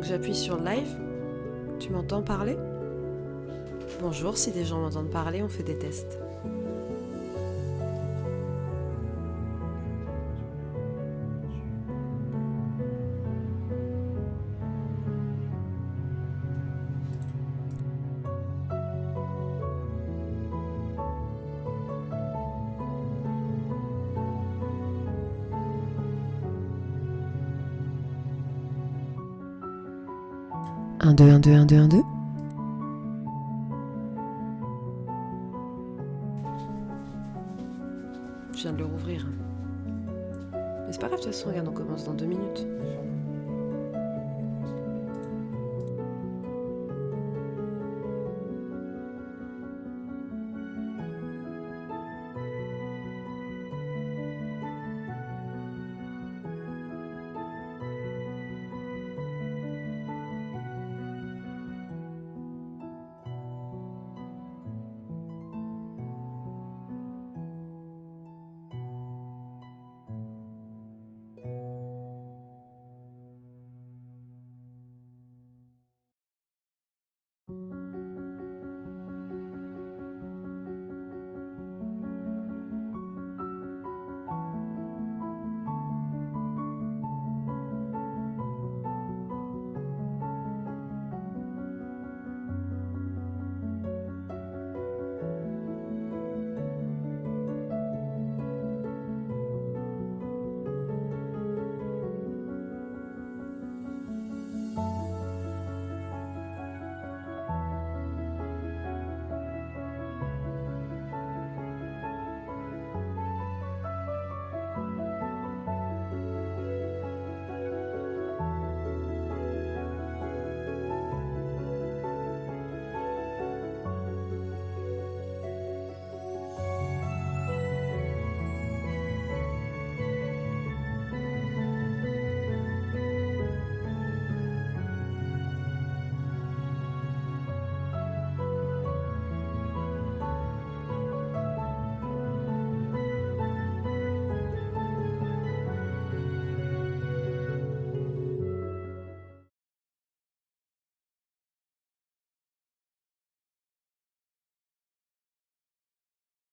j'appuie sur live. Tu m'entends parler? Bonjour, si des gens m'entendent parler, on fait des tests. Un, deux, un, deux, un, deux, un, deux. Je viens de le rouvrir. Mais c'est pas grave, de toute façon, regarde, on commence dans 2 minutes.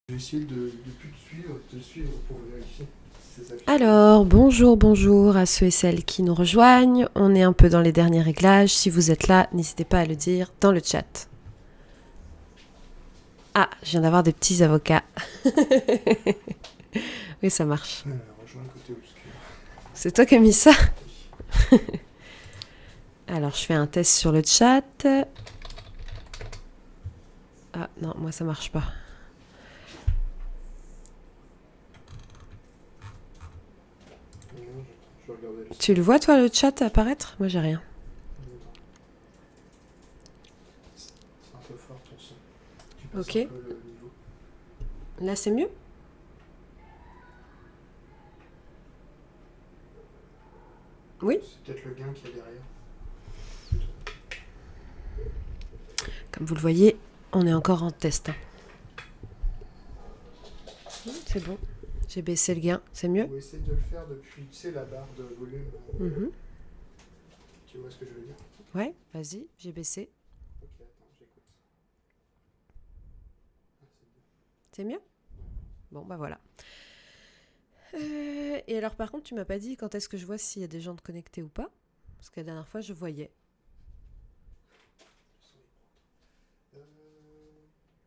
Je vais essayer de plus te suivre pour vérifier si ça s'affiche. Alors, bonjour à ceux et celles qui nous rejoignent. On est un peu dans les derniers réglages. Si vous êtes là, n'hésitez pas à le dire dans le chat. Ah, je viens d'avoir des petits avocats. Oui, ça marche. Rejoins le côté obscur. C'est toi qui as mis ça? Alors, je fais un test sur le chat. Ah non, moi ça marche pas. Non, je vais regarder le Tu le vois toi le chat apparaître? Moi j'ai rien. C'est un peu fort ton son. Tu passes Ok. un peu le niveau. Là c'est mieux? Oui. C'est peut-être le gain qu'il y a derrière. Comme vous le voyez, on est encore en test. C'est bon. J'ai baissé le gain, c'est mieux? On va essayer de le faire depuis, tu sais, la barre de volume. Tu vois ce que je veux dire? Ouais, vas-y, j'ai baissé. Ok, attends, j'écoute. Ah, c'est bien. C'est mieux? Bon bah voilà. Et alors par contre tu m'as pas dit quand est-ce que je vois s'il y a des gens de connectés ou pas? Parce que la dernière fois je voyais. Le son est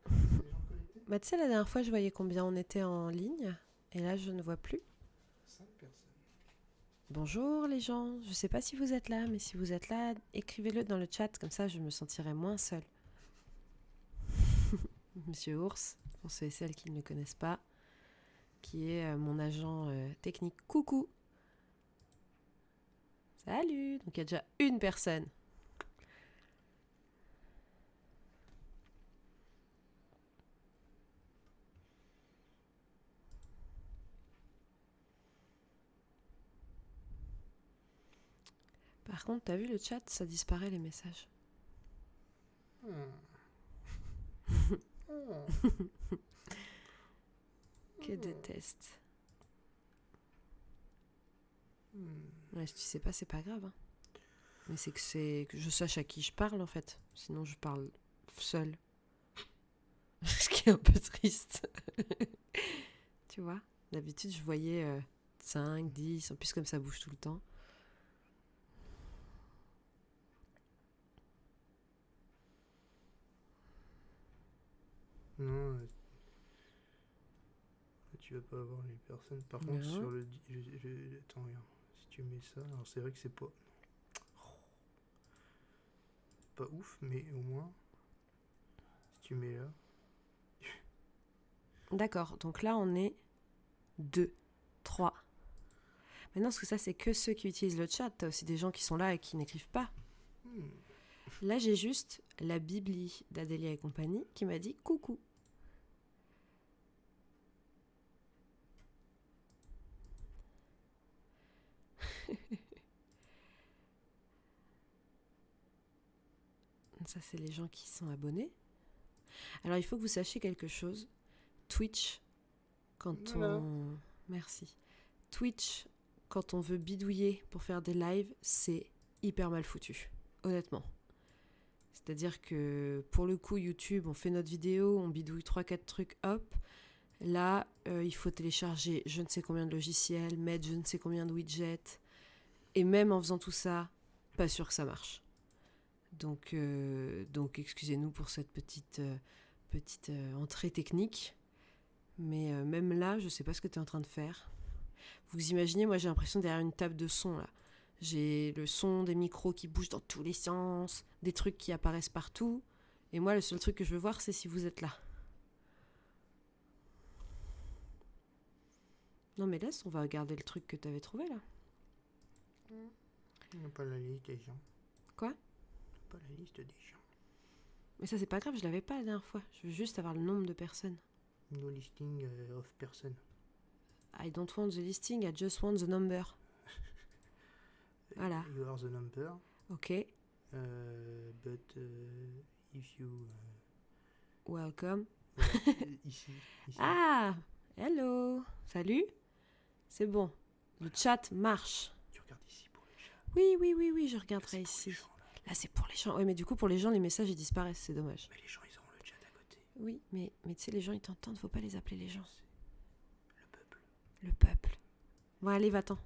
propre. Les gens connectés? Bah tu sais la dernière fois je voyais combien on était en ligne. Et là je ne vois plus. 5 personnes. Bonjour les gens, je sais pas si vous êtes là, mais si vous êtes là, écrivez-le dans le chat, comme ça je me sentirai moins seule. Monsieur Ours, pour ceux et celles qui ne le connaissent pas, qui est mon agent technique. Coucou. Salut. Donc il y a déjà une personne. Par contre, t'as vu le chat, ça disparaît les messages. Que de tests. Ouais, si tu sais pas, c'est pas grave. Hein. Mais c'est que je sache à qui je parle, en fait. Sinon, je parle seule. Ce qui est un peu triste. Tu vois ? D'habitude, je voyais 5, 10, en plus comme ça bouge tout le temps. Non, tu vas pas avoir les personnes. Par contre, Non. sur le... Attends, regarde. Si tu mets ça, alors c'est vrai que c'est pas... Pas ouf, mais au moins... Si tu mets là... D'accord, donc là, on est 2, 3. Maintenant, parce que ça, c'est que ceux qui utilisent le chat. T'as aussi des gens qui sont là et qui n'écrivent pas. Là, j'ai juste la Bibli d'Adélia et compagnie qui m'a dit coucou. Ça, c'est les gens qui sont abonnés. Alors, il faut que vous sachiez quelque chose. Twitch, Voilà. Merci. Twitch, quand on veut bidouiller pour faire des lives, c'est hyper mal foutu. Honnêtement. C'est-à-dire que, pour le coup, YouTube, on fait notre vidéo, on bidouille 3-4 trucs, hop. Là, il faut télécharger je ne sais combien de logiciels, mettre je ne sais combien de widgets. Et même en faisant tout ça, pas sûr que ça marche. Donc excusez-nous pour cette petite entrée technique. Mais même là, je sais pas ce que tu es en train de faire. Vous imaginez, moi j'ai l'impression derrière une table de son là. J'ai le son des micros qui bougent dans tous les sens, des trucs qui apparaissent partout. Et moi, le seul truc que je veux voir, c'est si vous êtes là. Non mais laisse, on va regarder le truc que t'avais trouvé là. Il n'y a pas la liste des gens. Quoi ? Pas la liste des gens. Mais ça c'est pas grave, je l'avais pas la dernière fois. Je veux juste avoir le nombre de personnes. No listing of person. I don't want the listing, I just want the number. Voilà. You are the number. Ok. But if you... Welcome. Voilà, ici. Ah, hello. Salut. C'est bon. Le chat marche. Tu regardes ici pour les chats. Oui, je regarderai ici. Là, c'est pour les gens. Oui, mais du coup, pour les gens, les messages, ils disparaissent. C'est dommage. Mais les gens, ils auront le chat à côté. Oui, mais tu sais, les gens, ils t'entendent. Faut pas les appeler les gens. Le peuple. Le peuple. Bon, allez, va-t'en.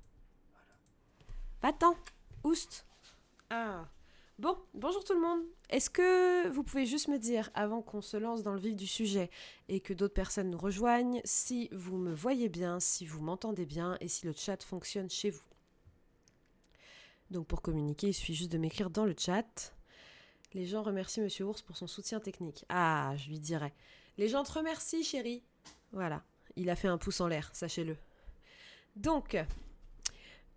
Voilà. Va-t'en. Oust. Ah. Bon, bonjour tout le monde. Est-ce que vous pouvez juste me dire, avant qu'on se lance dans le vif du sujet et que d'autres personnes nous rejoignent, si vous me voyez bien, si vous m'entendez bien et si le chat fonctionne chez vous ? Donc pour communiquer, il suffit juste de m'écrire dans le chat. Les gens remercient Monsieur Ours pour son soutien technique. Ah, je lui dirai. Les gens te remercient, chérie. Voilà, il a fait un pouce en l'air, sachez-le. Donc,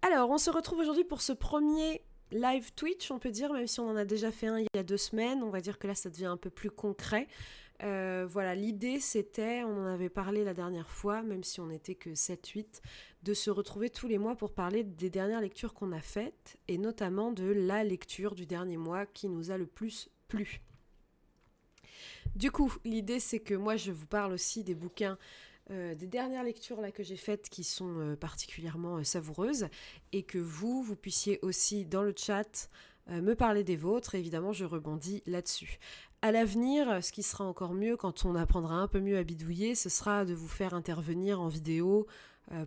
alors, on se retrouve aujourd'hui pour ce premier live Twitch, on peut dire, même si on en a déjà fait un il y a 2 semaines. On va dire que là, ça devient un peu plus concret. Voilà, l'idée, c'était, on en avait parlé la dernière fois, même si on n'était que 7-8, de se retrouver tous les mois pour parler des dernières lectures qu'on a faites, et notamment de la lecture du dernier mois qui nous a le plus plu. Du coup, l'idée, c'est que moi, je vous parle aussi des bouquins, des dernières lectures là, que j'ai faites qui sont particulièrement savoureuses, et que vous puissiez aussi, dans le chat, me parler des vôtres. Et évidemment, je rebondis là-dessus. À l'avenir, ce qui sera encore mieux quand on apprendra un peu mieux à bidouiller, ce sera de vous faire intervenir en vidéo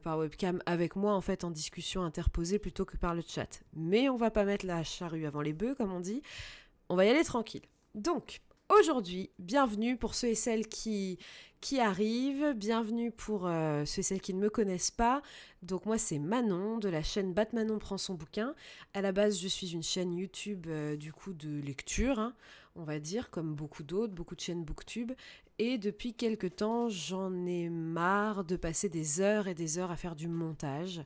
par webcam avec moi, en fait, en discussion interposée plutôt que par le chat. Mais on va pas mettre la charrue avant les bœufs, comme on dit. On va y aller tranquille. Donc, aujourd'hui, bienvenue pour ceux et celles qui arrivent, bienvenue pour ceux et celles qui ne me connaissent pas. Donc moi c'est Manon de la chaîne Batmanon prend son bouquin. À la base je suis une chaîne YouTube du coup de lecture, hein, on va dire, comme beaucoup d'autres, beaucoup de chaînes Booktube. Et depuis quelques temps j'en ai marre de passer des heures et des heures à faire du montage.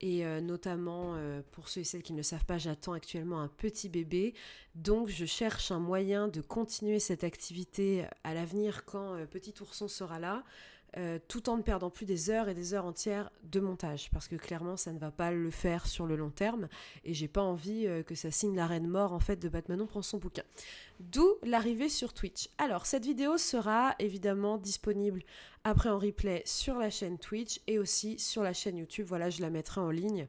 Et notamment, pour ceux et celles qui ne le savent pas, j'attends actuellement un petit bébé. Donc, je cherche un moyen de continuer cette activité à l'avenir quand petit ourson sera là, tout en ne perdant plus des heures et des heures entières de montage. Parce que clairement, ça ne va pas le faire sur le long terme. Et j'ai pas envie que ça signe l'arrêt de mort, en fait, de Batmanon prend son bouquin. D'où l'arrivée sur Twitch. Alors, cette vidéo sera évidemment disponible après en replay sur la chaîne Twitch et aussi sur la chaîne YouTube. Voilà, je la mettrai en ligne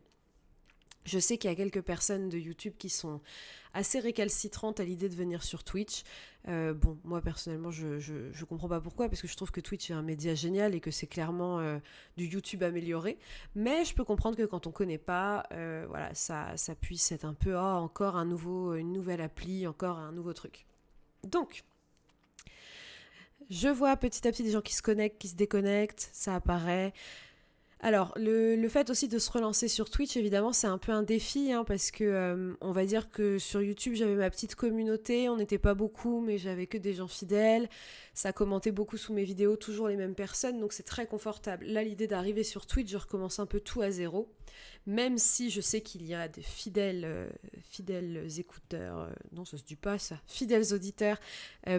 Je sais qu'il y a quelques personnes de YouTube qui sont assez récalcitrantes à l'idée de venir sur Twitch. Bon, moi personnellement, je comprends pas pourquoi, parce que je trouve que Twitch est un média génial et que c'est clairement du YouTube amélioré. Mais je peux comprendre que quand on connaît pas, voilà, ça puisse être un peu, encore une nouvelle appli, encore un nouveau truc. Donc, je vois petit à petit des gens qui se connectent, qui se déconnectent, ça apparaît. Alors, le fait aussi de se relancer sur Twitch, évidemment, c'est un peu un défi, parce que on va dire que sur YouTube, j'avais ma petite communauté, on n'était pas beaucoup, mais j'avais que des gens fidèles, ça commentait beaucoup sous mes vidéos, toujours les mêmes personnes, donc c'est très confortable. Là, l'idée d'arriver sur Twitch, je recommence un peu tout à zéro, même si je sais qu'il y a des fidèles écouteurs, non, ça se dit pas ça, fidèles auditeurs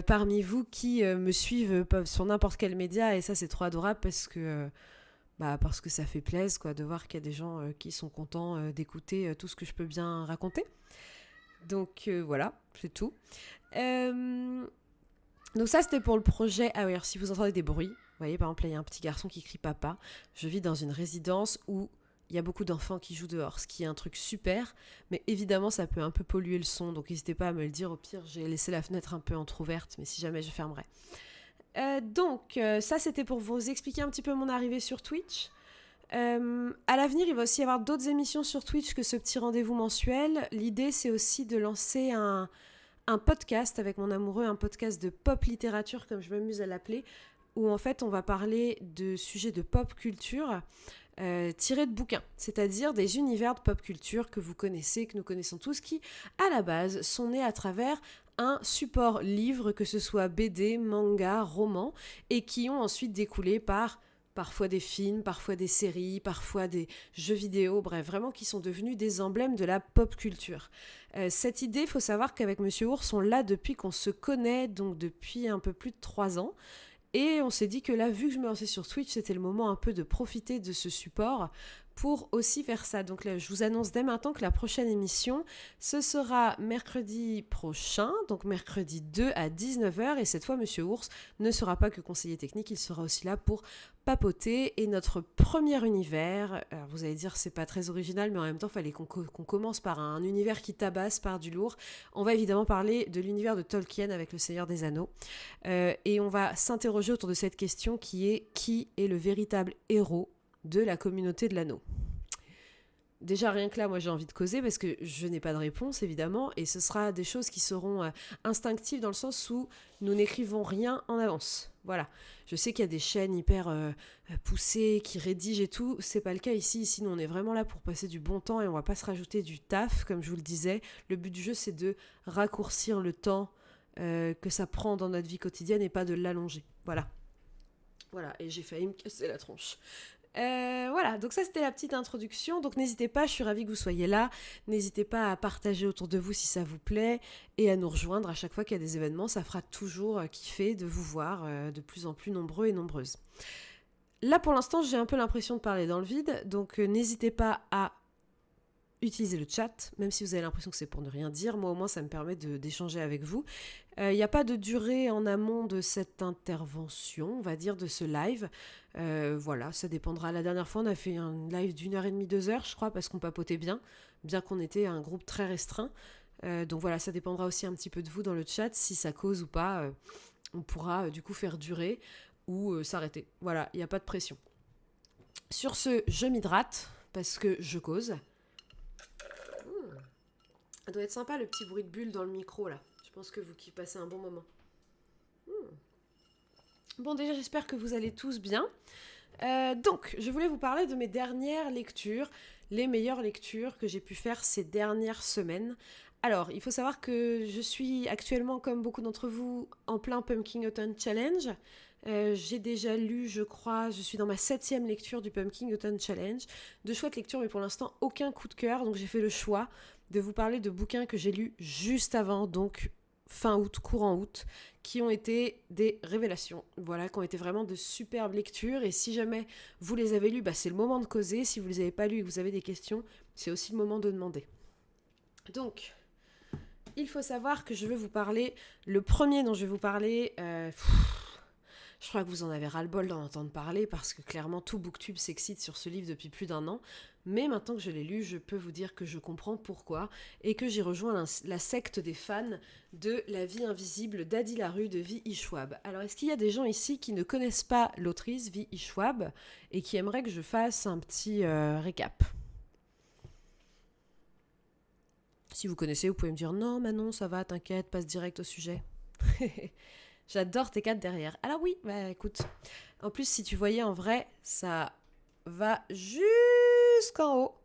parmi vous qui me suivent sur n'importe quel média, et ça, c'est trop adorable parce que ça fait plaisir quoi, de voir qu'il y a des gens qui sont contents d'écouter tout ce que je peux bien raconter. Donc voilà, c'est tout. Donc ça, c'était pour le projet. Ah oui, alors si vous entendez des bruits, vous voyez, par exemple, là, il y a un petit garçon qui crie papa. Je vis dans une résidence où il y a beaucoup d'enfants qui jouent dehors, ce qui est un truc super, mais évidemment, ça peut un peu polluer le son, donc n'hésitez pas à me le dire. Au pire, j'ai laissé la fenêtre un peu entrouverte, mais si jamais, je fermerai. Donc, ça c'était pour vous expliquer un petit peu mon arrivée sur Twitch. À l'avenir, il va aussi y avoir d'autres émissions sur Twitch que ce petit rendez-vous mensuel. L'idée, c'est aussi de lancer un podcast avec mon amoureux, un podcast de pop littérature, comme je m'amuse à l'appeler, où en fait, on va parler de sujets de pop culture tirés de bouquins, c'est-à-dire des univers de pop culture que vous connaissez, que nous connaissons tous, qui, à la base, sont nés à travers un support livre, que ce soit BD, manga, roman, et qui ont ensuite découlé par parfois des films, parfois des séries, parfois des jeux vidéo, bref, vraiment qui sont devenus des emblèmes de la pop culture. Cette idée, il faut savoir qu'avec Monsieur Ours, on l'a depuis qu'on se connaît, donc depuis un peu plus de 3 ans, et on s'est dit que là, vu que je me lançais sur Twitch, c'était le moment un peu de profiter de ce support pour aussi faire ça. Donc là, je vous annonce dès maintenant que la prochaine émission, ce sera mercredi prochain, donc mercredi 2 à 19h. Et cette fois, Monsieur Ours ne sera pas que conseiller technique, il sera aussi là pour papoter. Et notre premier univers, alors vous allez dire c'est pas très original, mais en même temps, il fallait qu'on commence par un univers qui tabasse par du lourd. On va évidemment parler de l'univers de Tolkien avec le Seigneur des Anneaux. Et on va s'interroger autour de cette question qui est le véritable héros de la communauté de l'anneau. Déjà rien que là, moi j'ai envie de causer parce que je n'ai pas de réponse évidemment, et ce sera des choses qui seront instinctives dans le sens où nous n'écrivons rien en avance. Voilà, je sais qu'il y a des chaînes hyper poussées qui rédigent et tout, c'est pas le cas ici. Ici nous on est vraiment là pour passer du bon temps et on va pas se rajouter du taf comme je vous le disais. Le but du jeu c'est de raccourcir le temps que ça prend dans notre vie quotidienne et pas de l'allonger. Voilà, et j'ai failli me casser la tronche. Voilà, donc ça c'était la petite introduction, donc n'hésitez pas, je suis ravie que vous soyez là, n'hésitez pas à partager autour de vous si ça vous plaît et à nous rejoindre à chaque fois qu'il y a des événements, ça fera toujours kiffer de vous voir de plus en plus nombreux et nombreuses. Là pour l'instant j'ai un peu l'impression de parler dans le vide, donc n'hésitez pas à utiliser le chat, même si vous avez l'impression que c'est pour ne rien dire, moi au moins ça me permet d'échanger avec vous. Il n'y a pas de durée en amont de cette intervention, on va dire, de ce live. Voilà, ça dépendra. La dernière fois, on a fait un live d'1h30, 2h, je crois, parce qu'on papotait bien qu'on était un groupe très restreint. Donc voilà, ça dépendra aussi un petit peu de vous dans le chat, si ça cause ou pas. On pourra du coup faire durer ou s'arrêter. Voilà, il n'y a pas de pression. Sur ce, je m'hydrate, parce que je cause. Ça doit être sympa le petit bruit de bulle dans le micro là. Je pense que vous qui passez un bon moment. Bon, déjà j'espère que vous allez tous bien. Donc, je voulais vous parler de mes dernières lectures, les meilleures lectures que j'ai pu faire ces dernières semaines. Alors, il faut savoir que je suis actuellement, comme beaucoup d'entre vous, en plein Pumpkin Autumn Challenge. J'ai déjà lu, je crois, je suis dans ma 7e lecture du Pumpkin Autumn Challenge. De chouettes lectures, mais pour l'instant, aucun coup de cœur. Donc j'ai fait le choix de vous parler de bouquins que j'ai lus juste avant, donc fin août, courant août, qui ont été des révélations. Voilà, qui ont été vraiment de superbes lectures. Et si jamais vous les avez lus, c'est le moment de causer. Si vous les avez pas lus et que vous avez des questions, c'est aussi le moment de demander. Donc, il faut savoir que je vais vous parler, le premier dont je vais vous parler... je crois que vous en avez ras-le-bol d'en entendre parler parce que clairement tout Booktube s'excite sur ce livre depuis plus d'1 an. mais maintenant que je l'ai lu, je peux vous dire que je comprends pourquoi et que j'ai rejoint la secte des fans de La vie invisible d'Adi Larue de Vi Schwab. Alors, est-ce qu'il y a des gens ici qui ne connaissent pas l'autrice Vi Schwab et qui aimeraient que je fasse un petit récap? Si vous connaissez, vous pouvez me dire « Non, Manon, ça va, t'inquiète, passe direct au sujet. » J'adore tes 4 derrière. Alors oui, bah écoute. En plus, si tu voyais en vrai, ça va jusqu'en haut.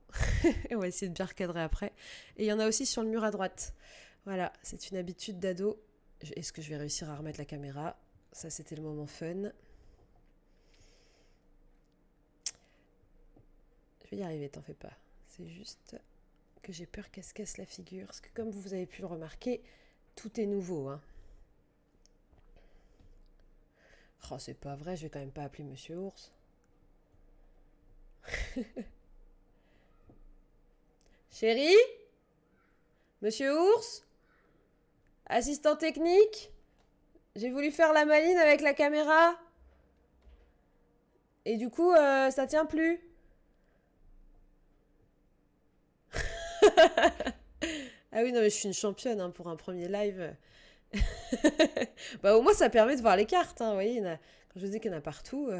On va essayer de bien recadrer après. Et il y en a aussi sur le mur à droite. Voilà, c'est une habitude d'ado. Est-ce que je vais réussir à remettre la caméra? Ça, c'était le moment fun. Je vais y arriver, t'en fais pas. C'est juste que j'ai peur qu'elle se casse la figure. Parce que comme vous avez pu le remarquer, tout est nouveau, hein. Oh, c'est pas vrai, je vais quand même pas appeler Monsieur Ours. Chérie? Monsieur Ours? Assistant technique? J'ai voulu faire la maline avec la caméra. Et du coup, ça tient plus. Ah oui, non, mais je suis une championne hein, pour un premier live. Bah, au moins, ça permet de voir les cartes. Hein, vous voyez, quand je vous dis qu'il y en a partout,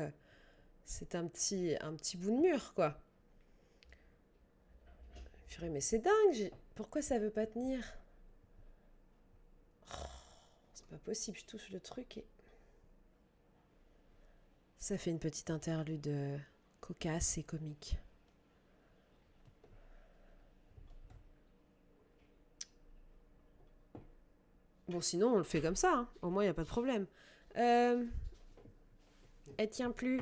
c'est un petit bout de mur, quoi. Purée, mais c'est dingue. Pourquoi ça veut pas tenir? Oh, c'est pas possible, je touche le truc et... Ça fait une petite interlude cocasse et comique. Bon, sinon, on le fait comme ça. Hein. Au moins, il n'y a pas de problème. Elle tient plus.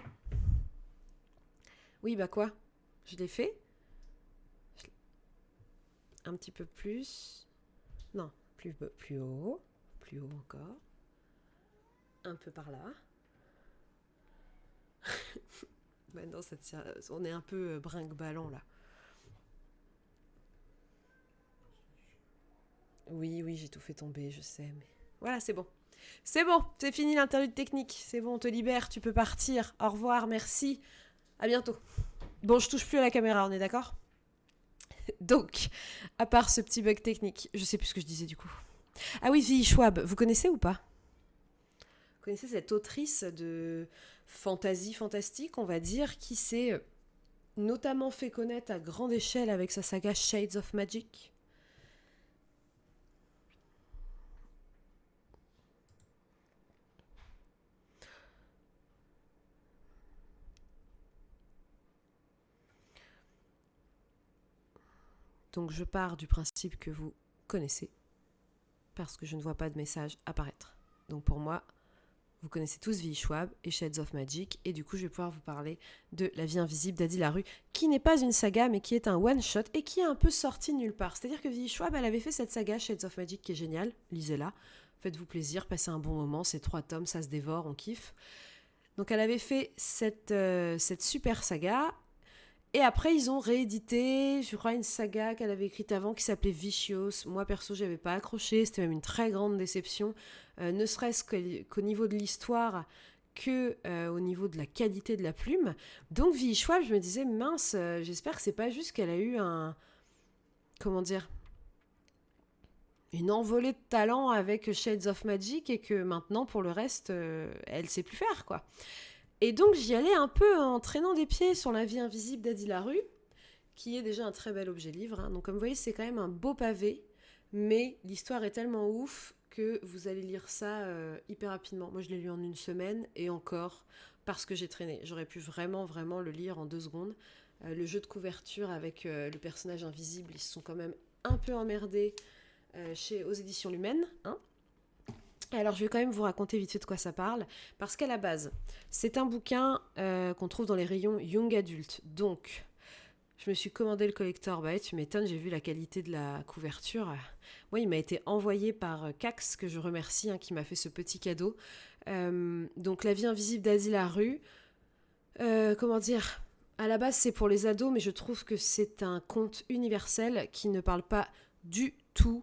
Oui, bah quoi? Je l'ai fait? Un petit peu plus. Non, plus haut. Plus haut encore. Un peu par là. Bah non, ça tient... On est un peu brinque-ballant, là. Oui, j'ai tout fait tomber, je sais, mais... Voilà, c'est bon. C'est bon, c'est fini l'interlude technique. C'est bon, on te libère, tu peux partir. Au revoir, merci. À bientôt. Bon, je touche plus à la caméra, on est d'accord? Donc, à part ce petit bug technique, je sais plus ce que je disais du coup. Ah oui, Vi Schwab, vous connaissez ou pas? Vous connaissez cette autrice de fantasy fantastique, on va dire, qui s'est notamment fait connaître à grande échelle avec sa saga Shades of Magic? Donc je pars du principe que vous connaissez, parce que je ne vois pas de message apparaître. Donc pour moi, vous connaissez tous Vi Schwab et Shades of Magic, et du coup je vais pouvoir vous parler de La vie invisible d'Adi Larue, qui n'est pas une saga, mais qui est un one-shot, et qui est un peu sorti de nulle part. C'est-à-dire que Vi Schwab, elle avait fait cette saga Shades of Magic qui est géniale, lisez-la, faites-vous plaisir, passez un bon moment, c'est 3 tomes, ça se dévore, on kiffe. Donc elle avait fait cette super saga. Et après, ils ont réédité, je crois, une saga qu'elle avait écrite avant qui s'appelait Vicious. Moi, perso, j'avais pas accroché. C'était même une très grande déception. Ne serait-ce qu'au niveau de l'histoire que au niveau de la qualité de la plume. Donc, Vi Schwab, je me disais, mince, j'espère que c'est pas juste qu'elle a eu un... Comment dire? Une envolée de talent avec Shades of Magic et que maintenant, pour le reste, elle sait plus faire, quoi. Et donc j'y allais un peu en traînant des pieds sur La vie invisible d'Adi Larue, qui est déjà un très bel objet livre. Hein. Donc comme vous voyez, c'est quand même un beau pavé, mais l'histoire est tellement ouf que vous allez lire ça hyper rapidement. Moi je l'ai lu en 1 semaine, et encore, parce que j'ai traîné. J'aurais pu vraiment le lire en 2 secondes. Le jeu de couverture avec le personnage invisible, ils se sont quand même un peu emmerdés aux éditions Lumen, hein. Alors, je vais quand même vous raconter vite fait de quoi ça parle, parce qu'à la base, c'est un bouquin qu'on trouve dans les rayons Young Adult. Donc, je me suis commandé le collector. Bah, tu m'étonnes, j'ai vu la qualité de la couverture. Moi, il m'a été envoyé par Cax, que je remercie, hein, qui m'a fait ce petit cadeau. Donc, La vie invisible d'Adi Larue. Comment dire? À la base, c'est pour les ados, mais je trouve que c'est un conte universel qui ne parle pas du tout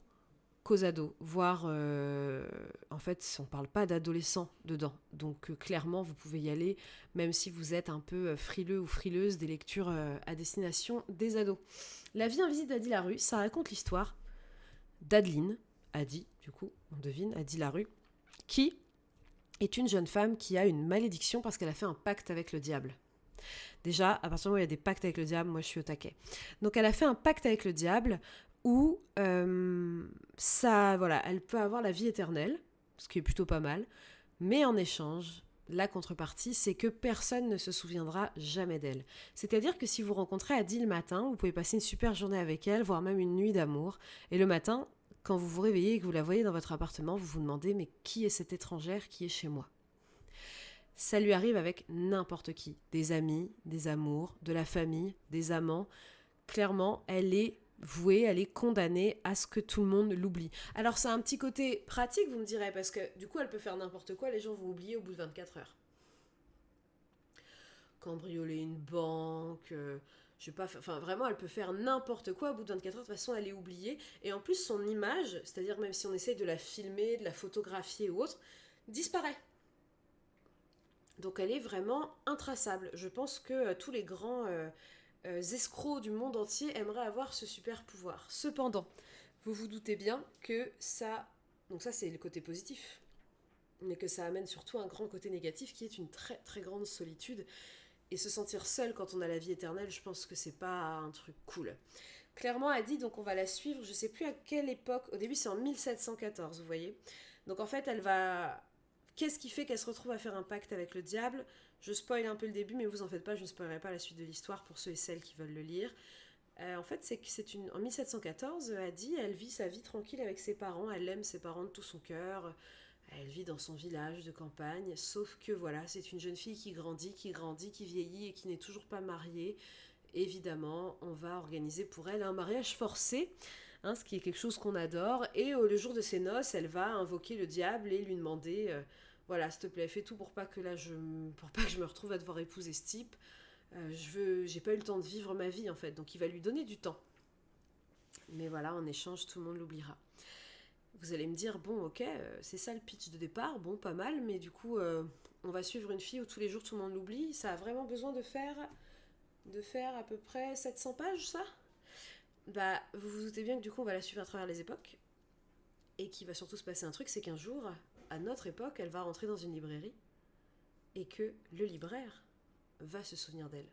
qu'aux ados, voire en fait on parle pas d'adolescents dedans, donc clairement vous pouvez y aller même si vous êtes un peu frileux ou frileuse des lectures à destination des ados. La vie invisible d'Adi Larue, ça raconte l'histoire d'Adeline, Adi du coup, on devine, Adi Larue, qui est une jeune femme qui a une malédiction parce qu'elle a fait un pacte avec le diable. Déjà, à partir du moment où il y a des pactes avec le diable, moi je suis au taquet. Donc elle a fait un pacte avec le diable où ça, voilà, elle peut avoir la vie éternelle, ce qui est plutôt pas mal, mais en échange, la contrepartie, c'est que personne ne se souviendra jamais d'elle. C'est-à-dire que si vous rencontrez Adi le matin, vous pouvez passer une super journée avec elle, voire même une nuit d'amour, et le matin, quand vous vous réveillez et que vous la voyez dans votre appartement, vous vous demandez « mais qui est cette étrangère qui est chez moi ?» Ça lui arrive avec n'importe qui, des amis, des amours, de la famille, des amants. Clairement, elle est vouée, elle est condamnée à ce que tout le monde l'oublie. Alors ça a un petit côté pratique, vous me direz, parce que du coup elle peut faire n'importe quoi, les gens vont oublier au bout de 24 heures. Cambrioler une banque, je sais pas, enfin vraiment elle peut faire n'importe quoi au bout de 24 heures, de toute façon elle est oubliée. Et en plus son image, c'est-à-dire même si on essaye de la filmer, de la photographier ou autre, disparaît. Donc elle est vraiment intraçable. Je pense que tous les grands escrocs du monde entier aimeraient avoir ce super pouvoir. Cependant, vous vous doutez bien que ça... Donc ça c'est le côté positif, mais que ça amène surtout un grand côté négatif qui est une très très grande solitude. Et se sentir seul quand on a la vie éternelle, je pense que c'est pas un truc cool. Clairement, Adi, donc on va la suivre, je sais plus à quelle époque, au début c'est en 1714, vous voyez. Donc en fait elle va... Qu'est-ce qui fait qu'elle se retrouve à faire un pacte avec le diable ? Je spoil un peu le début, mais vous en faites pas, je ne spoilerai pas la suite de l'histoire pour ceux et celles qui veulent le lire. En fait, en 1714, Adi, elle vit sa vie tranquille avec ses parents, elle aime ses parents de tout son cœur, elle vit dans son village de campagne, sauf que voilà, c'est une jeune fille qui grandit, qui vieillit et qui n'est toujours pas mariée. Évidemment, on va organiser pour elle un mariage forcé, ce qui est quelque chose qu'on adore, et le jour de ses noces, elle va invoquer le diable et lui demander voilà, s'il te plaît, fais tout pour pas que je me retrouve à devoir épouser ce type. J'ai pas eu le temps de vivre ma vie en fait, donc il va lui donner du temps. Mais voilà, en échange, tout le monde l'oubliera. Vous allez me dire, bon, ok, c'est ça le pitch de départ, bon, pas mal, mais du coup, on va suivre une fille où tous les jours tout le monde l'oublie. Ça a vraiment besoin de faire à peu près 700 pages, ça ? Bah, vous vous doutez bien que du coup, on va la suivre à travers les époques. Et qu'il va surtout se passer un truc, c'est qu'un jour, à notre époque, elle va rentrer dans une librairie et que le libraire va se souvenir d'elle.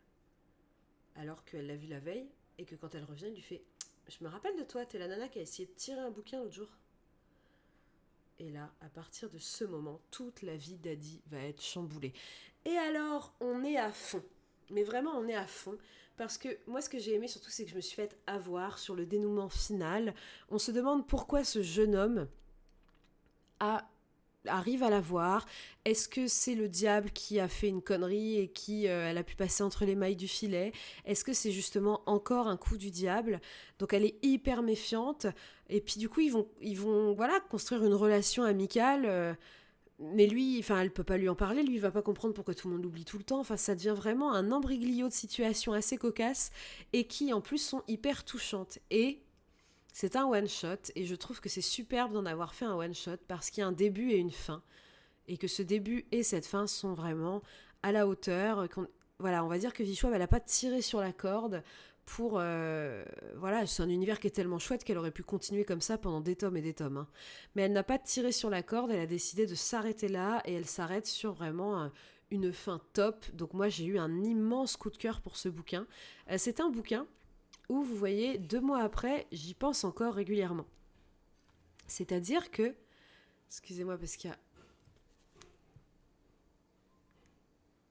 Alors qu'elle l'a vue la veille et que quand elle revient, il lui fait « Je me rappelle de toi, t'es la nana qui a essayé de tirer un bouquin l'autre jour. » Et là, à partir de ce moment, toute la vie d'Adi va être chamboulée. Et alors, on est à fond. Mais vraiment, on est à fond. Parce que moi, ce que j'ai aimé surtout, c'est que je me suis faite avoir sur le dénouement final. On se demande pourquoi ce jeune homme arrive à la voir. Est-ce que c'est le diable qui a fait une connerie et qui elle a pu passer entre les mailles du filet ? Est-ce que c'est justement encore un coup du diable ? Donc elle est hyper méfiante. Et puis du coup, ils vont voilà, construire une relation amicale. Mais lui, enfin, elle peut pas lui en parler, lui, il va pas comprendre pourquoi tout le monde l'oublie tout le temps. Enfin, ça devient vraiment un embriglio de situations assez cocasses et qui, en plus, sont hyper touchantes. Et c'est un one-shot, et je trouve que c'est superbe d'en avoir fait un one-shot parce qu'il y a un début et une fin. Et que ce début et cette fin sont vraiment à la hauteur. Voilà, on va dire que Vichouab, elle n'a pas tiré sur la corde pour... voilà, c'est un univers qui est tellement chouette qu'elle aurait pu continuer comme ça pendant des tomes et des tomes. Hein. Mais elle n'a pas tiré sur la corde, elle a décidé de s'arrêter là, et elle s'arrête sur vraiment une fin top. Donc moi, j'ai eu un immense coup de cœur pour ce bouquin. C'est un bouquin où, vous voyez, 2 mois après, j'y pense encore régulièrement. C'est-à-dire que... Excusez-moi, parce qu'il y a...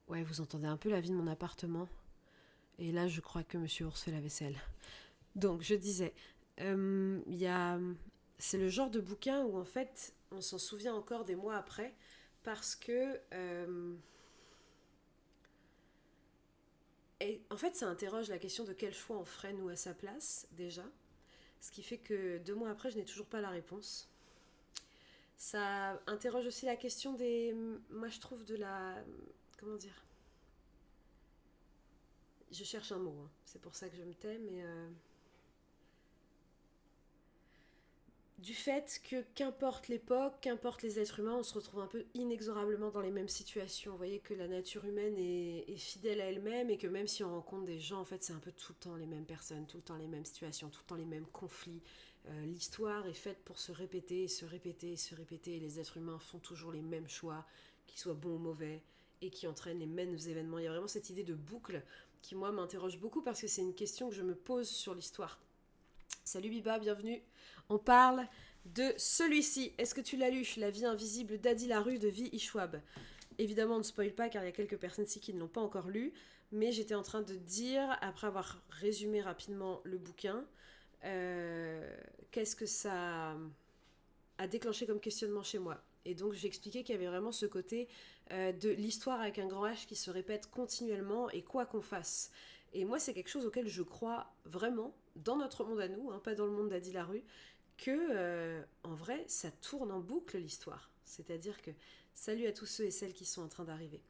Ouais, vous entendez un peu la vie de mon appartement. Et là, je crois que Monsieur Ours fait la vaisselle. Donc, je disais, c'est le genre de bouquin où, en fait, on s'en souvient encore des mois après, parce que... Et en fait, ça interroge la question de quel choix on ferait, nous, à sa place, déjà. Ce qui fait que 2 mois après, je n'ai toujours pas la réponse. Ça interroge aussi la question des... Moi, je trouve de la... Comment dire ? Je cherche un mot, hein. C'est pour ça que je me tais, mais... du fait que qu'importe l'époque, qu'importe les êtres humains, on se retrouve un peu inexorablement dans les mêmes situations. Vous voyez que la nature humaine est fidèle à elle-même et que même si on rencontre des gens, en fait, c'est un peu tout le temps les mêmes personnes, tout le temps les mêmes situations, tout le temps les mêmes conflits. L'histoire est faite pour se répéter, et se répéter, et se répéter. Et les êtres humains font toujours les mêmes choix, qu'ils soient bons ou mauvais, et qui entraînent les mêmes événements. Il y a vraiment cette idée de boucle qui, moi, m'interroge beaucoup parce que c'est une question que je me pose sur l'histoire. Salut Biba, bienvenue. On parle de celui-ci. Est-ce que tu l'as lu? La vie invisible d'Adi Larue de Vi Ishwab. Évidemment, on ne spoil pas car il y a quelques personnes ici qui ne l'ont pas encore lu, mais j'étais en train de dire, après avoir résumé rapidement le bouquin, qu'est-ce que ça a déclenché comme questionnement chez moi. Et donc j'ai expliqué qu'il y avait vraiment ce côté de l'histoire avec un grand H qui se répète continuellement et quoi qu'on fasse. Et moi c'est quelque chose auquel je crois vraiment dans notre monde à nous, pas dans le monde d'Adi Larue, que en vrai ça tourne en boucle l'histoire. C'est-à-dire que salut à tous ceux et celles qui sont en train d'arriver.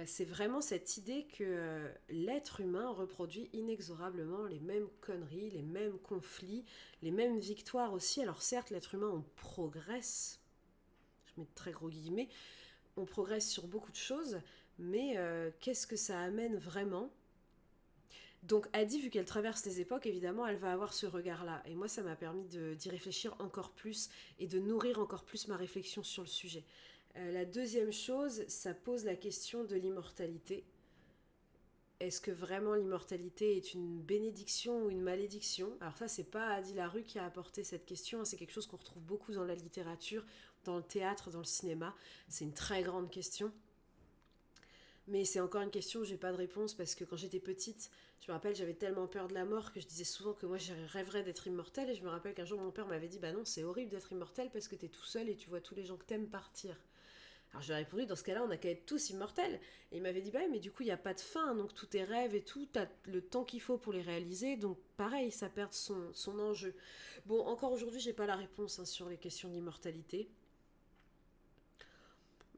C'est vraiment cette idée que l'être humain reproduit inexorablement les mêmes conneries, les mêmes conflits, les mêmes victoires aussi. Alors certes, l'être humain, on progresse, je mets de très gros guillemets, on progresse sur beaucoup de choses, mais qu'est-ce que ça amène vraiment? Donc Adi, vu qu'elle traverse les époques, évidemment, elle va avoir ce regard-là. Et moi, ça m'a permis d'y réfléchir encore plus et de nourrir encore plus ma réflexion sur le sujet. La deuxième chose, ça pose la question de l'immortalité. Est-ce que vraiment l'immortalité est une bénédiction ou une malédiction? Alors ça, c'est pas Adi Larue qui a apporté cette question, c'est quelque chose qu'on retrouve beaucoup dans la littérature, dans le théâtre, dans le cinéma. C'est une très grande question. Mais c'est encore une question où j'ai pas de réponse parce que quand j'étais petite, je me rappelle, j'avais tellement peur de la mort que je disais souvent que moi je rêverais d'être immortelle. Et je me rappelle qu'un jour mon père m'avait dit bah non, c'est horrible d'être immortel parce que t'es tout seul et tu vois tous les gens que t'aimes partir. Alors je lui ai répondu, dans ce cas-là, on n'a qu'à être tous immortels. Et il m'avait dit, bah mais du coup, il n'y a pas de fin, donc tous tes rêves et tout, t'as le temps qu'il faut pour les réaliser, donc pareil, ça perd son enjeu. Bon, encore aujourd'hui, j'ai pas la réponse sur les questions d'immortalité.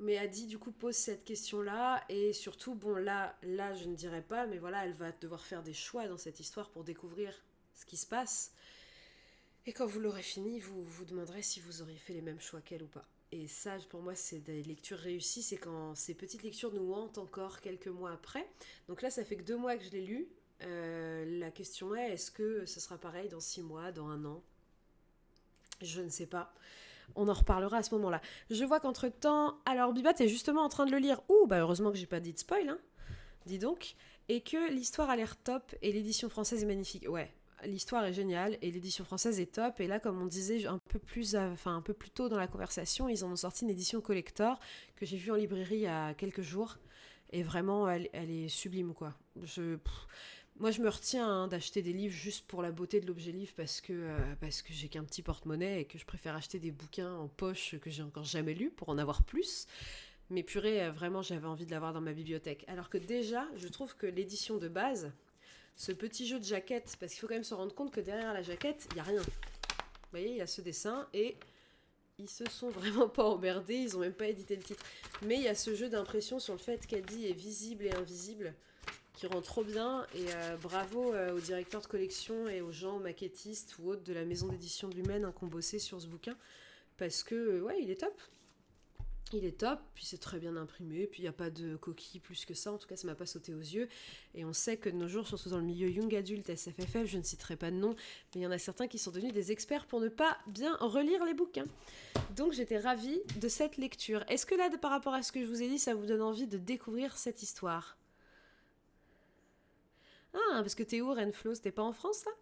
Mais Adi, du coup, pose cette question-là, et surtout, bon, là, je ne dirais pas, mais voilà, elle va devoir faire des choix dans cette histoire pour découvrir ce qui se passe. Et quand vous l'aurez fini, vous vous demanderez si vous auriez fait les mêmes choix qu'elle ou pas. Et ça, pour moi, c'est des lectures réussies, c'est quand ces petites lectures nous hantent encore quelques mois après. Donc là, ça fait que 2 mois que je l'ai lu. La question est-ce que ce sera pareil dans 6 mois, dans 1 an? Je ne sais pas. On en reparlera à ce moment-là. Je vois qu'entre-temps... Alors, Biba, t'es justement en train de le lire. Ouh, bah heureusement que j'ai pas dit de spoil, hein. Dis donc. Et que l'histoire a l'air top et l'édition française est magnifique. Ouais, l'histoire est géniale et l'édition française est top. Et là, comme on disait un peu plus tôt dans la conversation, ils en ont sorti une édition collector que j'ai vue en librairie il y a quelques jours. Et vraiment, elle est sublime, quoi. Moi, je me retiens d'acheter des livres juste pour la beauté de l'objet livre parce que j'ai qu'un petit porte-monnaie et que je préfère acheter des bouquins en poche que j'ai encore jamais lus pour en avoir plus. Mais purée, vraiment, j'avais envie de l'avoir dans ma bibliothèque. Alors que déjà, je trouve que l'édition de base, ce petit jeu de jaquette, parce qu'il faut quand même se rendre compte que derrière la jaquette, il n'y a rien. Vous voyez, il y a ce dessin et ils se sont vraiment pas emmerdés, ils n'ont même pas édité le titre. Mais il y a ce jeu d'impression sur le fait qu'Adi est visible et invisible qui rend trop bien. Et bravo aux directeurs de collection et aux gens, aux maquettistes ou autres de la maison d'édition de l'Humaine qui ont bossé sur ce bouquin. Parce que, ouais, il est top. Il est top, puis c'est très bien imprimé, puis il n'y a pas de coquilles plus que ça, en tout cas ça m'a pas sauté aux yeux. Et on sait que de nos jours, surtout dans le milieu young adulte, SFFF, je ne citerai pas de nom, mais il y en a certains qui sont devenus des experts pour ne pas bien relire les bouquins. Donc j'étais ravie de cette lecture. Est-ce que là, par rapport à ce que je vous ai dit, ça vous donne envie de découvrir cette histoire? Ah, parce que t'es où, Renflo? T'es pas en France, là?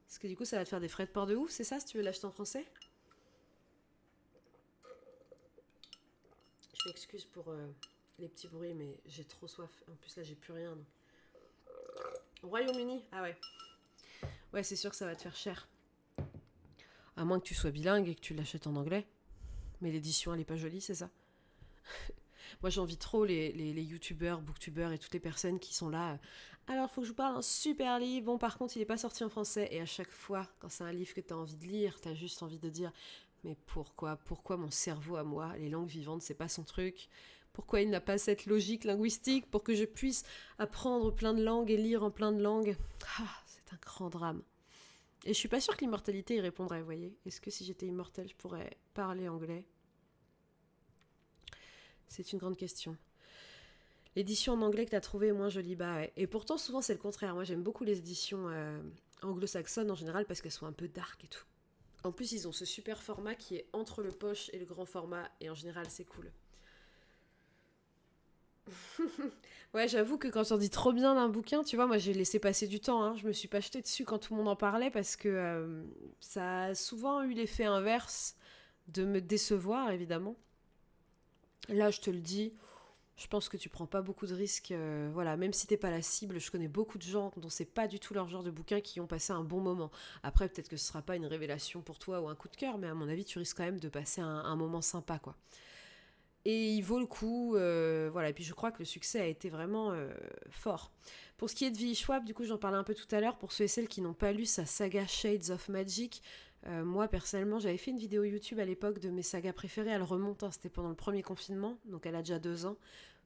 Parce que du coup, ça va te faire des frais de port de ouf, c'est ça, si tu veux l'acheter en français? Je m'excuse pour les petits bruits, mais j'ai trop soif. En plus, là, j'ai plus rien. Donc. Royaume-Uni? Ah ouais. Ouais, c'est sûr que ça va te faire cher. À moins que tu sois bilingue et que tu l'achètes en anglais. Mais l'édition, elle est pas jolie, c'est ça? Moi, j'envie trop les youtubeurs, booktubeurs et toutes les personnes qui sont là. Alors, faut que je vous parle d'un super livre. Bon, par contre, il est pas sorti en français. Et à chaque fois, quand c'est un livre que t'as envie de lire, t'as juste envie de dire... Mais pourquoi mon cerveau à moi, les langues vivantes, c'est pas son truc? Pourquoi il n'a pas cette logique linguistique pour que je puisse apprendre plein de langues et lire en plein de langues? Ah, c'est un grand drame. Et je suis pas sûre que l'immortalité y répondrait, vous voyez. Est-ce que si j'étais immortelle, je pourrais parler anglais? C'est une grande question. L'édition en anglais que t'as trouvée est moins jolie, bah ouais. Et pourtant, souvent, c'est le contraire. Moi, j'aime beaucoup les éditions anglo-saxonnes en général parce qu'elles sont un peu dark et tout. En plus, ils ont ce super format qui est entre le poche et le grand format, et en général, c'est cool. Ouais, j'avoue que quand on dit trop bien d'un bouquin, tu vois, moi j'ai laissé passer du temps, hein. Je me suis pas jetée dessus quand tout le monde en parlait parce que ça a souvent eu l'effet inverse de me décevoir, évidemment. Là, je te le dis, je pense que tu prends pas beaucoup de risques. Voilà, même si t'es pas la cible, je connais beaucoup de gens dont c'est pas du tout leur genre de bouquin qui ont passé un bon moment. Après, peut-être que ce sera pas une révélation pour toi ou un coup de cœur, mais à mon avis, tu risques quand même de passer un moment sympa, quoi. Et il vaut le coup, voilà. Et puis je crois que le succès a été vraiment fort. Pour ce qui est de V.E. Schwab, du coup j'en parlais un peu tout à l'heure, pour ceux et celles qui n'ont pas lu sa saga Shades of Magic, moi personnellement j'avais fait une vidéo YouTube à l'époque de mes sagas préférées, elle remonte, hein, c'était pendant le premier confinement, donc elle a déjà 2 ans,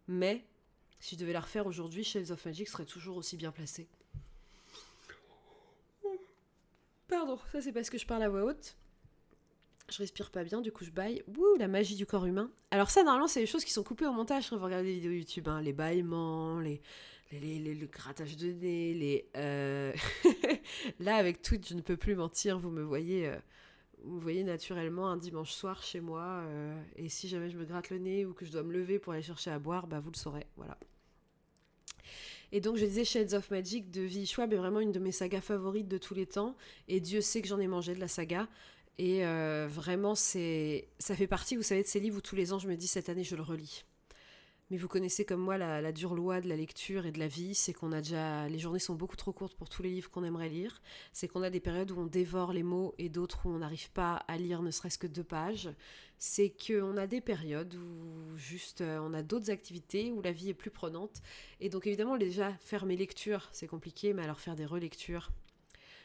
mais si je devais la refaire aujourd'hui, Shades of Magic serait toujours aussi bien placée. Pardon, ça c'est parce que je parle à voix haute. Je respire pas bien, du coup je baille. Wouh, la magie du corps humain. Alors ça, normalement, c'est des choses qui sont coupées au montage quand vous regardez des vidéos YouTube. Hein. Les bâillements, le grattage de nez, Là, avec Twitch, je ne peux plus mentir. Vous voyez naturellement un dimanche soir chez moi. Et si jamais je me gratte le nez ou que je dois me lever pour aller chercher à boire, bah vous le saurez. Voilà. Et donc je disais Shades of Magic de V. Schwab est vraiment une de mes sagas favorites de tous les temps. Et Dieu sait que j'en ai mangé de la saga. Et vraiment, ça fait partie, vous savez, de ces livres où tous les ans je me dis cette année je le relis. Mais vous connaissez comme moi la dure loi de la lecture et de la vie, c'est qu'on a déjà... Les journées sont beaucoup trop courtes pour tous les livres qu'on aimerait lire. C'est qu'on a des périodes où on dévore les mots et d'autres où on n'arrive pas à lire ne serait-ce que 2 pages. C'est qu'on a des périodes où juste on a d'autres activités, où la vie est plus prenante. Et donc évidemment déjà faire mes lectures c'est compliqué, mais alors faire des relectures...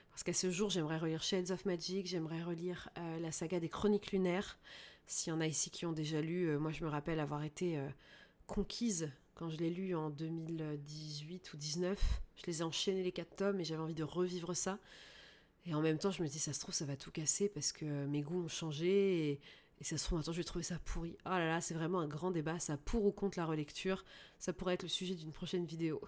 Parce qu'à ce jour, j'aimerais relire Shades of Magic, j'aimerais relire la saga des Chroniques lunaires. S'il y en a ici qui ont déjà lu, moi je me rappelle avoir été conquise quand je l'ai lu en 2018 ou 19. Je les ai enchaînés les 4 tomes et j'avais envie de revivre ça. Et en même temps, je me dis, ça se trouve, ça va tout casser parce que mes goûts ont changé et ça se trouve, attends, je vais trouver ça pourri. Oh là là, c'est vraiment un grand débat, ça pour ou contre la relecture. Ça pourrait être le sujet d'une prochaine vidéo.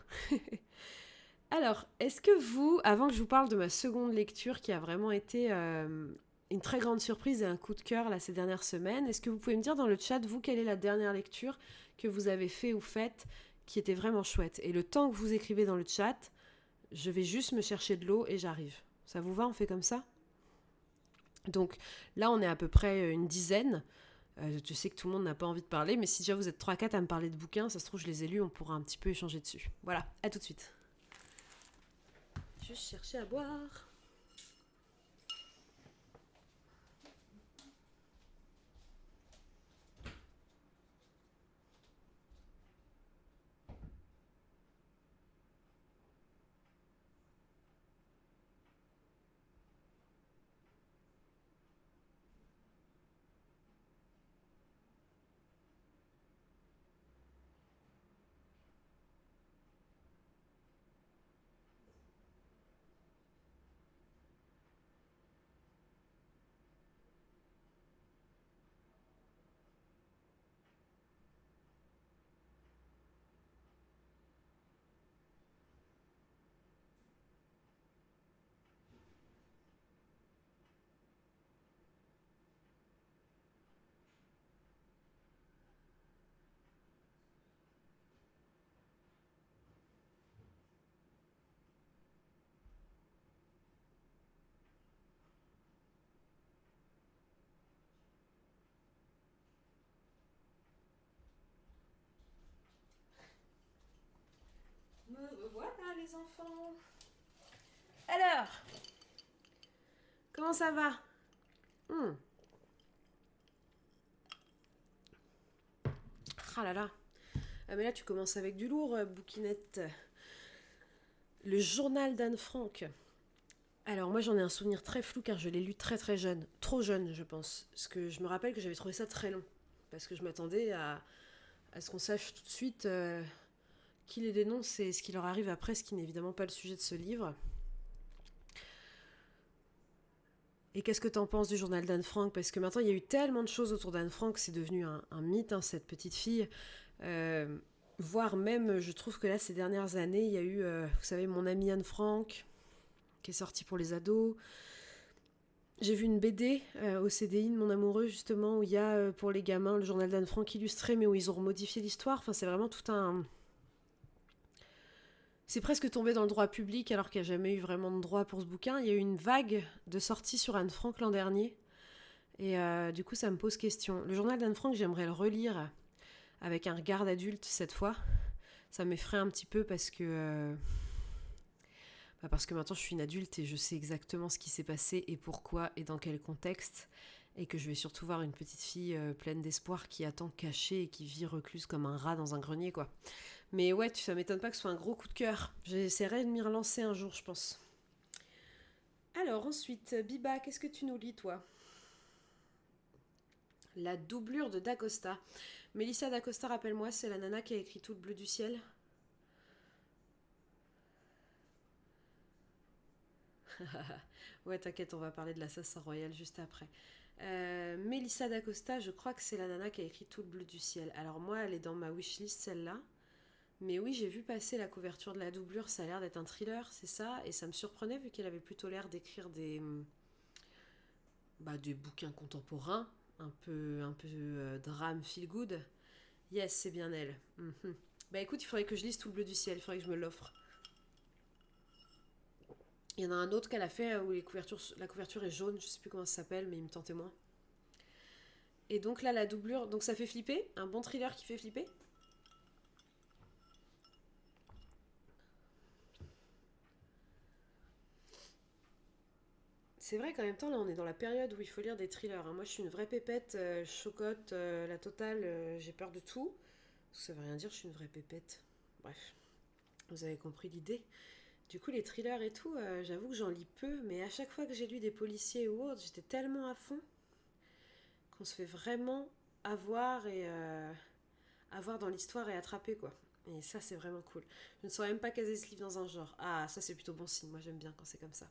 Alors, est-ce que vous, avant que je vous parle de ma seconde lecture qui a vraiment été une très grande surprise et un coup de cœur là, ces dernières semaines, est-ce que vous pouvez me dire dans le chat, vous, quelle est la dernière lecture que vous avez fait ou faite qui était vraiment chouette? Et le temps que vous écrivez dans le chat, je vais juste me chercher de l'eau et j'arrive. Ça vous va, on fait comme ça? Donc là, on est à peu près une dizaine. Je sais que tout le monde n'a pas envie de parler, mais si déjà vous êtes 3-4 à me parler de bouquins, ça se trouve, je les ai lus, on pourra un petit peu échanger dessus. Voilà, à tout de suite. Juste chercher à boire. Me revoilà les enfants. Alors, comment ça va? Ah là là. Ah mais là tu commences avec du lourd, bouquinette. Le journal d'Anne Frank. Alors moi j'en ai un souvenir très flou car je l'ai lu très très jeune. Trop jeune je pense. Parce que je me rappelle que j'avais trouvé ça très long. Parce que je m'attendais à ce qu'on sache tout de suite qui les dénonce et ce qui leur arrive après, ce qui n'est évidemment pas le sujet de ce livre. Et qu'est-ce que t'en penses du journal d'Anne Frank? Parce que maintenant, il y a eu tellement de choses autour d'Anne Frank, c'est devenu un mythe, hein, cette petite fille. Voire même, je trouve que là, ces dernières années, il y a eu, vous savez, Mon amie Anne Frank, qui est sortie pour les ados. J'ai vu une BD au CDI de mon amoureux, justement, où il y a, pour les gamins, le journal d'Anne Frank illustré, mais où ils ont modifié l'histoire. Enfin, c'est vraiment tout un... C'est presque tombé dans le droit public alors qu'il n'y a jamais eu vraiment de droit pour ce bouquin. Il y a eu une vague de sorties sur Anne Frank l'an dernier. Et du coup, ça me pose question. Le journal d'Anne Frank, j'aimerais le relire avec un regard d'adulte cette fois. Ça m'effraie un petit peu parce que maintenant je suis une adulte et je sais exactement ce qui s'est passé et pourquoi et dans quel contexte. Et que je vais surtout voir une petite fille pleine d'espoir qui attend cachée et qui vit recluse comme un rat dans un grenier, quoi. Mais ouais, ça m'étonne pas que ce soit un gros coup de cœur. J'essaierai de m'y relancer un jour, je pense. Alors ensuite, Biba, qu'est-ce que tu nous lis, toi? La doublure de Dacosta. Mélissa Dacosta, rappelle-moi, c'est la nana qui a écrit Tout le bleu du ciel. Ouais, t'inquiète, on va parler de l'Assassin Royal juste après. Mélissa Dacosta, je crois que c'est la nana qui a écrit Tout le bleu du ciel. Alors moi, elle est dans ma wishlist, celle-là. Mais oui, j'ai vu passer la couverture de la doublure, ça a l'air d'être un thriller, c'est ça. Et ça me surprenait vu qu'elle avait plutôt l'air d'écrire des bouquins contemporains, un peu drame feel good. Yes, c'est bien elle. Mhm. Bah écoute, il faudrait que je lise Tout le bleu du ciel, il faudrait que je me l'offre. Il y en a un autre qu'elle a fait où la couverture est jaune, je sais plus comment ça s'appelle, mais il me tentait moins. Et donc là, la doublure, donc ça fait flipper, un bon thriller qui fait flipper. C'est vrai qu'en même temps, là, on est dans la période où il faut lire des thrillers, hein. Moi, je suis une vraie pépette, chocotte, la totale, j'ai peur de tout. Ça veut rien dire, je suis une vraie pépette. Bref, vous avez compris l'idée. Du coup, les thrillers et tout, j'avoue que j'en lis peu, mais à chaque fois que j'ai lu des policiers ou autres, j'étais tellement à fond qu'on se fait vraiment avoir dans l'histoire et attraper, quoi. Et ça, c'est vraiment cool. Je ne saurais même pas caser ce livre dans un genre. Ah, ça, c'est plutôt bon signe. Moi, j'aime bien quand c'est comme ça.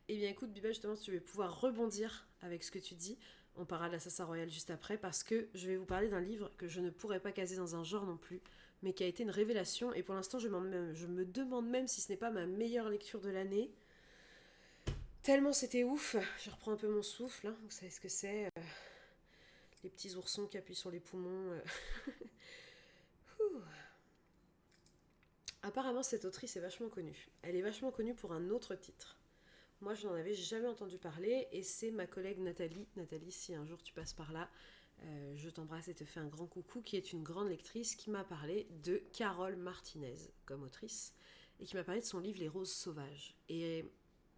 Eh bien, écoute, Biba, justement, tu vas pouvoir rebondir avec ce que tu dis. On parlera de l'Assassin Royal juste après, parce que je vais vous parler d'un livre que je ne pourrais pas caser dans un genre non plus, mais qui a été une révélation. Et pour l'instant, je me demande même si ce n'est pas ma meilleure lecture de l'année. Tellement c'était ouf. Je reprends un peu mon souffle, hein. Vous savez ce que c'est, les petits oursons qui appuient sur les poumons. Apparemment, cette autrice est vachement connue. Elle est vachement connue pour un autre titre. Moi, je n'en avais jamais entendu parler et c'est ma collègue Nathalie. Nathalie, si un jour tu passes par là, je t'embrasse et te fais un grand coucou, qui est une grande lectrice qui m'a parlé de Carole Martinez comme autrice et qui m'a parlé de son livre Les Roses Sauvages. Et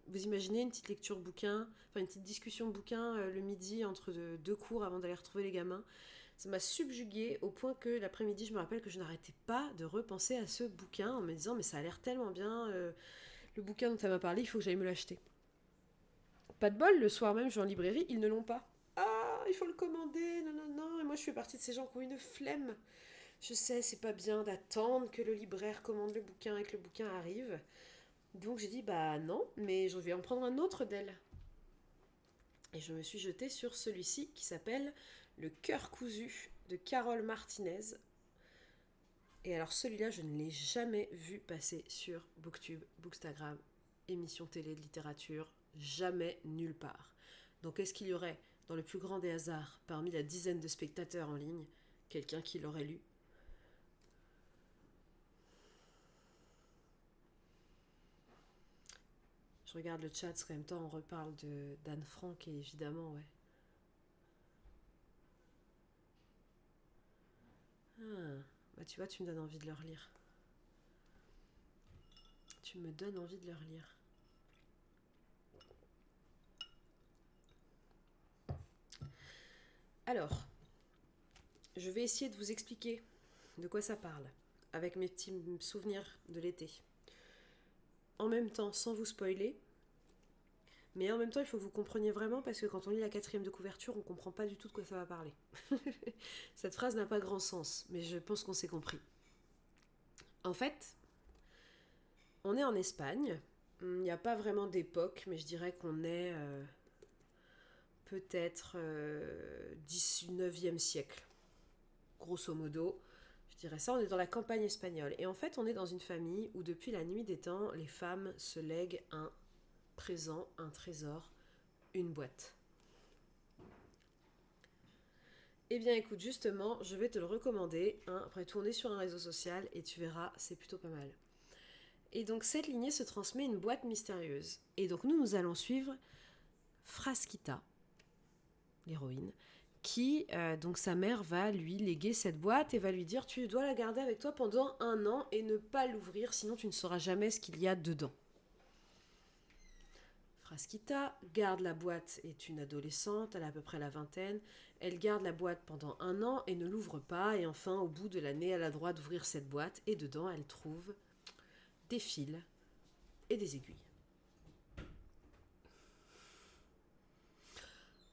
vous imaginez une petite lecture bouquin, enfin une petite discussion bouquin le midi entre deux cours avant d'aller retrouver les gamins. Ça m'a subjuguée au point que l'après-midi, je me rappelle que je n'arrêtais pas de repenser à ce bouquin en me disant mais ça a l'air tellement bien, le bouquin dont elle m'a parlé, il faut que j'aille me l'acheter. Pas de bol, le soir même, je vais en librairie, ils ne l'ont pas. Ah, il faut le commander, non, non, non. Et moi, je fais partie de ces gens qui ont une flemme. Je sais, c'est pas bien d'attendre que le libraire commande le bouquin et que le bouquin arrive. Donc j'ai dit, bah non, mais je vais en prendre un autre d'elle. Et je me suis jetée sur celui-ci qui s'appelle Le cœur cousu de Carole Martinez. Et alors celui-là, je ne l'ai jamais vu passer sur Booktube, Bookstagram, émission télé de littérature, jamais nulle part. Donc est-ce qu'il y aurait, dans le plus grand des hasards, parmi la dizaine de spectateurs en ligne, quelqu'un qui l'aurait lu? Je regarde le chat, parce qu'en même temps on reparle d'Anne Frank et évidemment, ouais. Ah, bah tu vois, tu me donnes envie de le relire. Tu me donnes envie de le relire. Alors, je vais essayer de vous expliquer de quoi ça parle, avec mes petits souvenirs de l'été. En même temps, sans vous spoiler, mais en même temps, il faut que vous compreniez vraiment, parce que quand on lit la quatrième de couverture, on comprend pas du tout de quoi ça va parler. Cette phrase n'a pas grand sens, mais je pense qu'on s'est compris. En fait, on est en Espagne. Il n'y a pas vraiment d'époque, mais je dirais qu'on est peut-être 19e siècle, grosso modo. Je dirais ça, on est dans la campagne espagnole. Et en fait, on est dans une famille où depuis la nuit des temps, les femmes se lèguent un présent, un trésor, une boîte. Eh bien écoute, justement, je vais te le recommander. Après tout, on est sur un réseau social et tu verras, c'est plutôt pas mal. Et donc cette lignée se transmet une boîte mystérieuse. Et donc nous allons suivre Frasquita, l'héroïne, qui, donc sa mère va lui léguer cette boîte et va lui dire tu dois la garder avec toi pendant 1 an et ne pas l'ouvrir, sinon tu ne sauras jamais ce qu'il y a dedans. Frasquita garde la boîte, est une adolescente, elle a à peu près la vingtaine, elle garde la boîte pendant 1 an et ne l'ouvre pas, et enfin au bout de l'année elle a le droit d'ouvrir cette boîte et dedans elle trouve des fils et des aiguilles.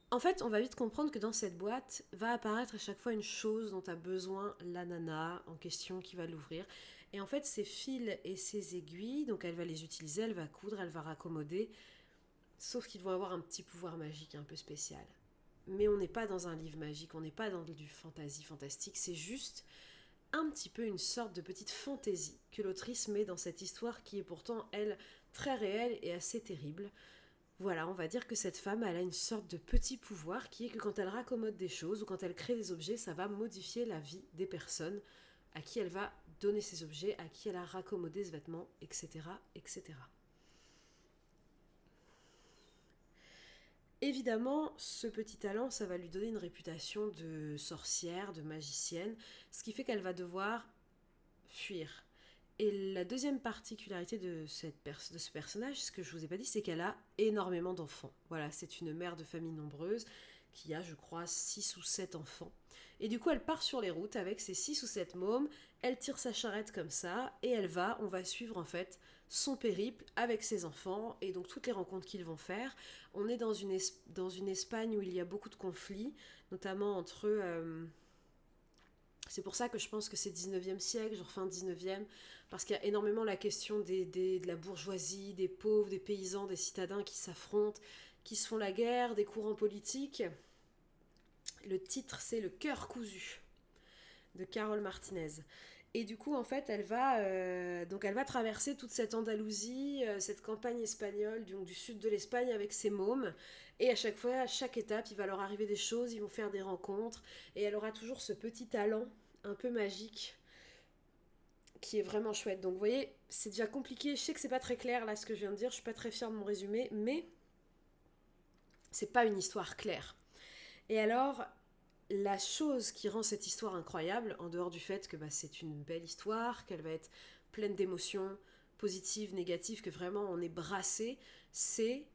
En fait, on va vite comprendre que dans cette boîte va apparaître à chaque fois une chose dont a besoin la nana en question qui va l'ouvrir. Et en fait, ces fils et ces aiguilles, donc elle va les utiliser, elle va coudre, elle va raccommoder, sauf qu'ils vont avoir un petit pouvoir magique un peu spécial. Mais on n'est pas dans un livre magique, on n'est pas dans du fantastique, c'est juste un petit peu une sorte de petite fantaisie que l'autrice met dans cette histoire qui est pourtant, elle, très réelle et assez terrible. Voilà, on va dire que cette femme, elle a une sorte de petit pouvoir qui est que quand elle raccommode des choses ou quand elle crée des objets, ça va modifier la vie des personnes à qui elle va donner ces objets, à qui elle a raccommodé ce vêtement, etc., etc. Évidemment, ce petit talent, ça va lui donner une réputation de sorcière, de magicienne, ce qui fait qu'elle va devoir fuir. Et la deuxième particularité de ce personnage, ce que je vous ai pas dit, c'est qu'elle a énormément d'enfants. Voilà, c'est une mère de famille nombreuse qui a, je crois, 6 ou 7 enfants. Et du coup, elle part sur les routes avec ses 6 ou 7 mômes, elle tire sa charrette comme ça, et on va suivre en fait son périple avec ses enfants, et donc toutes les rencontres qu'ils vont faire. On est dans une Espagne où il y a beaucoup de conflits, notamment entre c'est pour ça que je pense que c'est 19e siècle, genre fin 19e, parce qu'il y a énormément la question de la bourgeoisie, des pauvres, des paysans, des citadins qui s'affrontent, qui se font la guerre, des courants politiques. Le titre, c'est Le cœur cousu, de Carole Martinez. Et du coup, en fait, elle va traverser toute cette Andalousie, cette campagne espagnole, donc du sud de l'Espagne avec ses mômes. Et à chaque fois, à chaque étape, il va leur arriver des choses, ils vont faire des rencontres. Et elle aura toujours ce petit talent un peu magique qui est vraiment chouette. Donc vous voyez, c'est déjà compliqué. Je sais que c'est pas très clair là ce que je viens de dire. Je suis pas très fière de mon résumé, mais c'est pas une histoire claire. Et alors, la chose qui rend cette histoire incroyable, en dehors du fait que c'est une belle histoire, qu'elle va être pleine d'émotions positives, négatives, que vraiment on est brassé, c'est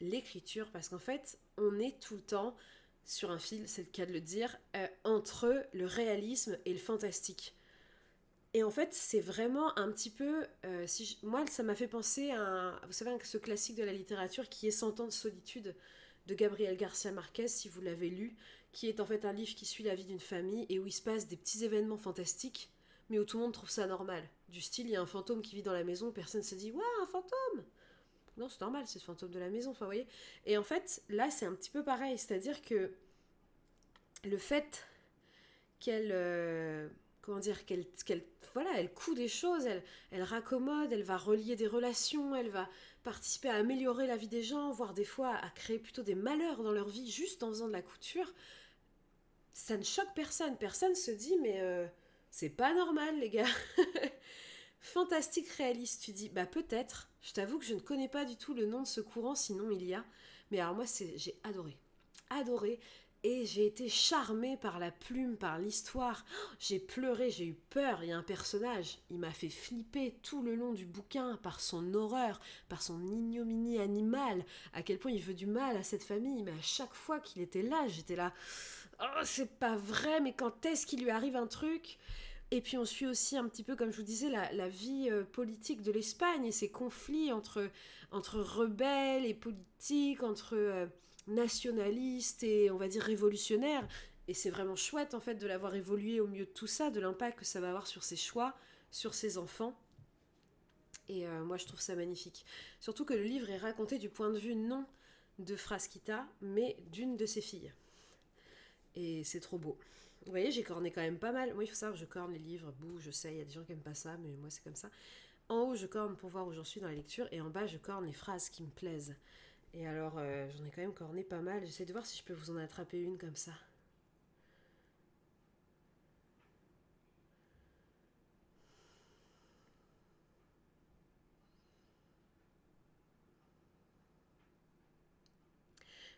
l'écriture. Parce qu'en fait, on est tout le temps sur un fil, c'est le cas de le dire, entre le réalisme et le fantastique. Et en fait, c'est vraiment un petit peu... moi, ça m'a fait penser à... Vous savez, ce classique de la littérature qui est 100 ans de solitude de Gabriel Garcia Marquez, si vous l'avez lu, qui est en fait un livre qui suit la vie d'une famille et où il se passe des petits événements fantastiques, mais où tout le monde trouve ça normal. Du style, il y a un fantôme qui vit dans la maison, personne ne se dit « Waouh, un fantôme !» Non, c'est normal, c'est le fantôme de la maison, enfin, vous voyez. Et en fait, là, c'est un petit peu pareil, c'est-à-dire que le fait qu'elle... comment dire, voilà, elle coud des choses, elle raccommode, elle va relier des relations, elle va participer à améliorer la vie des gens, voire des fois à créer plutôt des malheurs dans leur vie juste en faisant de la couture. Ça ne choque personne. Personne se dit, mais c'est pas normal, les gars. Fantastique réaliste, tu dis, peut-être. Je t'avoue que je ne connais pas du tout le nom de ce courant, sinon il y a. Mais alors moi, j'ai adoré. Adoré. Et j'ai été charmée par la plume, par l'histoire. J'ai pleuré, j'ai eu peur. Il y a un personnage, il m'a fait flipper tout le long du bouquin par son horreur, par son ignominie animale, à quel point il veut du mal à cette famille. Mais à chaque fois qu'il était là, j'étais là, oh, c'est pas vrai, mais quand est-ce qu'il lui arrive un truc ? Et puis on suit aussi un petit peu, comme je vous disais, la vie politique de l'Espagne et ces conflits entre rebelles et politiques, entre nationalistes et on va dire révolutionnaires. Et c'est vraiment chouette en fait de l'avoir évolué au milieu de tout ça, de l'impact que ça va avoir sur ses choix, sur ses enfants. Et moi je trouve ça magnifique. Surtout que le livre est raconté du point de vue non de Frasquita, mais d'une de ses filles. Et c'est trop beau. Vous voyez, j'ai corné quand même pas mal. Moi, il faut savoir que je corne les livres. Bouh, je sais, il y a des gens qui aiment pas ça, mais moi, c'est comme ça. En haut, je corne pour voir où j'en suis dans la lecture, et en bas, je corne les phrases qui me plaisent. Et alors, j'en ai quand même corné pas mal. J'essaie de voir si je peux vous en attraper une comme ça.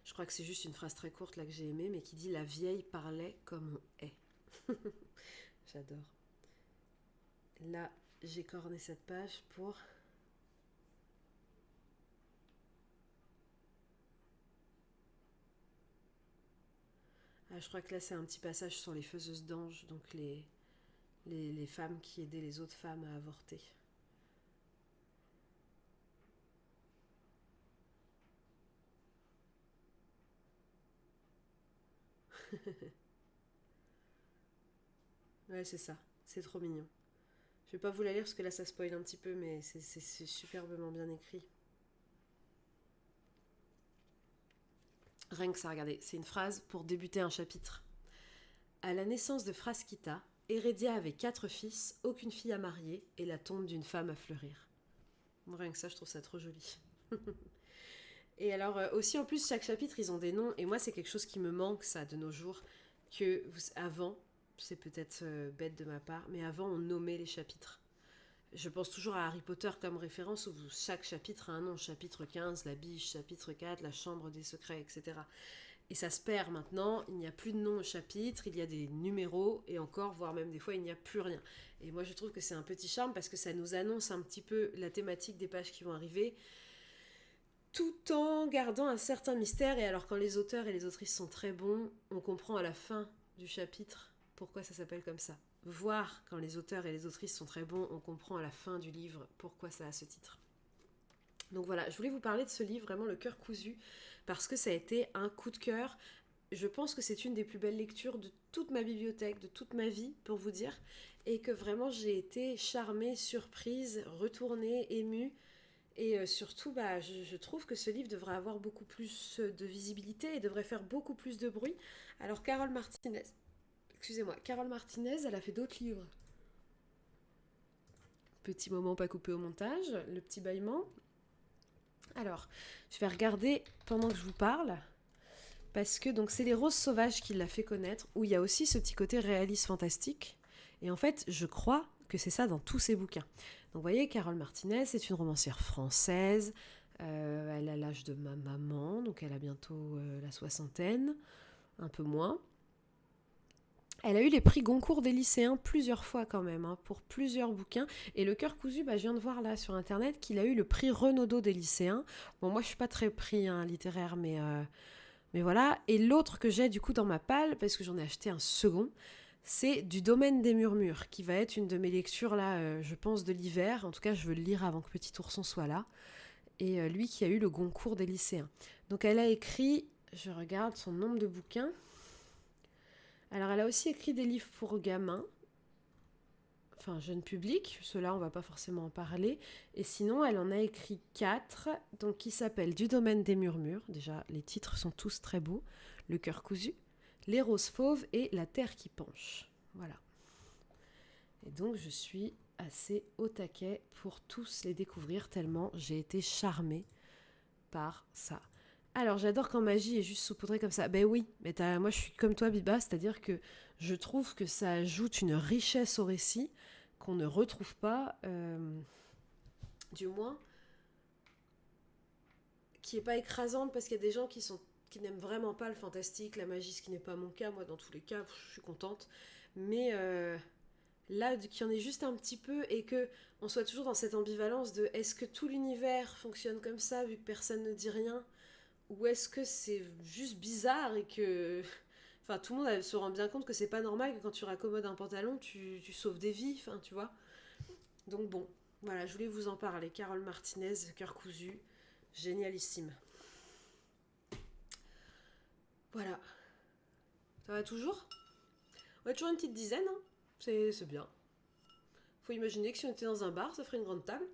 Je crois que c'est juste une phrase très courte là que j'ai aimée, mais qui dit « La vieille parlait comme on est ». J'adore. Là, j'ai corné cette page pour... Ah, je crois que là, c'est un petit passage sur les faiseuses d'anges, donc les femmes qui aidaient les autres femmes à avorter. Ouais, c'est ça. C'est trop mignon. Je vais pas vous la lire parce que là, ça spoil un petit peu, mais c'est superbement bien écrit. Rien que ça, regardez, c'est une phrase pour débuter un chapitre. À la naissance de Frasquita, Hérédia avait 4 fils, aucune fille à marier et la tombe d'une femme à fleurir. Rien que ça, je trouve ça trop joli. Et alors, aussi en plus, chaque chapitre, ils ont des noms. Et moi, c'est quelque chose qui me manque, ça, de nos jours. Que avant, c'est peut-être bête de ma part, mais avant, on nommait les chapitres. Je pense toujours à Harry Potter comme référence où chaque chapitre a un nom. Chapitre 15, la biche, chapitre 4, la chambre des secrets, etc. Et ça se perd maintenant, il n'y a plus de nom au chapitre, il y a des numéros, et encore, voire même des fois, il n'y a plus rien. Et moi, je trouve que c'est un petit charme parce que ça nous annonce un petit peu la thématique des pages qui vont arriver, tout en gardant un certain mystère. Et alors, quand les auteurs et les autrices sont très bons, on comprend à la fin du chapitre pourquoi ça s'appelle comme ça. Voire, quand les auteurs et les autrices sont très bons, on comprend à la fin du livre pourquoi ça a ce titre. Donc voilà, je voulais vous parler de ce livre, vraiment Le cœur cousu, parce que ça a été un coup de cœur. Je pense que c'est une des plus belles lectures de toute ma bibliothèque, de toute ma vie, pour vous dire, et que vraiment j'ai été charmée, surprise, retournée, émue, et surtout, je trouve que ce livre devrait avoir beaucoup plus de visibilité et devrait faire beaucoup plus de bruit. Alors Carole Martinez, Carole Martinez, elle a fait d'autres livres. Petit moment pas coupé au montage, le petit bâillement. Alors, je vais regarder pendant que je vous parle, parce que donc c'est Les Roses Sauvages qui l'a fait connaître, où il y a aussi ce petit côté réaliste fantastique. Et en fait, je crois que c'est ça dans tous ses bouquins. Donc vous voyez, Carole Martinez, c'est une romancière française. Elle a l'âge de ma maman, donc elle a bientôt la soixantaine, un peu moins. Elle a eu les prix Goncourt des lycéens plusieurs fois quand même, hein, pour plusieurs bouquins. Et Le cœur cousu, je viens de voir là sur internet qu'il a eu le prix Renaudot des lycéens. Bon, moi je suis pas très prix littéraire, mais voilà. Et l'autre que j'ai du coup dans ma palle, parce que j'en ai acheté un second, c'est Du domaine des murmures, qui va être une de mes lectures là, je pense, de l'hiver. En tout cas, je veux le lire avant que Petit Ourson soit là. Et lui qui a eu le Goncourt des lycéens. Donc elle a écrit, je regarde son nombre de bouquins. Alors, elle a aussi écrit des livres pour gamins, enfin jeune public, ceux-là on va pas forcément en parler. Et sinon, elle en a écrit 4, donc qui s'appellent Du domaine des murmures. Déjà, les titres sont tous très beaux. Le cœur cousu, Les roses fauves et La terre qui penche. Voilà. Et donc, je suis assez au taquet pour tous les découvrir, tellement j'ai été charmée par ça. Alors, j'adore quand magie est juste saupoudrée comme ça. Ben oui, mais moi je suis comme toi, Biba, c'est-à-dire que je trouve que ça ajoute une richesse au récit qu'on ne retrouve pas, du moins, qui est pas écrasante, parce qu'il y a des gens qui n'aiment vraiment pas le fantastique, la magie, ce qui n'est pas mon cas. Moi, dans tous les cas, je suis contente. Mais là, qu'il y en ait juste un petit peu et que on soit toujours dans cette ambivalence de est-ce que tout l'univers fonctionne comme ça, vu que personne ne dit rien, ou est-ce que c'est juste bizarre et que... Enfin, tout le monde se rend bien compte que c'est pas normal que quand tu raccommodes un pantalon, tu sauves des vies, enfin, tu vois. Donc bon, voilà, je voulais vous en parler. Carole Martinez, Cœur cousu, génialissime. Voilà. Ça va toujours? On a toujours une petite dizaine, hein. C'est bien. Faut imaginer que si on était dans un bar, ça ferait une grande table.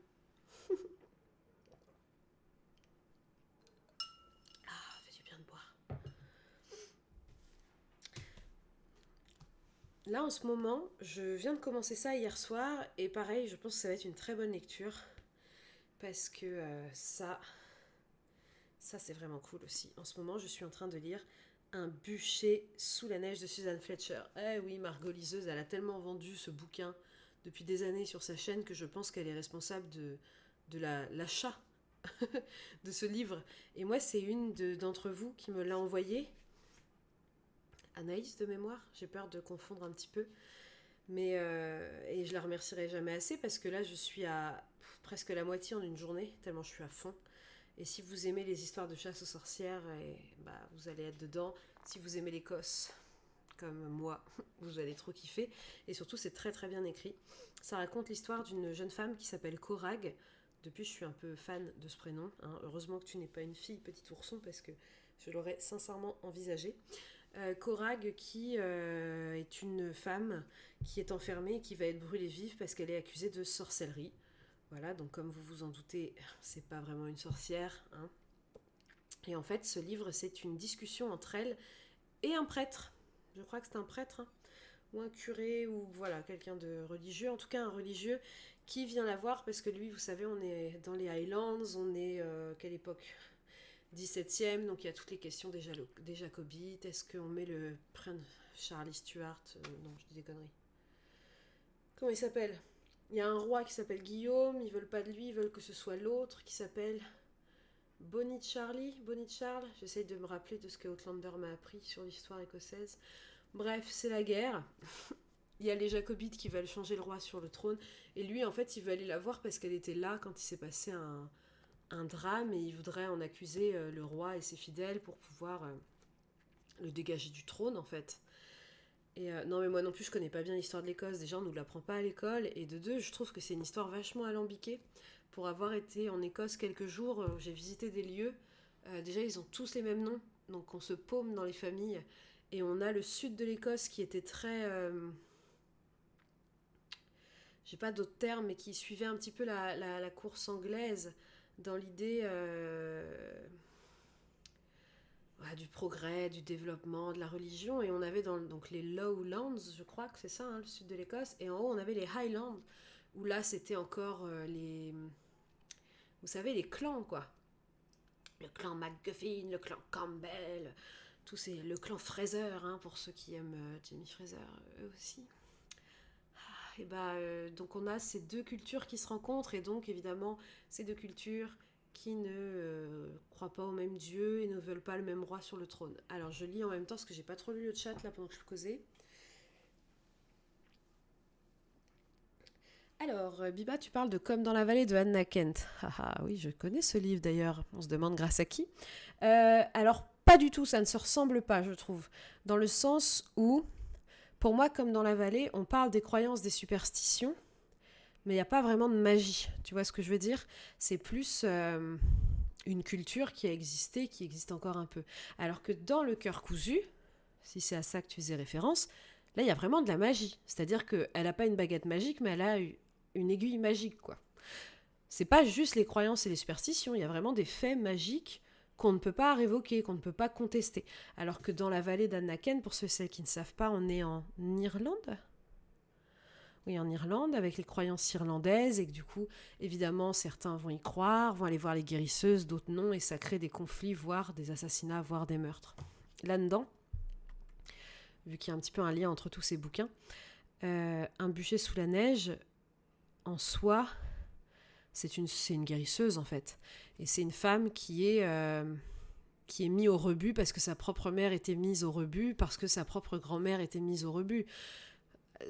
là, en ce moment, je viens de commencer ça hier soir, et pareil, je pense que ça va être une très bonne lecture, parce que ça c'est vraiment cool aussi. En ce moment, je suis en train de lire Un bûcher sous la neige de Suzanne Fletcher. Eh oui, Margot Liseuse, elle a tellement vendu ce bouquin depuis des années sur sa chaîne que je pense qu'elle est responsable de l'achat de ce livre. Et moi, c'est d'entre vous qui me l'a envoyé. Anaïs de mémoire, j'ai peur de confondre un petit peu. Mais et je la remercierai jamais assez parce que là, je suis à presque la moitié en une journée, tellement je suis à fond. Et si vous aimez les histoires de chasse aux sorcières, vous allez être dedans. Si vous aimez l'Écosse, comme moi, vous allez trop kiffer. Et surtout, c'est très très bien écrit. Ça raconte l'histoire d'une jeune femme qui s'appelle Corag. Depuis, je suis un peu fan de ce prénom. Hein. Heureusement que tu n'es pas une fille, petit ourson, parce que je l'aurais sincèrement envisagé. Corag, qui est une femme qui est enfermée et qui va être brûlée vive parce qu'elle est accusée de sorcellerie. Voilà, donc comme vous vous en doutez, c'est pas vraiment une sorcière. Hein. Et en fait, ce livre, c'est une discussion entre elle et un prêtre. Je crois que c'est un prêtre, hein, ou un curé, ou voilà, quelqu'un de religieux. En tout cas, un religieux qui vient la voir parce que lui, vous savez, on est dans les Highlands, on est quelle époque 17e, donc il y a toutes les questions des Jacobites. Est-ce qu'on met le prince Charlie Stuart non, je dis des conneries. Comment il s'appelle? Il y a un roi qui s'appelle Guillaume, ils veulent pas de lui, ils veulent que ce soit l'autre qui s'appelle Bonnie Charles. J'essaye de me rappeler de ce que Outlander m'a appris sur l'histoire écossaise. Bref, c'est la guerre. Il y a les Jacobites qui veulent changer le roi sur le trône. Et lui, en fait, il veut aller la voir parce qu'elle était là quand il s'est passé un drame et il voudrait en accuser le roi et ses fidèles pour pouvoir le dégager du trône, en fait. Et non, mais moi non plus, je connais pas bien l'histoire de l'Écosse. Déjà, on nous l'apprend pas à l'école. Et de deux, je trouve que c'est une histoire vachement alambiquée. Pour avoir été en Écosse quelques jours, j'ai visité des lieux. Déjà, ils ont tous les mêmes noms. Donc, on se paume dans les familles. Et on a le sud de l'Écosse qui était très... j'ai pas d'autres termes, mais qui suivait un petit peu la course anglaise dans l'idée du progrès, du développement, de la religion. Et on avait donc les Lowlands, je crois que c'est ça, hein, le sud de l'Écosse. Et en haut, on avait les Highlands, où là, c'était encore vous savez, les clans, quoi. Le clan McGuffin, le clan Campbell, le clan Fraser, hein, pour ceux qui aiment Jamie Fraser, eux aussi. Et donc on a ces deux cultures qui se rencontrent et donc évidemment ces deux cultures qui ne croient pas au même Dieu et ne veulent pas le même roi sur le trône. Alors je lis en même temps parce que j'ai pas trop lu le chat là pendant que je causais. Alors Biba, tu parles de Comme dans la vallée de Hannah Kent. Ah oui, je connais ce livre d'ailleurs. On se demande grâce à qui. Alors pas du tout, ça ne se ressemble pas, je trouve, dans le sens où pour moi, comme dans la vallée, on parle des croyances, des superstitions, mais il n'y a pas vraiment de magie. Tu vois ce que je veux dire? C'est plus une culture qui a existé, qui existe encore un peu. Alors que dans Le Cœur cousu, si c'est à ça que tu faisais référence, là, il y a vraiment de la magie. C'est-à-dire qu'elle n'a pas une baguette magique, mais elle a une aiguille magique, quoi. C'est pas juste les croyances et les superstitions, il y a vraiment des faits magiques qu'on ne peut pas révoquer, qu'on ne peut pas contester. Alors que dans la vallée d'Annaken, pour ceux et celles qui ne savent pas, on est en Irlande. Oui, en Irlande, avec les croyances irlandaises, et que du coup, évidemment, certains vont y croire, vont aller voir les guérisseuses, d'autres non, et ça crée des conflits, voire des assassinats, voire des meurtres. Là-dedans, vu qu'il y a un petit peu un lien entre tous ces bouquins, Un bûcher sous la neige, en soi, c'est une guérisseuse en fait. Et c'est une femme qui est mise au rebut parce que sa propre mère était mise au rebut, parce que sa propre grand-mère était mise au rebut,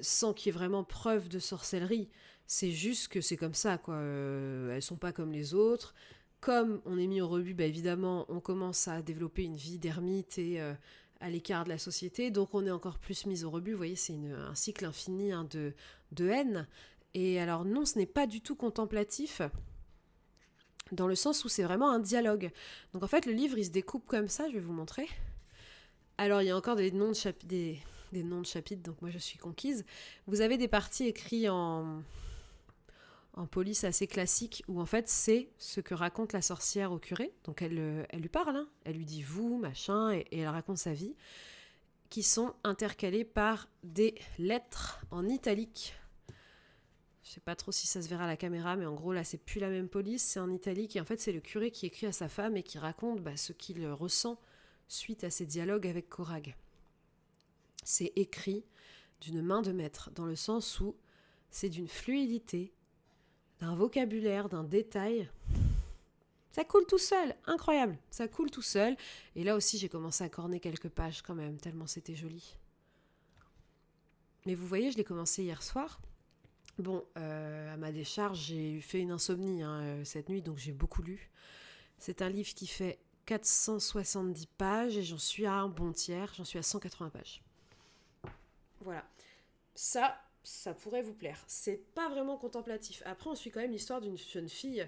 sans qu'il y ait vraiment preuve de sorcellerie. C'est juste que c'est comme ça, quoi. Elles sont pas comme les autres. Comme on est mis au rebut, évidemment, on commence à développer une vie d'ermite et à l'écart de la société, donc on est encore plus mis au rebut. Vous voyez, c'est un cycle infini de haine. Et alors non, ce n'est pas du tout contemplatif, dans le sens où c'est vraiment un dialogue. Donc en fait, le livre, il se découpe comme ça, je vais vous montrer. Alors il y a encore des noms de chapitres, donc moi je suis conquise. Vous avez des parties écrites en police assez classique, où en fait c'est ce que raconte la sorcière au curé. Donc elle lui parle, hein. Elle lui dit vous, machin, et elle raconte sa vie, qui sont intercalés par des lettres en italique. Je sais pas trop si ça se verra à la caméra, mais en gros là c'est plus la même police, c'est en italique et en fait c'est le curé qui écrit à sa femme et qui raconte ce qu'il ressent suite à ses dialogues avec Corag. C'est écrit d'une main de maître, dans le sens où c'est d'une fluidité, d'un vocabulaire, d'un détail. Ça coule tout seul, incroyable, ça coule tout seul. Et là aussi j'ai commencé à corner quelques pages quand même, tellement c'était joli. Mais vous voyez, je l'ai commencé hier soir. Bon, à ma décharge, j'ai fait une insomnie cette nuit, donc j'ai beaucoup lu. C'est un livre qui fait 470 pages et j'en suis à un bon tiers, j'en suis à 180 pages. Voilà. Ça pourrait vous plaire. C'est pas vraiment contemplatif. Après, on suit quand même l'histoire d'une jeune fille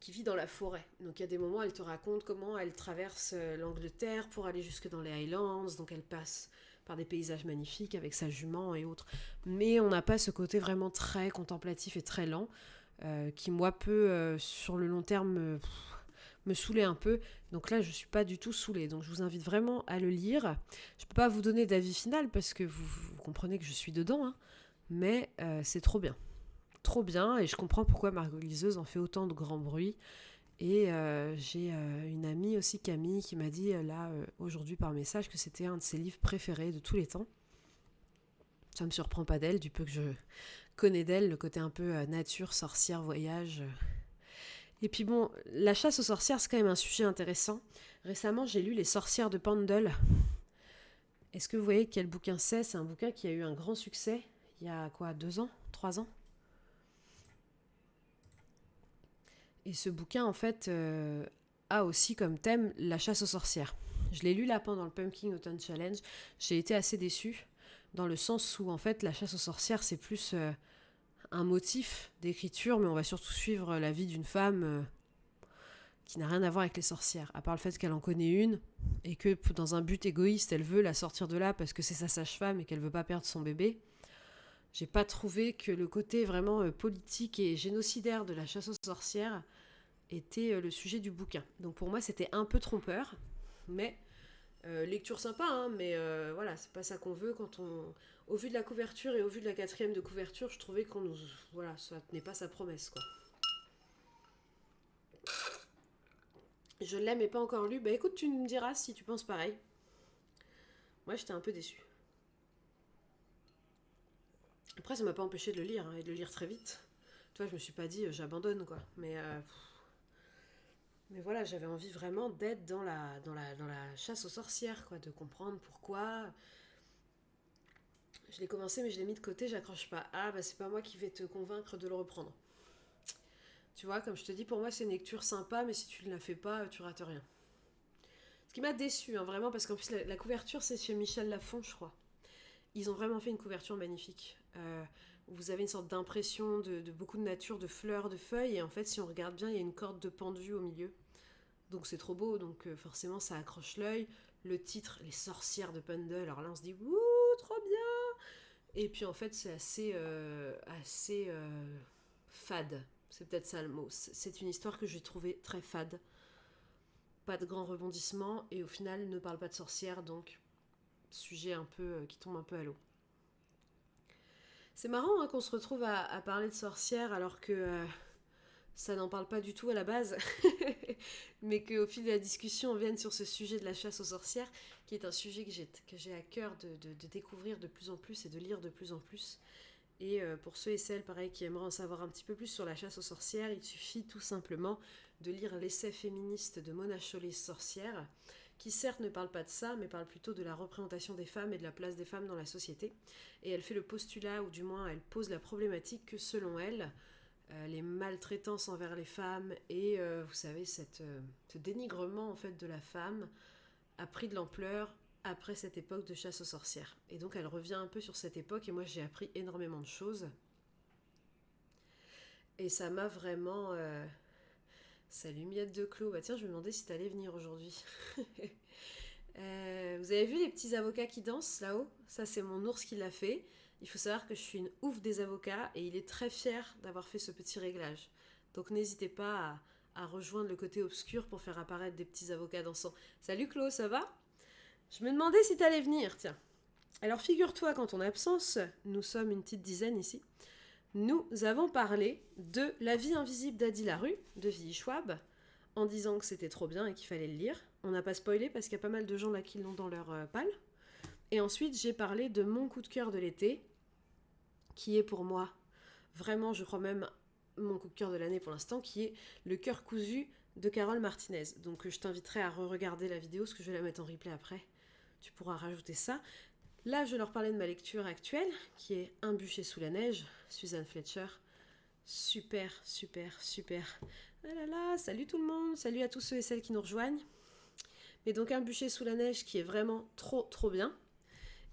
qui vit dans la forêt. Donc il y a des moments où elle te raconte comment elle traverse l'Angleterre pour aller jusque dans les Highlands. Donc elle passe par des paysages magnifiques avec sa jument et autres. Mais on n'a pas ce côté vraiment très contemplatif et très lent qui, moi, peut, sur le long terme, me saouler un peu. Donc là, je ne suis pas du tout saoulée. Donc je vous invite vraiment à le lire. Je ne peux pas vous donner d'avis final parce que vous comprenez que je suis dedans. Hein, mais c'est trop bien. Trop bien. Et je comprends pourquoi Margot Liseuse en fait autant de grand bruit. Et j'ai une amie aussi, Camille, qui m'a dit aujourd'hui par message que c'était un de ses livres préférés de tous les temps. Ça me surprend pas d'elle, du peu que je connais d'elle, le côté un peu nature, sorcière, voyage. Et puis bon, la chasse aux sorcières, c'est quand même un sujet intéressant. Récemment, j'ai lu Les sorcières de Pendle. Est-ce que vous voyez quel bouquin c'est ? C'est un bouquin qui a eu un grand succès il y a 2 ans, 3 ans. Et ce bouquin, en fait, a aussi comme thème la chasse aux sorcières. Je l'ai lu là pendant le Pumpkin Autumn Challenge. J'ai été assez déçue, dans le sens où, en fait, la chasse aux sorcières, c'est plus un motif d'écriture, mais on va surtout suivre la vie d'une femme qui n'a rien à voir avec les sorcières, à part le fait qu'elle en connaît une, et que dans un but égoïste, elle veut la sortir de là parce que c'est sa sage-femme et qu'elle veut pas perdre son bébé. J'ai pas trouvé que le côté vraiment politique et génocidaire de la chasse aux sorcières était le sujet du bouquin. Donc pour moi, c'était un peu trompeur, mais lecture sympa, hein, mais voilà, c'est pas ça qu'on veut quand on... Au vu de la couverture et au vu de la 4e de couverture, je trouvais qu'on nous... Voilà, ça tenait pas sa promesse, quoi. Je l'aime et pas encore lu. Bah écoute, tu me diras si tu penses pareil. Moi, j'étais un peu déçue. Après, ça m'a pas empêché de le lire, et de le lire très vite. Tu vois, je me suis pas dit, j'abandonne, quoi. Mais voilà, j'avais envie vraiment d'être dans la chasse aux sorcières, quoi, de comprendre pourquoi. Je l'ai commencé, mais je l'ai mis de côté, j'accroche pas. Ah, c'est pas moi qui vais te convaincre de le reprendre. Tu vois, comme je te dis, pour moi, c'est une lecture sympa, mais si tu ne la fais pas, tu rates rien. Ce qui m'a déçu, vraiment, parce qu'en plus, la couverture, c'est chez Michel Lafon, je crois. Ils ont vraiment fait une couverture magnifique. Vous avez une sorte d'impression de beaucoup de nature, de fleurs, de feuilles, et en fait, si on regarde bien, il y a une corde de pendu au milieu. Donc c'est trop beau, donc forcément ça accroche l'œil. Le titre, Les sorcières de Pendle, alors là on se dit ouh, trop bien. Et puis en fait c'est assez fade, c'est peut-être ça le mot. C'est une histoire que j'ai trouvée très fade. Pas de grands rebondissements et au final ne parle pas de sorcières, donc sujet un peu qui tombe un peu à l'eau. C'est marrant qu'on se retrouve à parler de sorcières alors que ça n'en parle pas du tout à la base, mais qu'au fil de la discussion, on vienne sur ce sujet de la chasse aux sorcières, qui est un sujet que j'ai à cœur de découvrir de plus en plus et de lire de plus en plus. Et pour ceux et celles, pareil, qui aimeraient en savoir un petit peu plus sur la chasse aux sorcières, il suffit tout simplement de lire l'essai féministe de Mona Chollet, Sorcière, qui certes ne parle pas de ça, mais parle plutôt de la représentation des femmes et de la place des femmes dans la société. Et elle fait le postulat, ou du moins elle pose la problématique que selon elle, les maltraitances envers les femmes et vous savez ce dénigrement en fait de la femme a pris de l'ampleur après cette époque de chasse aux sorcières. Et donc elle revient un peu sur cette époque et moi j'ai appris énormément de choses. Et ça m'a vraiment... Salut Miette de Clos, tiens je me demandais si t'allais venir aujourd'hui. Vous avez vu les petits avocats qui dansent là-haut ? Ça c'est mon ours qui l'a fait. Il faut savoir que je suis une ouf des avocats et il est très fier d'avoir fait ce petit réglage. Donc n'hésitez pas à rejoindre le côté obscur pour faire apparaître des petits avocats dansants. Salut Claude, ça va ? Je me demandais si t'allais venir, tiens. Alors figure-toi qu'en ton absence, nous sommes une petite dizaine ici, nous avons parlé de La vie invisible d'Adi Larue, de V.I. Schwab, en disant que c'était trop bien et qu'il fallait le lire. On n'a pas spoilé parce qu'il y a pas mal de gens là qui l'ont dans leur palle. Et ensuite, j'ai parlé de mon coup de cœur de l'été, qui est pour moi, vraiment, je crois même, mon coup de cœur de l'année pour l'instant, qui est Le cœur cousu de Carole Martinez. Donc je t'inviterai à re-regarder la vidéo, parce que je vais la mettre en replay après. Tu pourras rajouter ça. Là, je vais leur parler de ma lecture actuelle, qui est Un bûcher sous la neige, Suzanne Fletcher. Super, super, super. Ah là là, salut tout le monde, salut à tous ceux et celles qui nous rejoignent. Mais donc Un bûcher sous la neige qui est vraiment trop, trop bien.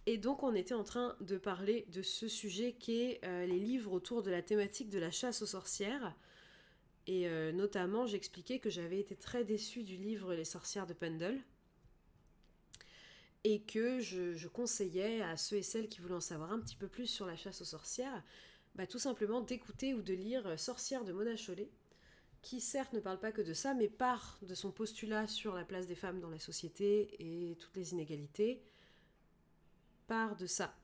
Et donc on était en train de parler de ce sujet qui est les livres autour de la thématique de la chasse aux sorcières. Et notamment, j'expliquais que j'avais été très déçue du livre Les sorcières de Pendle. Et que je conseillais à ceux et celles qui voulaient en savoir un petit peu plus sur la chasse aux sorcières, tout simplement d'écouter ou de lire Sorcière de Mona Chollet, qui certes ne parle pas que de ça, mais part de son postulat sur la place des femmes dans la société et toutes les inégalités, part de ça.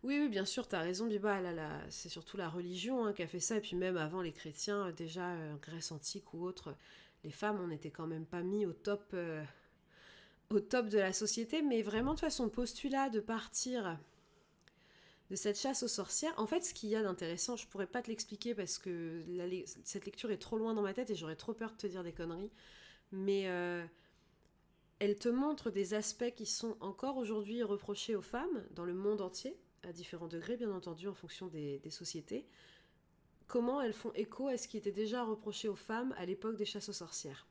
Oui, bien sûr, t'as raison, Biba, c'est surtout la religion qui a fait ça, et puis même avant les chrétiens, déjà, Grèce antique ou autre, les femmes, on n'était quand même pas mis au top de la société, mais vraiment, de façon, postulat de partir de cette chasse aux sorcières. En fait, ce qu'il y a d'intéressant, je pourrais pas te l'expliquer parce que cette lecture est trop loin dans ma tête et j'aurais trop peur de te dire des conneries, mais elle te montre des aspects qui sont encore aujourd'hui reprochés aux femmes dans le monde entier, à différents degrés, bien entendu, en fonction des sociétés. Comment elles font écho à ce qui était déjà reproché aux femmes à l'époque des chasses aux sorcières.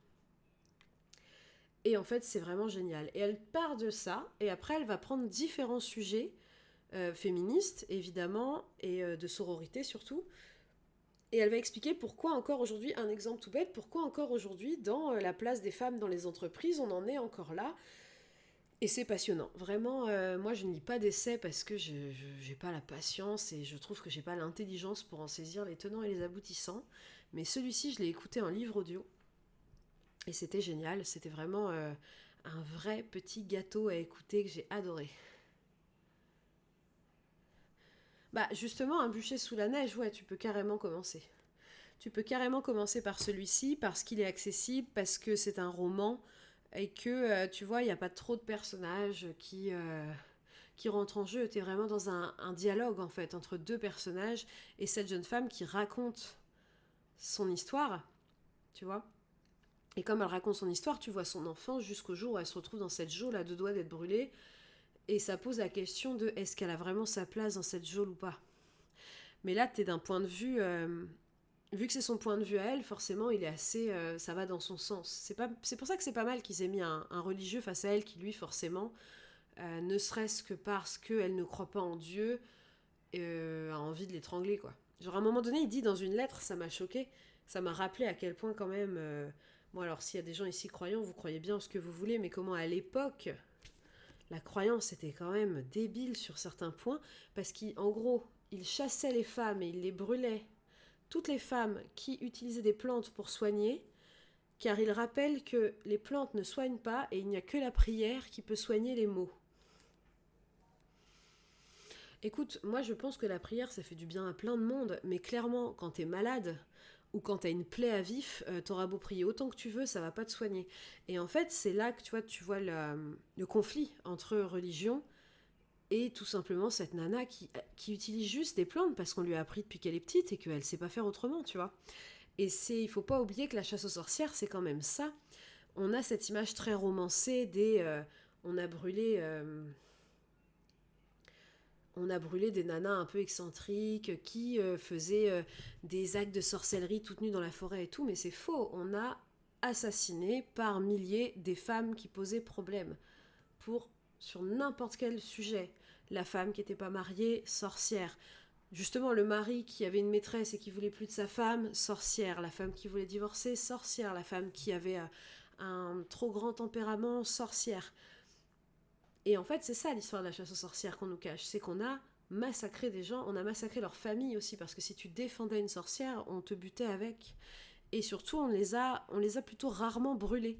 Et en fait, c'est vraiment génial. Et elle part de ça, et après, elle va prendre différents sujets, féministes, évidemment, et de sororité surtout. Et elle va expliquer pourquoi encore aujourd'hui, un exemple tout bête, pourquoi encore aujourd'hui, dans la place des femmes dans les entreprises, on en est encore là. Et c'est passionnant. Vraiment, moi, je ne lis pas d'essais parce que je n'ai pas la patience et je trouve que j'ai pas l'intelligence pour en saisir les tenants et les aboutissants. Mais celui-ci, je l'ai écouté en livre audio. Et c'était génial, c'était vraiment un vrai petit gâteau à écouter que j'ai adoré. Justement, Un bûcher sous la neige, ouais, tu peux carrément commencer. Tu peux carrément commencer par celui-ci, parce qu'il est accessible, parce que c'est un roman, et que, tu vois, il n'y a pas trop de personnages qui rentrent en jeu. Tu es vraiment dans un dialogue, en fait, entre deux personnages, et cette jeune femme qui raconte son histoire, tu vois. Et comme elle raconte son histoire, tu vois son enfance jusqu'au jour où elle se retrouve dans cette geôle à deux doigts d'être brûlée. Et ça pose la question de est-ce qu'elle a vraiment sa place dans cette geôle ou pas. Mais là, t'es d'un point de vue... vu que c'est son point de vue à elle, forcément, il est assez... ça va dans son sens. C'est pour ça que c'est pas mal qu'ils aient mis un religieux face à elle qui, lui, forcément, ne serait-ce que parce qu'elle ne croit pas en Dieu, a envie de l'étrangler, quoi. Genre, à un moment donné, il dit dans une lettre, ça m'a choqué, ça m'a rappelé à quel point, quand même... Bon, alors, s'il y a des gens ici croyants, vous croyez bien ce que vous voulez, mais comment, à l'époque, la croyance était quand même débile sur certains points, parce qu'en gros, il chassait les femmes et il les brûlait. Toutes les femmes qui utilisaient des plantes pour soigner, car il rappelle que les plantes ne soignent pas et il n'y a que la prière qui peut soigner les maux. Écoute, moi je pense que la prière ça fait du bien à plein de monde, mais clairement quand t'es malade ou quand t'as une plaie à vif, t'auras beau prier autant que tu veux, ça va pas te soigner. Et en fait c'est là que tu vois le conflit entre religion et tout simplement cette nana qui utilise juste des plantes parce qu'on lui a appris depuis qu'elle est petite et qu'elle sait pas faire autrement, tu vois. Et il faut pas oublier que la chasse aux sorcières c'est quand même ça. On a cette image très romancée on a brûlé... on a brûlé des nanas un peu excentriques qui faisaient des actes de sorcellerie toutes nues dans la forêt et tout, mais c'est faux. On a assassiné par milliers des femmes qui posaient problème sur n'importe quel sujet. La femme qui n'était pas mariée, sorcière. Justement, le mari qui avait une maîtresse et qui voulait plus de sa femme, sorcière. La femme qui voulait divorcer, sorcière. La femme qui avait un trop grand tempérament, sorcière. Et en fait, c'est ça l'histoire de la chasse aux sorcières qu'on nous cache. C'est qu'on a massacré des gens, on a massacré leur famille aussi, parce que si tu défendais une sorcière, on te butait avec. Et surtout, on les a plutôt rarement brûlées.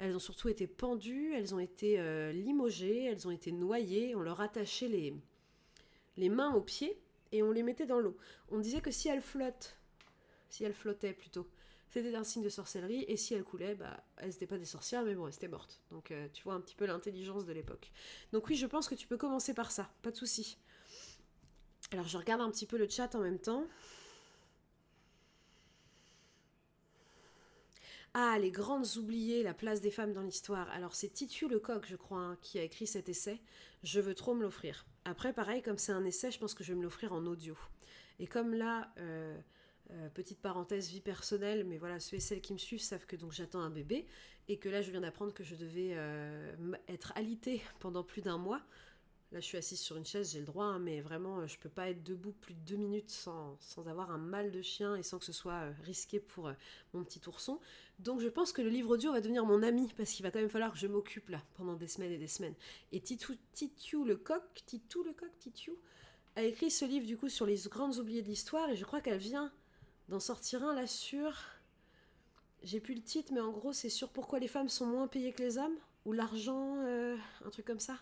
elles ont surtout été pendues, elles ont été limogées, elles ont été noyées, on leur attachait les mains aux pieds et on les mettait dans l'eau. On disait que si elles flottaient plutôt, c'était un signe de sorcellerie, et si elles coulaient, elles n'étaient pas des sorcières, mais bon, elles étaient mortes. Donc tu vois un petit peu l'intelligence de l'époque. Donc oui, je pense que tu peux commencer par ça, pas de souci. Alors je regarde un petit peu le chat en même temps. Ah, les grandes oubliées, la place des femmes dans l'histoire. Alors c'est Titiou Lecoq, je crois, hein, qui a écrit cet essai. Je veux trop me l'offrir. Après, pareil, comme c'est un essai, je pense que je vais me l'offrir en audio. Et comme là, petite parenthèse vie personnelle, mais voilà, ceux et celles qui me suivent savent que donc j'attends un bébé, et que là je viens d'apprendre que je devais être alitée pendant plus d'1 mois. Là, je suis assise sur une chaise, j'ai le droit, hein, mais vraiment, je peux pas être debout plus de 2 minutes sans avoir un mal de chien et sans que ce soit risqué pour mon petit ourson. Donc, je pense que le livre audio va devenir mon ami, parce qu'il va quand même falloir que je m'occupe là pendant des semaines et des semaines. Et Titiou Lecoq, a écrit ce livre du coup sur les grandes oubliées de l'histoire, et je crois qu'elle vient d'en sortir un là sur... J'ai plus le titre, mais en gros, c'est sur pourquoi les femmes sont moins payées que les hommes, ou l'argent, un truc comme ça.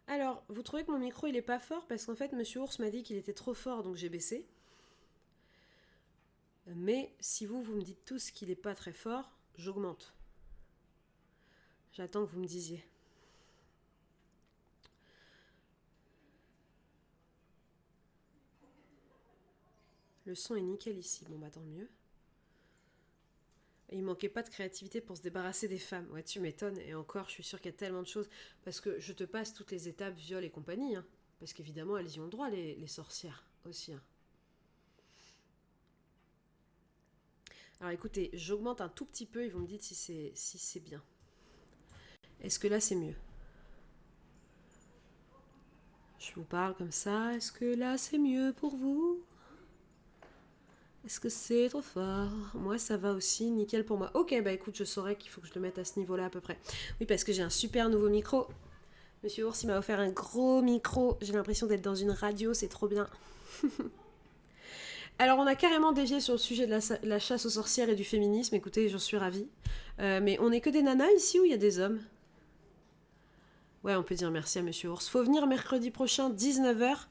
Alors, vous trouvez que mon micro il est pas fort parce qu'en fait Monsieur Ours m'a dit qu'il était trop fort, donc j'ai baissé. Mais si vous me dites tous qu'il est pas très fort, j'augmente. J'attends que vous me disiez. Le son est nickel ici, bon bah tant mieux. Et il manquait pas de créativité pour se débarrasser des femmes. Ouais, tu m'étonnes, et encore, je suis sûre qu'il y a tellement de choses. Parce que je te passe toutes les étapes, viol et compagnie, hein. Parce qu'évidemment, elles y ont le droit, les sorcières, aussi, hein. Alors écoutez, j'augmente un tout petit peu, et vous me dites si c'est bien. Est-ce que là, c'est mieux? Je vous parle comme ça, est-ce que là, c'est mieux pour vous? Est-ce que c'est trop fort? Moi, ça va aussi, nickel pour moi. Ok, bah écoute, je saurais qu'il faut que je le mette à ce niveau-là à peu près. Oui, parce que j'ai un super nouveau micro. Monsieur Ours, il m'a offert un gros micro. J'ai l'impression d'être dans une radio, c'est trop bien. Alors, on a carrément dévié sur le sujet de la chasse aux sorcières et du féminisme. Écoutez, j'en suis ravie. Mais on n'est que des nanas ici ou il y a des hommes? Ouais, on peut dire merci à Monsieur Ours. Faut venir mercredi prochain, 19h.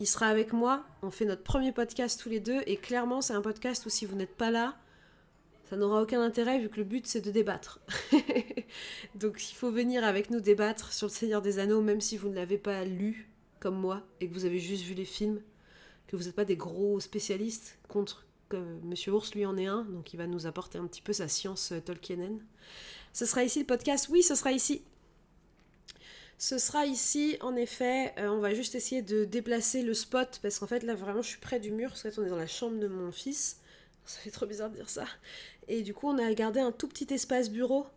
Il sera avec moi, on fait notre premier podcast tous les deux, et clairement c'est un podcast où si vous n'êtes pas là, ça n'aura aucun intérêt vu que le but c'est de débattre. Donc il faut venir avec nous débattre sur le Seigneur des Anneaux, même si vous ne l'avez pas lu comme moi, et que vous avez juste vu les films, que vous n'êtes pas des gros spécialistes, contre Monsieur Ours lui en est un, donc il va nous apporter un petit peu sa science tolkienienne. Ce sera ici le podcast? Oui, ce sera ici. Ce sera ici, en effet, on va juste essayer de déplacer le spot, parce qu'en fait, là, vraiment, je suis près du mur, parce qu'en fait, on est dans la chambre de mon fils. Ça fait trop bizarre de dire ça. Et du coup, on a gardé un tout petit espace bureau,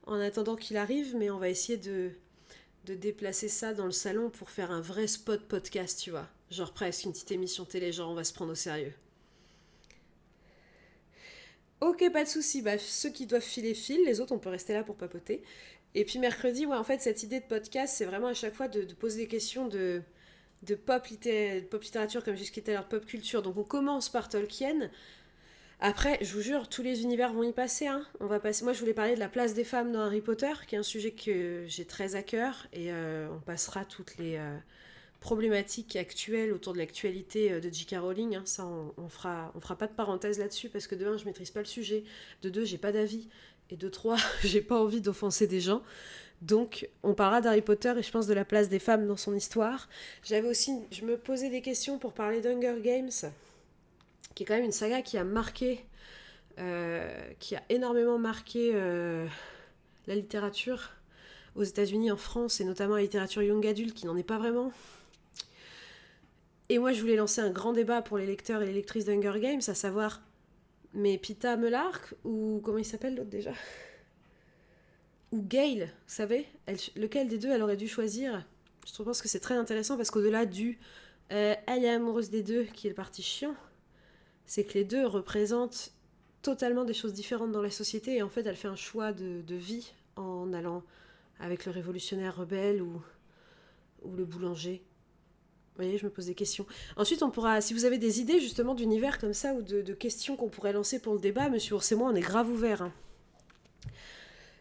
en attendant qu'il arrive, mais on va essayer de déplacer ça dans le salon pour faire un vrai spot podcast, tu vois. Genre presque une petite émission télé, genre on va se prendre au sérieux. Ok, pas de soucis, bah, ceux qui doivent filer filent, les autres, on peut rester là pour papoter. Et puis mercredi, ouais, en fait, cette idée de podcast, c'est vraiment à chaque fois de poser des questions de pop littérature, comme jusqu'à l'heure, de pop culture. Donc on commence par Tolkien. Après, je vous jure, tous les univers vont y passer, hein. On va passer. Moi, je voulais parler de la place des femmes dans Harry Potter, qui est un sujet que j'ai très à cœur. Et on passera toutes les problématiques actuelles autour de l'actualité de J.K. Rowling, hein. Ça, on fera pas de parenthèse là-dessus, parce que de 1, je maîtrise pas le sujet. De 2, j'ai pas d'avis. Et de 3, j'ai pas envie d'offenser des gens. Donc, on parlera d'Harry Potter et je pense de la place des femmes dans son histoire. Je me posais des questions pour parler d'Hunger Games, qui est quand même une saga qui a marqué, qui a énormément marqué la littérature aux États-Unis, en France, et notamment la littérature young adulte, qui n'en est pas vraiment. Et moi, je voulais lancer un grand débat pour les lecteurs et les lectrices d'Hunger Games, à savoir, mais Pita Mellark, ou comment il s'appelle l'autre déjà ? Ou Gale, vous savez, lequel des deux elle aurait dû choisir? Je pense que c'est très intéressant parce qu'au-delà du elle est amoureuse des deux, qui est le parti chiant, c'est que les deux représentent totalement des choses différentes dans la société, et en fait elle fait un choix de vie en allant avec le révolutionnaire rebelle ou le boulanger. Vous voyez, je me pose des questions. Ensuite, on pourra, si vous avez des idées justement d'univers comme ça ou de questions qu'on pourrait lancer pour le débat, Monsieur Ours et moi, on est grave ouverts. Hein.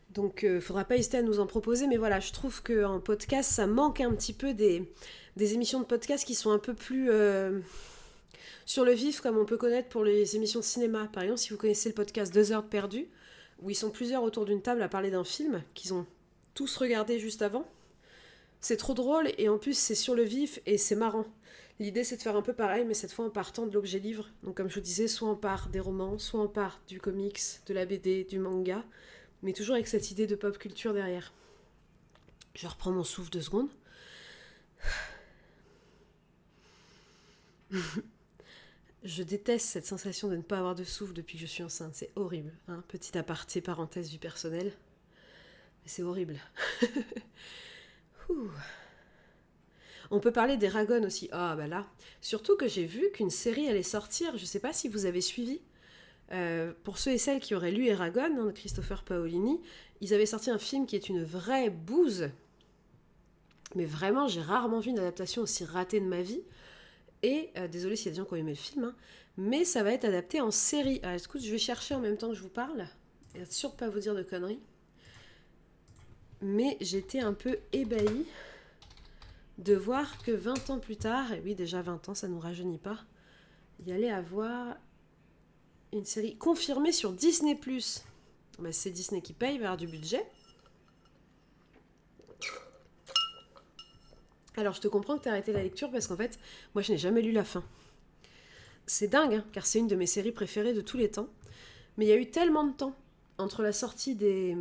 Donc, faudra pas hésiter à nous en proposer. Mais voilà, je trouve qu'en podcast, ça manque un petit peu des émissions de podcast qui sont un peu plus sur le vif, comme on peut connaître pour les émissions de cinéma. Par exemple, si vous connaissez le podcast 2 heures de perdu, où ils sont plusieurs autour d'une table à parler d'un film qu'ils ont tous regardé juste avant. C'est trop drôle et en plus c'est sur le vif et c'est marrant. L'idée c'est de faire un peu pareil mais cette fois en partant de l'objet livre. Donc comme je vous disais, soit on part des romans, soit on part du comics, de la BD, du manga, mais toujours avec cette idée de pop culture derrière. Je reprends mon souffle 2 secondes. Je déteste cette sensation de ne pas avoir de souffle depuis que je suis enceinte, c'est horrible. Hein, petit aparté, parenthèse du personnel. Mais c'est horrible. On peut parler d'Eragon aussi. Ah bah là. Surtout que j'ai vu qu'une série allait sortir. Je sais pas si vous avez suivi. Pour ceux et celles qui auraient lu Eragon, de Christopher Paolini, ils avaient sorti un film qui est une vraie bouse. Mais vraiment, j'ai rarement vu une adaptation aussi ratée de ma vie. Et, désolé s'il y a des gens qui ont aimé le film, hein, mais ça va être adapté en série. Alors écoute, je vais chercher en même temps que je vous parle. Et être sûr de pas vous dire de conneries. Mais j'étais un peu ébahie de voir que 20 ans plus tard, et oui déjà 20 ans, ça ne nous rajeunit pas, il y allait avoir une série confirmée sur Disney+. Bah, c'est Disney qui paye, il va y avoir du budget. Alors je te comprends que tu as arrêté la lecture parce qu'en fait, moi je n'ai jamais lu la fin. C'est dingue, hein, car c'est une de mes séries préférées de tous les temps. Mais il y a eu tellement de temps entre la sortie des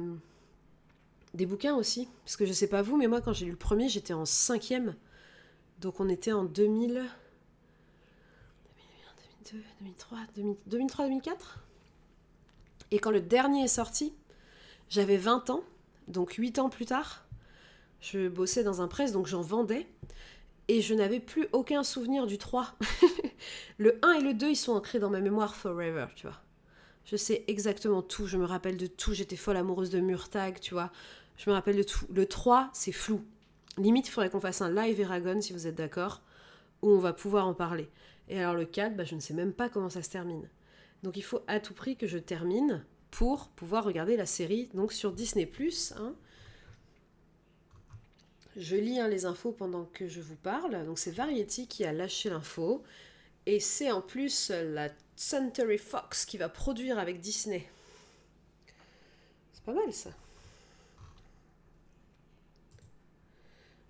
bouquins aussi. Parce que je sais pas vous, mais moi quand j'ai lu le premier, j'étais en 5e. Donc on était en 2000... 2002, 2003, 2003, 2004. Et quand le dernier est sorti, j'avais 20 ans. Donc 8 ans plus tard, je bossais dans un presse, donc j'en vendais. Et je n'avais plus aucun souvenir du 3. Le 1 et le 2, ils sont ancrés dans ma mémoire forever, tu vois. Je sais exactement tout, je me rappelle de tout. J'étais folle amoureuse de Murtag, tu vois. Je me rappelle de tout. Le 3, c'est flou. Limite, il faudrait qu'on fasse un live Eragon, si vous êtes d'accord, où on va pouvoir en parler. Et alors le 4, bah, je ne sais même pas comment ça se termine. Donc il faut à tout prix que je termine pour pouvoir regarder la série donc sur Disney+. Hein. Je lis les infos pendant que je vous parle. Donc c'est Variety qui a lâché l'info. Et c'est en plus la Century Fox qui va produire avec Disney. C'est pas mal ça.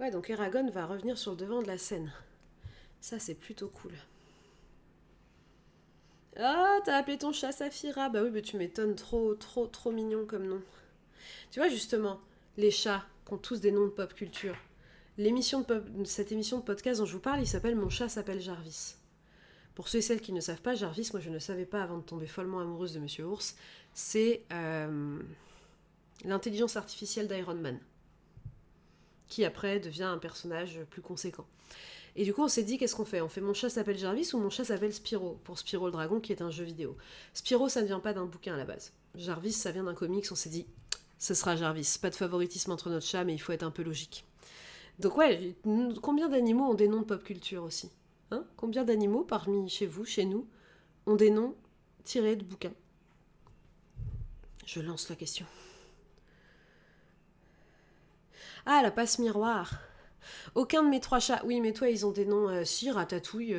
Ouais, donc Eragon va revenir sur le devant de la scène. Ça, c'est plutôt cool. Ah, t'as appelé ton chat Saphira. Bah oui, mais tu m'étonnes, trop mignon comme nom. Tu vois, justement, les chats qui ont tous des noms de pop culture. Cette émission de podcast dont je vous parle, il s'appelle Mon chat s'appelle Jarvis. Pour ceux et celles qui ne savent pas, Jarvis, moi je ne savais pas avant de tomber follement amoureuse de Monsieur Ours, c'est l'intelligence artificielle d'Iron Man, qui après devient un personnage plus conséquent. Et du coup, on s'est dit, qu'est-ce qu'on fait ? On fait Mon chat s'appelle Jarvis ou Mon chat s'appelle Spyro, pour Spyro le dragon, qui est un jeu vidéo. Spyro, ça ne vient pas d'un bouquin à la base. Jarvis, ça vient d'un comics, on s'est dit, ce sera Jarvis. Pas de favoritisme entre notre chat, mais il faut être un peu logique. Donc ouais, combien d'animaux ont des noms de pop culture aussi ? Hein ? Combien d'animaux, parmi chez vous, chez nous, ont des noms tirés de bouquins ? Je lance la question. Ah, la passe miroir. Aucun de mes 3 chats. Oui, mais toi, ils ont des noms. Si, Ratatouille.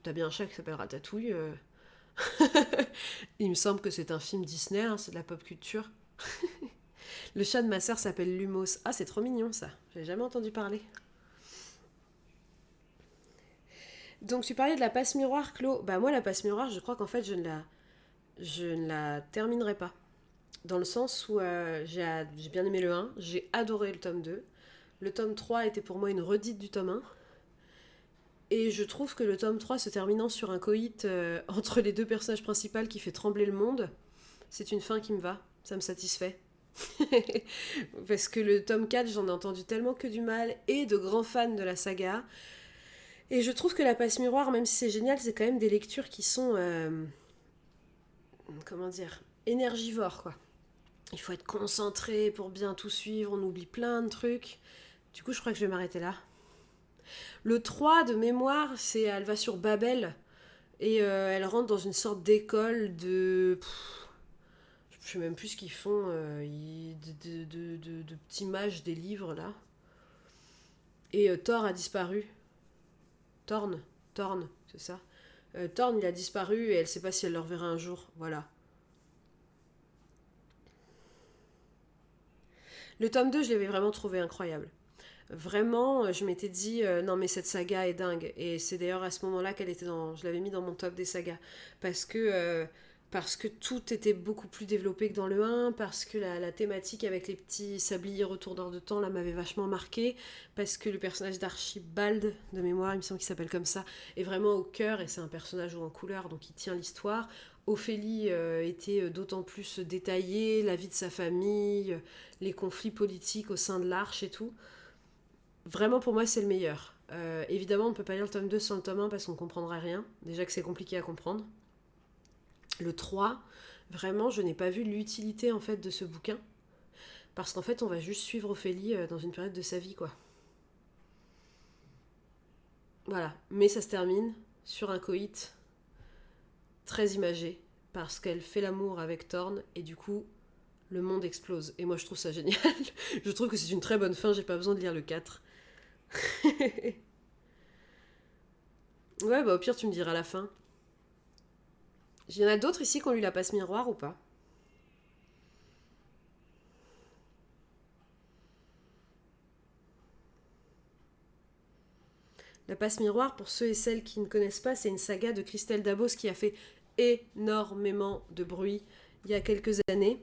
T'as bien un chat qui s'appelle Ratatouille. Il me semble que c'est un film Disney, hein, c'est de la pop culture. Le chat de ma sœur s'appelle Lumos. Ah, c'est trop mignon ça. J'avais jamais entendu parler. Donc, tu parlais de la passe miroir, Clo. Bah, moi, la passe miroir, je crois qu'en fait, je ne la terminerai pas. Dans le sens où j'ai bien aimé le 1, j'ai adoré le tome 2. Le tome 3 était pour moi une redite du tome 1. Et je trouve que le tome 3 se terminant sur un coït entre les 2 personnages principaux qui fait trembler le monde, c'est une fin qui me va, ça me satisfait. Parce que le tome 4, j'en ai entendu tellement que du mal et de grands fans de la saga. Et je trouve que la passe miroir, même si c'est génial, c'est quand même des lectures qui sont... comment dire ? Énergivores, quoi. Il faut être concentré pour bien tout suivre, on oublie plein de trucs. Du coup, je crois que je vais m'arrêter là. Le 3 de mémoire, elle va sur Babel et elle rentre dans une sorte d'école de... Je sais même plus ce qu'ils font, de petits mages des livres là. Et Thor a disparu. Thorn, c'est ça. Thorn, il a disparu et elle sait pas si elle le reverra un jour. Voilà. Le tome 2, je l'avais vraiment trouvé incroyable. Vraiment, je m'étais dit, non mais cette saga est dingue. Et c'est d'ailleurs à ce moment-là qu'elle était dans... Je l'avais mis dans mon top des sagas. Parce que tout était beaucoup plus développé que dans le 1, parce que la thématique avec les petits sabliers retourneurs de temps là m'avait vachement marqué, parce que le personnage d'Archibald, de mémoire, il me semble qu'il s'appelle comme ça, est vraiment au cœur, et c'est un personnage haut en couleur, donc il tient l'histoire. Ophélie était d'autant plus détaillée, la vie de sa famille, les conflits politiques au sein de l'Arche et tout. Vraiment, pour moi, c'est le meilleur. Évidemment, on ne peut pas lire le tome 2 sans le tome 1 parce qu'on ne comprendra rien. Déjà que c'est compliqué à comprendre. Le 3, vraiment, je n'ai pas vu l'utilité en fait de ce bouquin. Parce qu'en fait, on va juste suivre Ophélie dans une période de sa vie, quoi. Voilà. Mais ça se termine sur un coït très imagé. Parce qu'elle fait l'amour avec Thorn et du coup, le monde explose. Et moi, je trouve ça génial. Je trouve que c'est une très bonne fin. J'ai pas besoin de lire le 4. Ouais, bah au pire, tu me diras la fin. Il y en a d'autres ici qui ont lu la passe miroir ou pas? La passe miroir, pour ceux et celles qui ne connaissent pas, c'est une saga de Christelle Dabos qui a fait énormément de bruit il y a quelques années.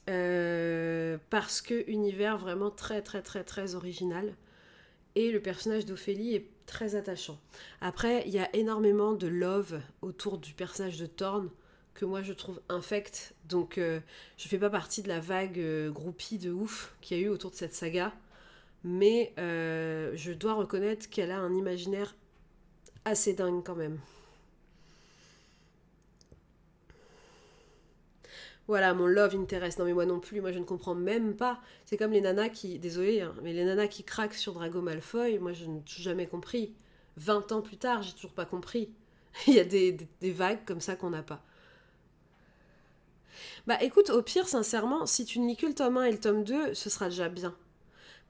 Parce que univers vraiment très très très très original. Et le personnage d'Ophélie est très attachant. Après, il y a énormément de love autour du personnage de Thorn que moi je trouve infect. Donc je fais pas partie de la vague groupie de ouf qu'il y a eu autour de cette saga. Mais je dois reconnaître qu'elle a un imaginaire assez dingue quand même. Voilà, mon love interest. Non mais moi non plus, moi je ne comprends même pas. C'est comme les nanas qui... Désolée, hein, mais les nanas qui craquent sur Drago Malfoy, moi je n'ai jamais compris. 20 ans plus tard, j'ai toujours pas compris. Il y a des vagues comme ça qu'on n'a pas. Bah écoute, au pire, sincèrement, si tu ne lis que le tome 1 et le tome 2, ce sera déjà bien.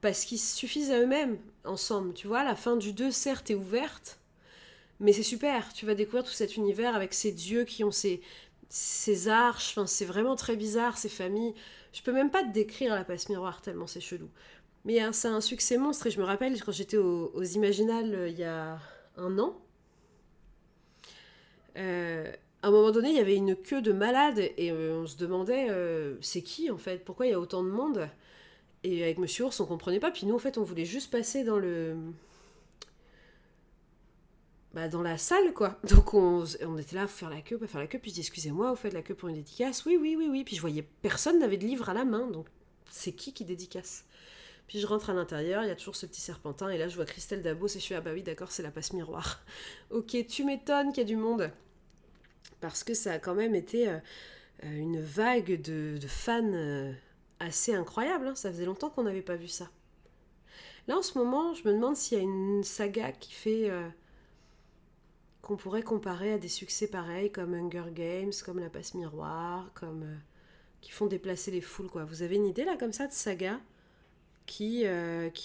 Parce qu'ils suffisent à eux-mêmes, ensemble. Tu vois, la fin du 2, certes, est ouverte, mais c'est super. Tu vas découvrir tout cet univers avec ces dieux qui ont ces arches. Enfin, c'est vraiment très bizarre, ces familles. Je peux même pas te décrire la passe miroir tellement c'est chelou. Mais hein, c'est un succès monstre et je me rappelle quand j'étais aux Imaginales il y a un an. À un moment donné, il y avait une queue de malades et on se demandait c'est qui en fait? Pourquoi il y a autant de monde? Et avec Monsieur Ours, on comprenait pas. Puis nous, en fait, on voulait juste passer dans la salle, quoi. Donc on était là à faire la queue, pas faire la queue. Puis je dis, excusez-moi, vous faites la queue pour une dédicace? Oui, oui, oui, oui. Puis je voyais, personne n'avait de livre à la main. Donc c'est qui dédicace? Puis je rentre à l'intérieur, il y a toujours ce petit serpentin. Et là, je vois Christelle Dabos et je fais, ah bah oui, d'accord, c'est la passe miroir. Ok, tu m'étonnes qu'il y a du monde. Parce que ça a quand même été une vague de fans assez incroyable. Hein. Ça faisait longtemps qu'on n'avait pas vu ça. Là, en ce moment, je me demande s'il y a une saga qui fait... qu'on pourrait comparer à des succès pareils comme Hunger Games, comme La Passe Miroir, comme... qui font déplacer les foules, quoi. Vous avez une idée, là, comme ça, de saga qui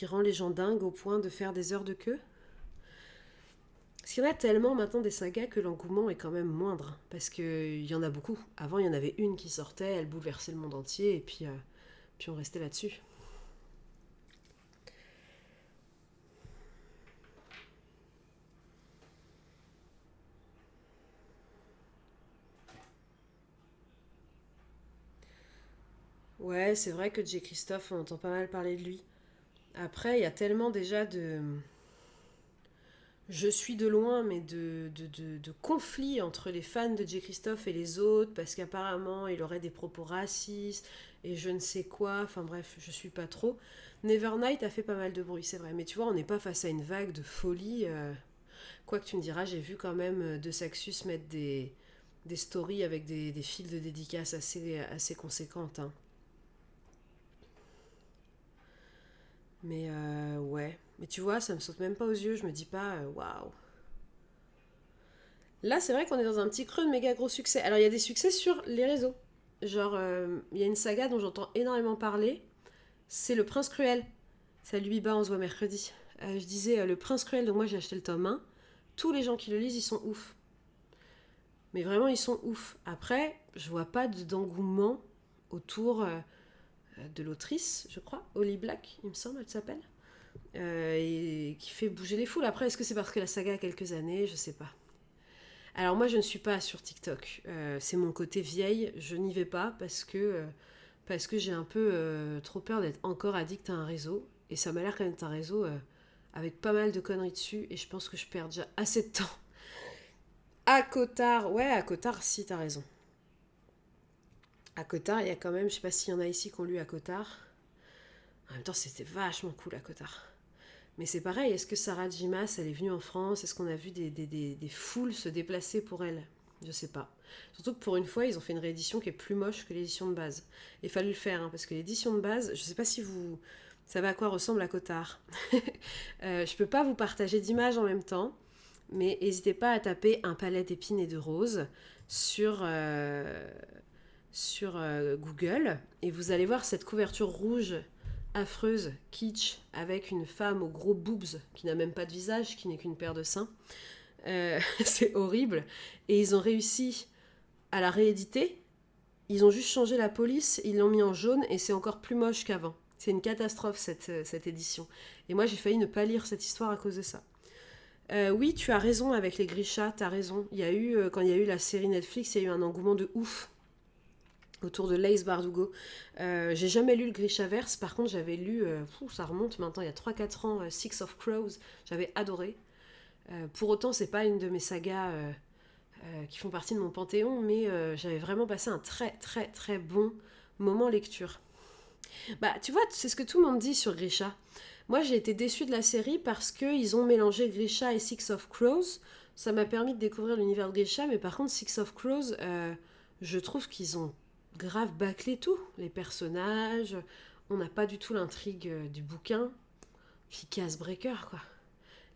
rend les gens dingues au point de faire des heures de queue? Parce qu'il y en a tellement maintenant des sagas que l'engouement est quand même moindre. Parce qu'il y en a beaucoup. Avant, il y en avait une qui sortait, elle bouleversait le monde entier, et puis on restait là-dessus. Ouais, c'est vrai que J. Christophe, on entend pas mal parler de lui. Après, il y a tellement déjà de... Je suis de loin, mais de conflits entre les fans de J. Christophe et les autres, parce qu'apparemment, il aurait des propos racistes, et je ne sais quoi, enfin bref, je suis pas trop. Nevernight a fait pas mal de bruit, c'est vrai, mais tu vois, on n'est pas face à une vague de folie. Quoi que tu me diras, j'ai vu quand même De Saxus mettre des stories avec des fils de dédicaces assez conséquentes. Hein. Mais ouais. Mais tu vois, ça me saute même pas aux yeux. Je me dis pas, waouh. Là, c'est vrai qu'on est dans un petit creux de méga gros succès. Alors, il y a des succès sur les réseaux. Genre, il y a une saga dont j'entends énormément parler. C'est Le Prince Cruel. Salut Biba, on se voit mercredi. Je disais Le Prince Cruel, donc moi j'ai acheté le tome 1. Tous les gens qui le lisent, ils sont ouf. Mais vraiment, ils sont ouf. Après, je vois pas d'engouement autour de l'autrice, je crois, Holly Black, il me semble, elle s'appelle. Et qui fait bouger les foules. Après, est-ce que c'est parce que la saga a quelques années? Je sais pas. Alors moi, je ne suis pas sur TikTok. C'est mon côté vieille. Je n'y vais pas parce que j'ai un peu trop peur d'être encore addict à un réseau. Et ça m'a l'air quand même d'être un réseau avec pas mal de conneries dessus. Et je pense que je perds déjà assez de temps. À Cotard, ouais, à Cotard, si, t'as raison. À Cotard, il y a quand même, je sais pas s'il y en a ici qui ont lu à Cotard. En même temps, c'était vachement cool à Cotard. Mais c'est pareil, est-ce que Sarah Jimas, elle est venue en France? Est-ce qu'on a vu des foules se déplacer pour elle? Je sais pas. Surtout que pour une fois, ils ont fait une réédition qui est plus moche que l'édition de base. Il fallait le faire, hein, parce que l'édition de base, je sais pas si vous savez à quoi ressemble à Cotard. Je peux pas vous partager d'images en même temps, mais n'hésitez pas à taper un palais d'épines et de roses sur Google, et vous allez voir cette couverture rouge affreuse, kitsch, avec une femme aux gros boobs qui n'a même pas de visage, qui n'est qu'une paire de seins. C'est horrible. Et ils ont réussi à la rééditer. Ils ont juste changé la police, ils l'ont mis en jaune et c'est encore plus moche qu'avant. C'est une catastrophe cette édition. Et moi j'ai failli ne pas lire cette histoire à cause de ça. Oui, tu as raison avec les Grisha, t'as raison. Il y a eu, quand il y a eu la série Netflix, il y a eu un engouement de ouf autour de Lace Bardugo. J'ai jamais lu le Grishaverse, par contre j'avais lu, ça remonte maintenant, il y a 3-4 ans, Six of Crows, j'avais adoré. Pour autant, c'est pas une de mes sagas qui font partie de mon panthéon, mais j'avais vraiment passé un très très très bon moment lecture. Bah, tu vois, c'est ce que tout le monde dit sur Grisha. Moi, j'ai été déçue de la série parce qu'ils ont mélangé Grisha et Six of Crows. Ça m'a permis de découvrir l'univers de Grisha, mais par contre, Six of Crows, je trouve qu'ils ont grave bâclé tout. Les personnages, on n'a pas du tout l'intrigue du bouquin. Puis Casebreaker, quoi.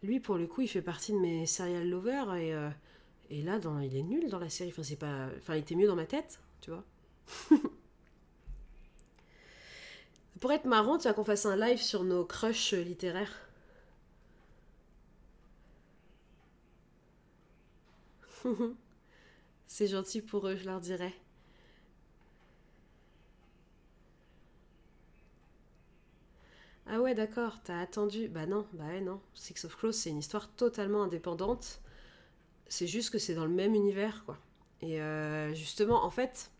Lui, pour le coup, il fait partie de mes serial lovers et là, il est nul dans la série. Enfin, c'est pas, enfin, il était mieux dans ma tête, tu vois. Pour être marrant, tu vois qu'on fasse un live sur nos crushs littéraires. C'est gentil pour eux, je leur dirais. Ah ouais, d'accord, t'as attendu. Bah non, bah ouais, non. Six of Crows, c'est une histoire totalement indépendante. C'est juste que c'est dans le même univers, quoi. Et justement, en fait,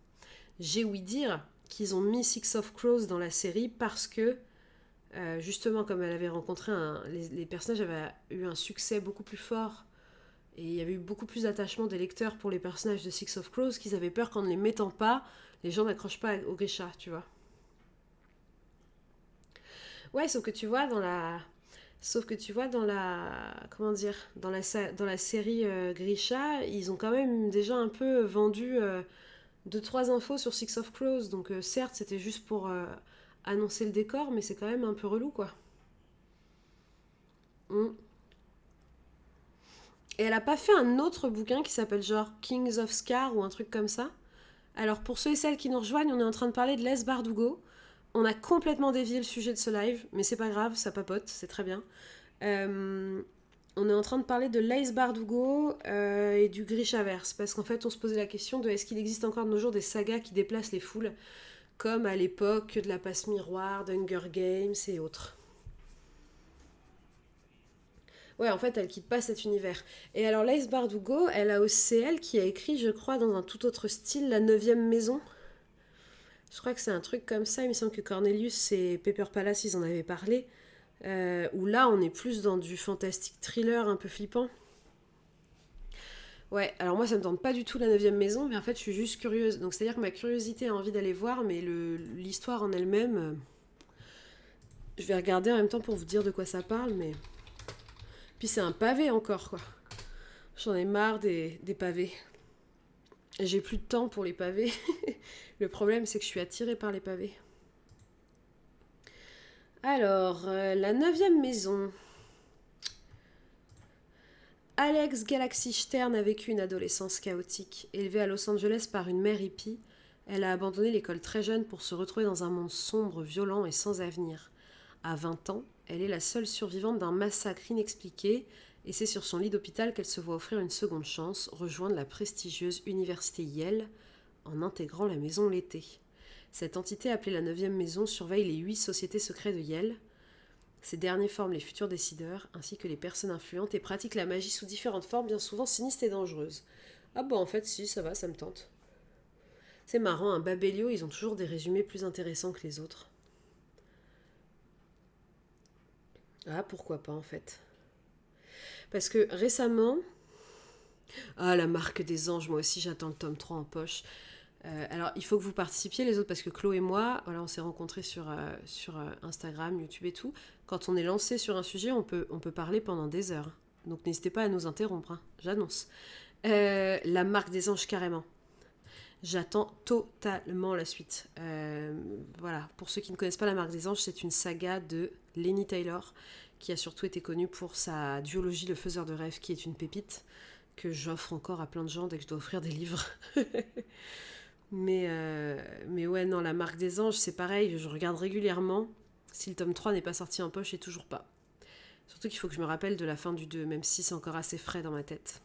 j'ai ouï dire qu'ils ont mis Six of Crows dans la série parce que, justement, comme elle avait rencontré les personnages avaient eu un succès beaucoup plus fort et il y avait eu beaucoup plus d'attachement des lecteurs pour les personnages de Six of Crows qu'ils avaient peur qu'en ne les mettant pas, les gens n'accrochent pas au Grisha, tu vois. Ouais, sauf que tu vois, comment dire, dans la série Grisha, ils ont quand même déjà un peu vendu deux, trois infos sur Six of Crows. Donc certes, c'était juste pour annoncer le décor, mais c'est quand même un peu relou, quoi. Mm. Et elle a pas fait un autre bouquin qui s'appelle genre Kings of Scar ou un truc comme ça. Alors pour ceux et celles qui nous rejoignent, on est en train de parler de Les Bardugo. On a complètement dévié le sujet de ce live, mais c'est pas grave, ça papote, c'est très bien. Euh, on est en train de parler de Lace Bardugo et du Grishaverse, parce qu'en fait on se posait la question de est-ce qu'il existe encore de nos jours des sagas qui déplacent les foules, comme à l'époque de la passe miroir, d'Hunger Games et autres. Ouais, en fait, elle quitte pas cet univers. Et alors, Lace Bardugo, c'est elle qui a écrit, je crois, dans un tout autre style, La Neuvième Maison. Je crois que c'est un truc comme ça. Il me semble que Cornelius et Pepper Palace, ils en avaient parlé. Où là, on est plus dans du fantastique thriller un peu flippant. Ouais, alors moi, ça me tente pas du tout La Neuvième Maison, mais en fait, je suis juste curieuse. Donc, c'est-à-dire que ma curiosité a envie d'aller voir, mais l'histoire en elle-même, je vais regarder en même temps pour vous dire de quoi ça parle, mais... Puis c'est un pavé encore, quoi. J'en ai marre des pavés. J'ai plus de temps pour les pavés. Le problème, c'est que je suis attirée par les pavés. Alors, la 9e maison. Alex Galaxy Stern a vécu une adolescence chaotique. Élevée à Los Angeles par une mère hippie, elle a abandonné l'école très jeune pour se retrouver dans un monde sombre, violent et sans avenir. À 20 ans, elle est la seule survivante d'un massacre inexpliqué et c'est sur son lit d'hôpital qu'elle se voit offrir une seconde chance, rejoindre la prestigieuse université Yale en intégrant la maison l'été. Cette entité appelée la 9e maison surveille les 8 sociétés secrètes de Yale. Ces derniers forment les futurs décideurs, ainsi que les personnes influentes et pratiquent la magie sous différentes formes, bien souvent sinistres et dangereuses. Ah bon, en fait, si, ça va, ça me tente. C'est marrant, un Babelio, ils ont toujours des résumés plus intéressants que les autres. Ah, pourquoi pas, en fait. Parce que récemment... Ah, la marque des anges, moi aussi, j'attends le tome 3 en poche. Alors, il faut que vous participiez, les autres, parce que Chloé et moi, voilà, on s'est rencontrés sur Instagram, YouTube et tout. Quand on est lancé sur un sujet, on peut parler pendant des heures. Donc, n'hésitez pas à nous interrompre, hein, j'annonce. La marque des anges, carrément. J'attends totalement la suite. Voilà, pour ceux qui ne connaissent pas la marque des anges, c'est une saga de Laini Taylor, qui a surtout été connue pour sa duologie Le Faiseur de rêves, qui est une pépite que j'offre encore à plein de gens dès que je dois offrir des livres. Mais ouais, non, la marque des anges, c'est pareil, je regarde régulièrement. Si le tome 3 n'est pas sorti en poche, et toujours pas. Surtout qu'il faut que je me rappelle de la fin du 2, même si c'est encore assez frais dans ma tête.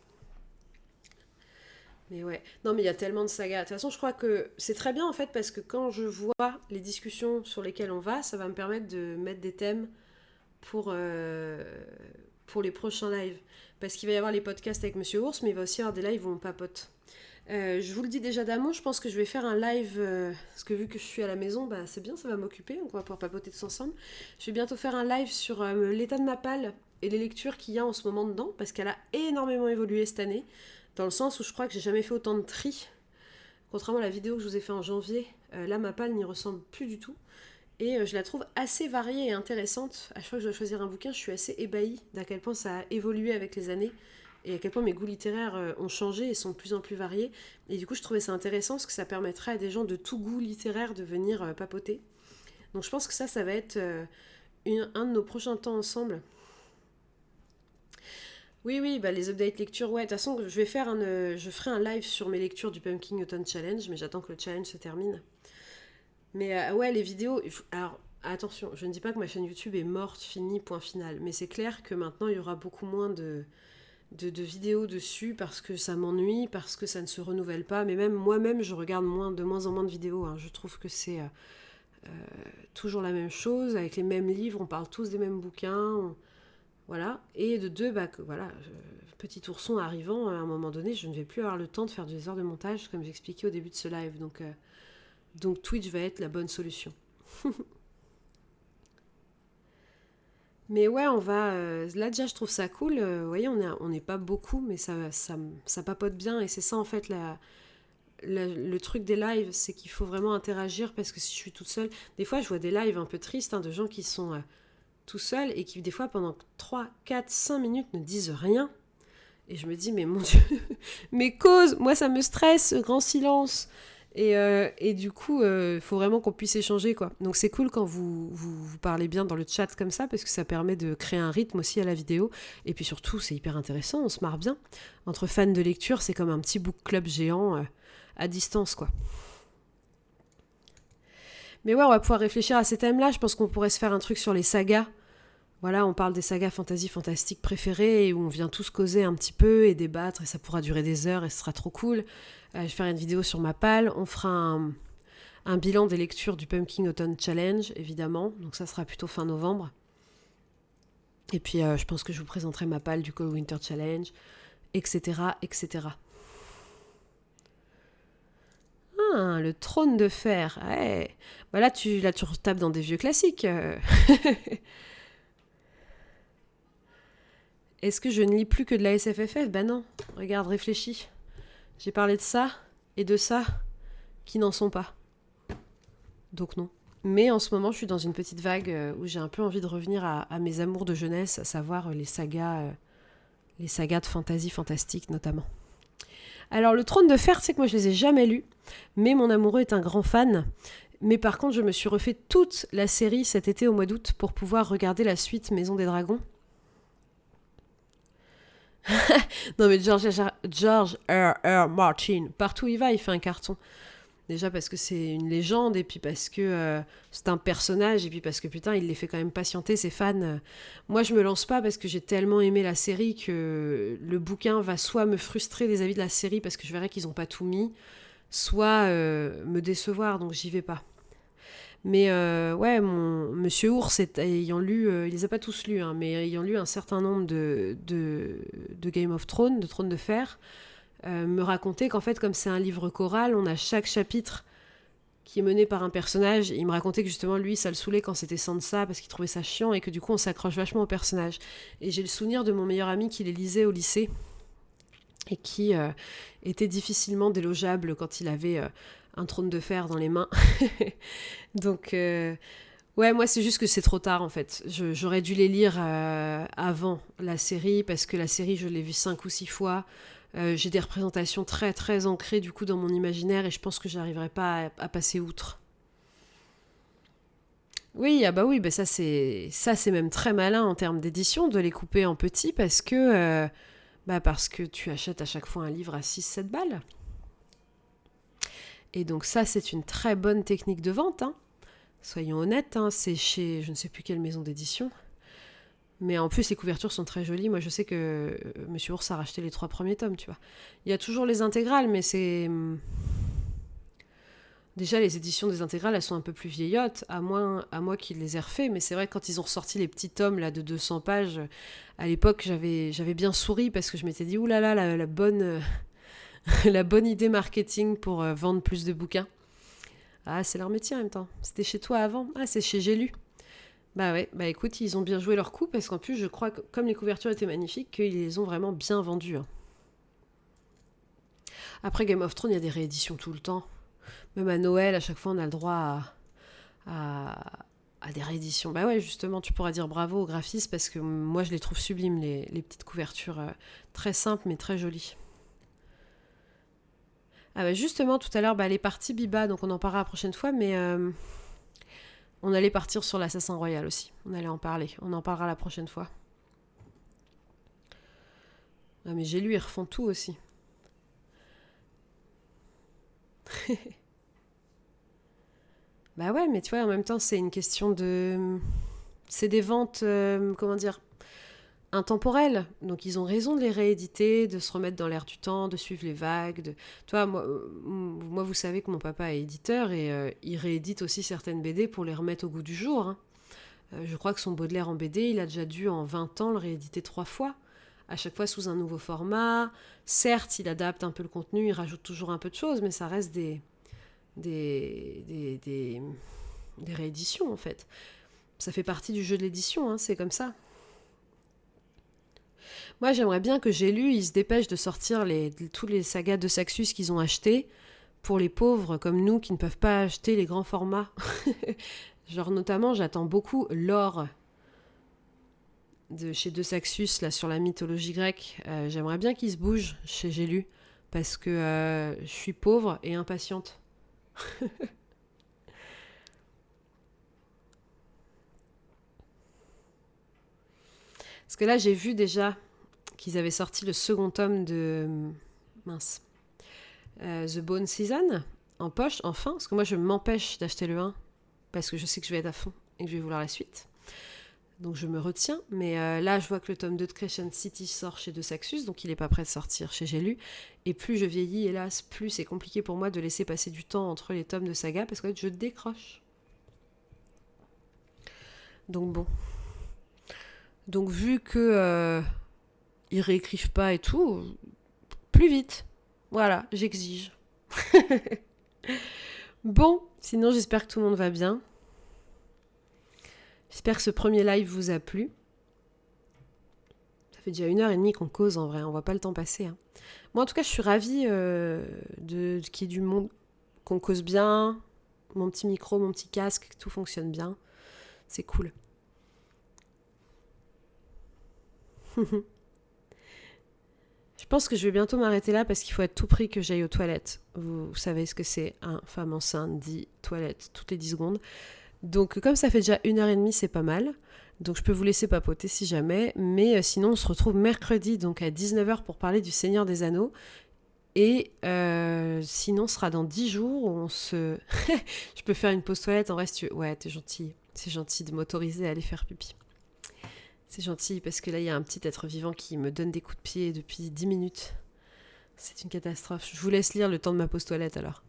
Mais ouais, non mais il y a tellement de sagas. De toute façon, je crois que c'est très bien en fait, parce que quand je vois les discussions sur lesquelles on va, ça va me permettre de mettre des thèmes pour les prochains lives. Parce qu'il va y avoir les podcasts avec Monsieur Ours, mais il va aussi y avoir des lives où on papote. Je vous le dis déjà d'amont, je pense que je vais faire un live, parce que vu que je suis à la maison, bah, c'est bien, ça va m'occuper, donc on va pouvoir papoter tous ensemble. Je vais bientôt faire un live sur l'état de ma palle et les lectures qu'il y a en ce moment dedans, parce qu'elle a énormément évolué cette année, dans le sens où je crois que j'ai jamais fait autant de tri. Contrairement à la vidéo que je vous ai fait en janvier, là ma palle n'y ressemble plus du tout. Et je la trouve assez variée et intéressante. À chaque fois que je dois choisir un bouquin, je suis assez ébahie d'à quel point ça a évolué avec les années et à quel point mes goûts littéraires ont changé et sont de plus en plus variés. Et du coup, je trouvais ça intéressant parce que ça permettrait à des gens de tout goût littéraire de venir papoter. Donc je pense que ça va être un de nos prochains temps ensemble. Oui, bah les updates lecture, ouais, de toute façon, je ferai un live sur mes lectures du Pumpkin Autumn Challenge, mais j'attends que le challenge se termine. Mais ouais, les vidéos... Alors, attention, je ne dis pas que ma chaîne YouTube est morte, finie, point final. Mais c'est clair que maintenant, il y aura beaucoup moins de vidéos dessus parce que ça m'ennuie, parce que ça ne se renouvelle pas. Mais même moi-même, je regarde de moins en moins de vidéos. Hein. Je trouve que c'est toujours la même chose, avec les mêmes livres, on parle tous des mêmes bouquins. Voilà. Et de deux, bah, petit ourson arrivant, à un moment donné, je ne vais plus avoir le temps de faire des heures de montage, comme j'expliquais au début de ce live. Donc Twitch va être la bonne solution. Mais ouais, on va... là déjà, je trouve ça cool. Vous voyez, on n'est pas beaucoup, mais ça papote bien. Et c'est ça, en fait, le truc des lives, c'est qu'il faut vraiment interagir, parce que si je suis toute seule... Des fois, je vois des lives un peu tristes, de gens qui sont tout seuls et qui, des fois, pendant 3, 4, 5 minutes, ne disent rien. Et je me dis, mais mon Dieu, mes causes, moi, ça me stresse, ce grand silence. Et du coup, faut vraiment qu'on puisse échanger, quoi. Donc c'est cool quand vous parlez bien dans le chat comme ça, parce que ça permet de créer un rythme aussi à la vidéo. Et puis surtout, c'est hyper intéressant, on se marre bien. Entre fans de lecture, c'est comme un petit book club géant à distance, quoi. Mais ouais, on va pouvoir réfléchir à ces thèmes-là. Je pense qu'on pourrait se faire un truc sur les sagas. Voilà, on parle des sagas fantastiques préférées, et où on vient tous causer un petit peu et débattre, et ça pourra durer des heures, et ce sera trop cool. Je vais faire une vidéo sur ma palle, on fera un bilan des lectures du Pumpkin Autumn Challenge, évidemment, donc ça sera plutôt fin novembre. Et puis je pense que je vous présenterai ma palle du Cold Winter Challenge, etc., etc. Ah, le trône de fer, ouais. Bah là, tu retapes dans des vieux classiques. Est-ce que je ne lis plus que de la SFFF ? Ben non, regarde, réfléchis. J'ai parlé de ça et de ça qui n'en sont pas. Donc non. Mais en ce moment, je suis dans une petite vague où j'ai un peu envie de revenir à mes amours de jeunesse, à savoir les sagas de fantasy fantastique notamment. Alors, le Trône de Fer, c'est que moi, je les ai jamais lus, mais mon amoureux est un grand fan. Mais par contre, je me suis refait toute la série cet été au mois d'août pour pouvoir regarder la suite Maison des Dragons. Non mais George R. Martin, partout où il va, il fait un carton. Déjà parce que c'est une légende, et puis parce que c'est un personnage, et puis parce que putain, il les fait quand même patienter, ses fans. Moi, je me lance pas parce que j'ai tellement aimé la série que le bouquin va soit me frustrer vis-à-vis de la série parce que je verrai qu'ils ont pas tout mis, soit me décevoir, donc j'y vais pas. Mais ouais, mon Monsieur Ours, ayant lu, il les a pas tous lus, hein, mais ayant lu un certain nombre de Game of Thrones, de Trône de Fer, me racontait qu'en fait, comme c'est un livre choral, on a chaque chapitre qui est mené par un personnage. Et il me racontait que justement, lui, ça le saoulait quand c'était Sansa parce qu'il trouvait ça chiant et que du coup, on s'accroche vachement au personnage. Et j'ai le souvenir de mon meilleur ami qui les lisait au lycée et qui était difficilement délogeable quand il avait un trône de fer dans les mains. Donc, ouais, moi, c'est juste que c'est trop tard en fait. J'aurais dû les lire avant la série parce que la série, je l'ai vue 5 ou 6 fois. J'ai des représentations très très ancrées du coup dans mon imaginaire et je pense que j'arriverai pas à passer outre. Oui, ah bah oui, bah ça c'est même très malin en termes d'édition de les couper en petits parce que tu achètes à chaque fois un livre à 6-7 balles. Et donc ça c'est une très bonne technique de vente, hein. Soyons honnêtes, hein, c'est chez je ne sais plus quelle maison d'édition. Mais en plus, les couvertures sont très jolies. Moi, je sais que Monsieur Ours a racheté les 3 premiers tomes, tu vois. Il y a toujours les intégrales, mais c'est... Déjà, les éditions des intégrales, elles sont un peu plus vieillottes, à moins qu'ils les aient refait. Mais c'est vrai que quand ils ont ressorti les petits tomes là, de 200 pages, à l'époque, j'avais bien souri parce que je m'étais dit, oulala, la bonne, la bonne idée marketing pour vendre plus de bouquins. Ah, c'est leur métier en même temps. C'était chez toi avant. Ah, c'est chez J'ai lu. Bah ouais, bah écoute, ils ont bien joué leur coup parce qu'en plus, je crois que comme les couvertures étaient magnifiques, qu'ils les ont vraiment bien vendues, hein. Après Game of Thrones, il y a des rééditions tout le temps. Même à Noël, à chaque fois, on a le droit à des rééditions. Bah ouais, justement, tu pourras dire bravo aux graphistes parce que moi, je les trouve sublimes, les petites couvertures très simples mais très jolies. Ah bah justement, tout à l'heure, les parties Biba, donc on en parlera la prochaine fois, mais on allait partir sur l'Assassin Royal aussi. On allait en parler. On en parlera la prochaine fois. Ah mais j'ai lu, ils refont tout aussi. Bah ouais, mais tu vois, en même temps, c'est une question de... C'est des ventes, comment dire, intemporelles. Donc ils ont raison de les rééditer, de se remettre dans l'air du temps, de suivre les vagues. Tu vois, moi, vous savez que mon papa est éditeur et il réédite aussi certaines BD pour les remettre au goût du jour, hein. Je crois que son Baudelaire en BD, il a déjà dû en 20 ans le rééditer 3 fois. À chaque fois sous un nouveau format. Certes, il adapte un peu le contenu, il rajoute toujours un peu de choses, mais ça reste des rééditions en fait. Ça fait partie du jeu de l'édition, hein, c'est comme ça. Moi, j'aimerais bien que J'ai lu, ils se dépêchent de sortir tous les sagas de Saxus qu'ils ont achetés pour les pauvres comme nous qui ne peuvent pas acheter les grands formats. Genre notamment, j'attends beaucoup L'Or de chez De Saxus là sur la mythologie grecque. J'aimerais bien qu'ils se bougent chez J'ai lu parce que je suis pauvre et impatiente. Parce que là, j'ai vu déjà qu'ils avaient sorti le second tome de... Mince. The Bone Season, en poche, enfin. Parce que moi, je m'empêche d'acheter le 1, parce que je sais que je vais être à fond et que je vais vouloir la suite. Donc je me retiens. Mais là, je vois que le tome 2 de Crescent City sort chez De Saxus, donc il n'est pas prêt de sortir chez J'ai lu. Et plus je vieillis, hélas, plus c'est compliqué pour moi de laisser passer du temps entre les tomes de saga, parce qu'en fait, je décroche. Donc bon. Donc vu que ils réécrivent pas et tout, plus vite. Voilà, j'exige. Bon, sinon j'espère que tout le monde va bien. J'espère que ce premier live vous a plu. Ça fait déjà 1h30 qu'on cause en vrai, on voit pas le temps passer, hein. Moi en tout cas je suis ravie qu'il y ait du monde, qu'on cause bien, mon petit micro, mon petit casque, que tout fonctionne bien. C'est cool. Je pense que je vais bientôt m'arrêter là parce qu'il faut à tout prix que j'aille aux toilettes. Vous savez ce que c'est, un femme enceinte dit toilette toutes les 10 secondes. Donc comme ça fait déjà 1h30, c'est pas mal. Donc je peux vous laisser papoter si jamais. Mais sinon on se retrouve mercredi donc à 19h pour parler du Seigneur des Anneaux. Et sinon ce sera dans 10 jours où on se... Je peux faire une pause toilette en vrai si tu veux. Ouais, t'es gentil. C'est gentil de m'autoriser à aller faire pipi. C'est gentil parce que là il y a un petit être vivant qui me donne des coups de pied depuis 10 minutes. C'est une catastrophe. Je vous laisse lire le temps de ma pause toilette alors.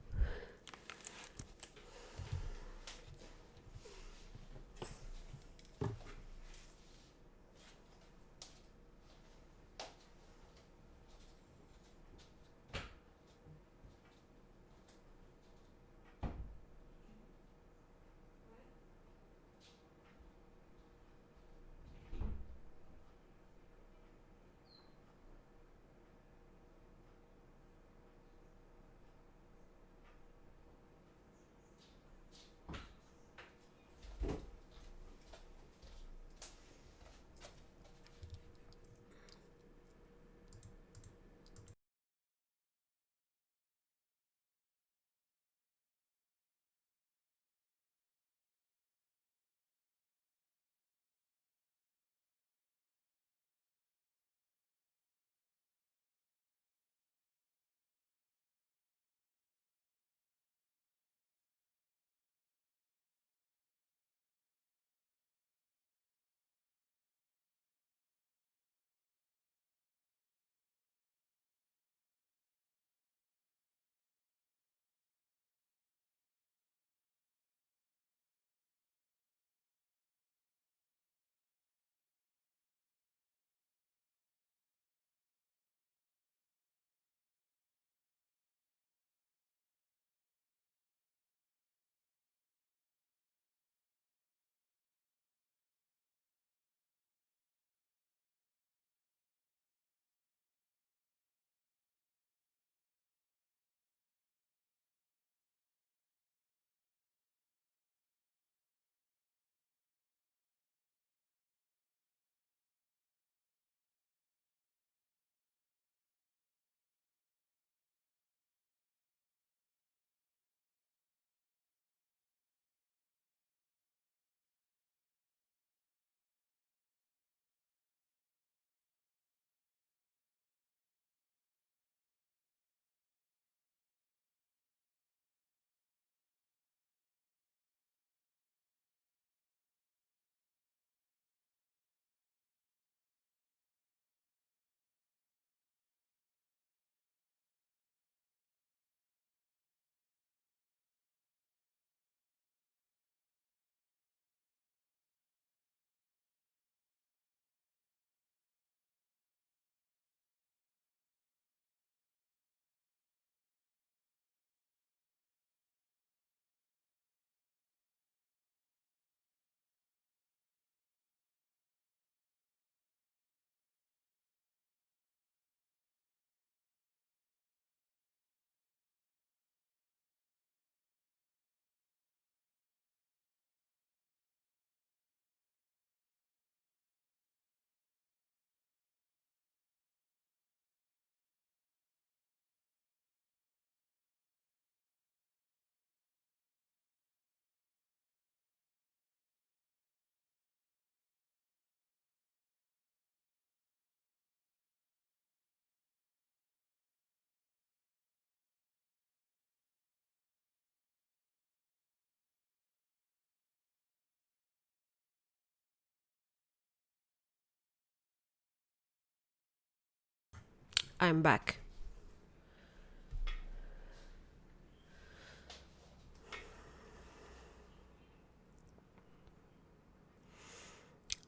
I'm back.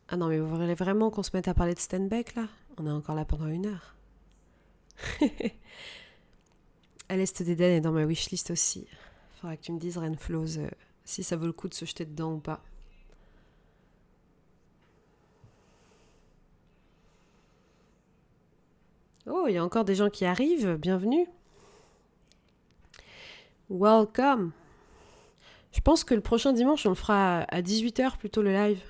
Ah non, mais vous voulez vraiment qu'on se mette à parler de Steinbeck, là? On est encore là pendant 1 heure. À l'Est d'Éden est dans ma wishlist aussi. Faudra que tu me dises, Renflows, si ça vaut le coup de se jeter dedans ou pas. Oh, il y a encore des gens qui arrivent. Bienvenue. Welcome. Je pense que le prochain dimanche, on le fera à 18h plutôt le live.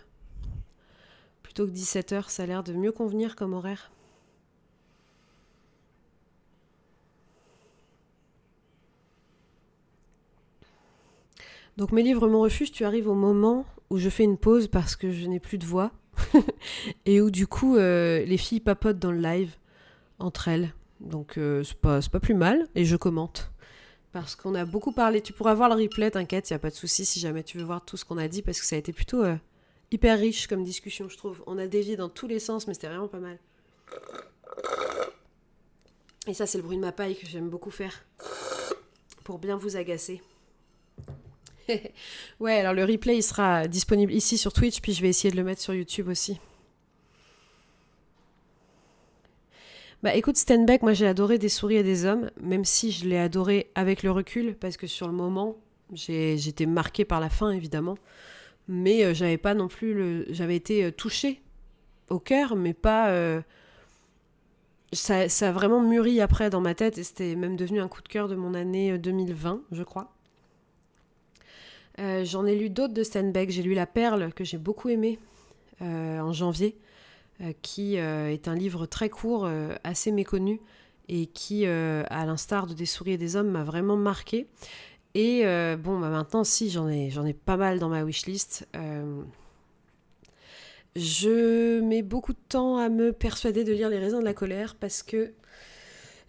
Plutôt que 17h, ça a l'air de mieux convenir comme horaire. Donc mes livres, mon refuge, tu arrives au moment où je fais une pause parce que je n'ai plus de voix et où du coup les filles papotent dans le live entre elles. Donc c'est pas plus mal et je commente. Parce qu'on a beaucoup parlé. Tu pourras voir le replay, t'inquiète, y a pas de souci si jamais tu veux voir tout ce qu'on a dit parce que ça a été plutôt hyper riche comme discussion, je trouve. On a dévié dans tous les sens, mais c'était vraiment pas mal. Et ça, c'est le bruit de ma paille que j'aime beaucoup faire pour bien vous agacer. Ouais, alors le replay, il sera disponible ici sur Twitch, puis je vais essayer de le mettre sur YouTube aussi. Bah écoute, Steinbeck, moi j'ai adoré Des souris et des hommes, même si je l'ai adoré avec le recul, parce que sur le moment, j'étais marquée par la fin, évidemment. Mais j'avais pas non plus j'avais été touchée au cœur, mais pas... Ça a vraiment mûri après dans ma tête, et c'était même devenu un coup de cœur de mon année 2020, je crois. J'en ai lu d'autres de Steinbeck. J'ai lu La Perle, que j'ai beaucoup aimé, en janvier, qui est un livre très court, assez méconnu, et qui, à l'instar de Des souris et des hommes, m'a vraiment marqué. Et bon, bah maintenant, si, j'en ai pas mal dans ma wishlist. Je mets beaucoup de temps à me persuader de lire Les raisins de la colère, parce que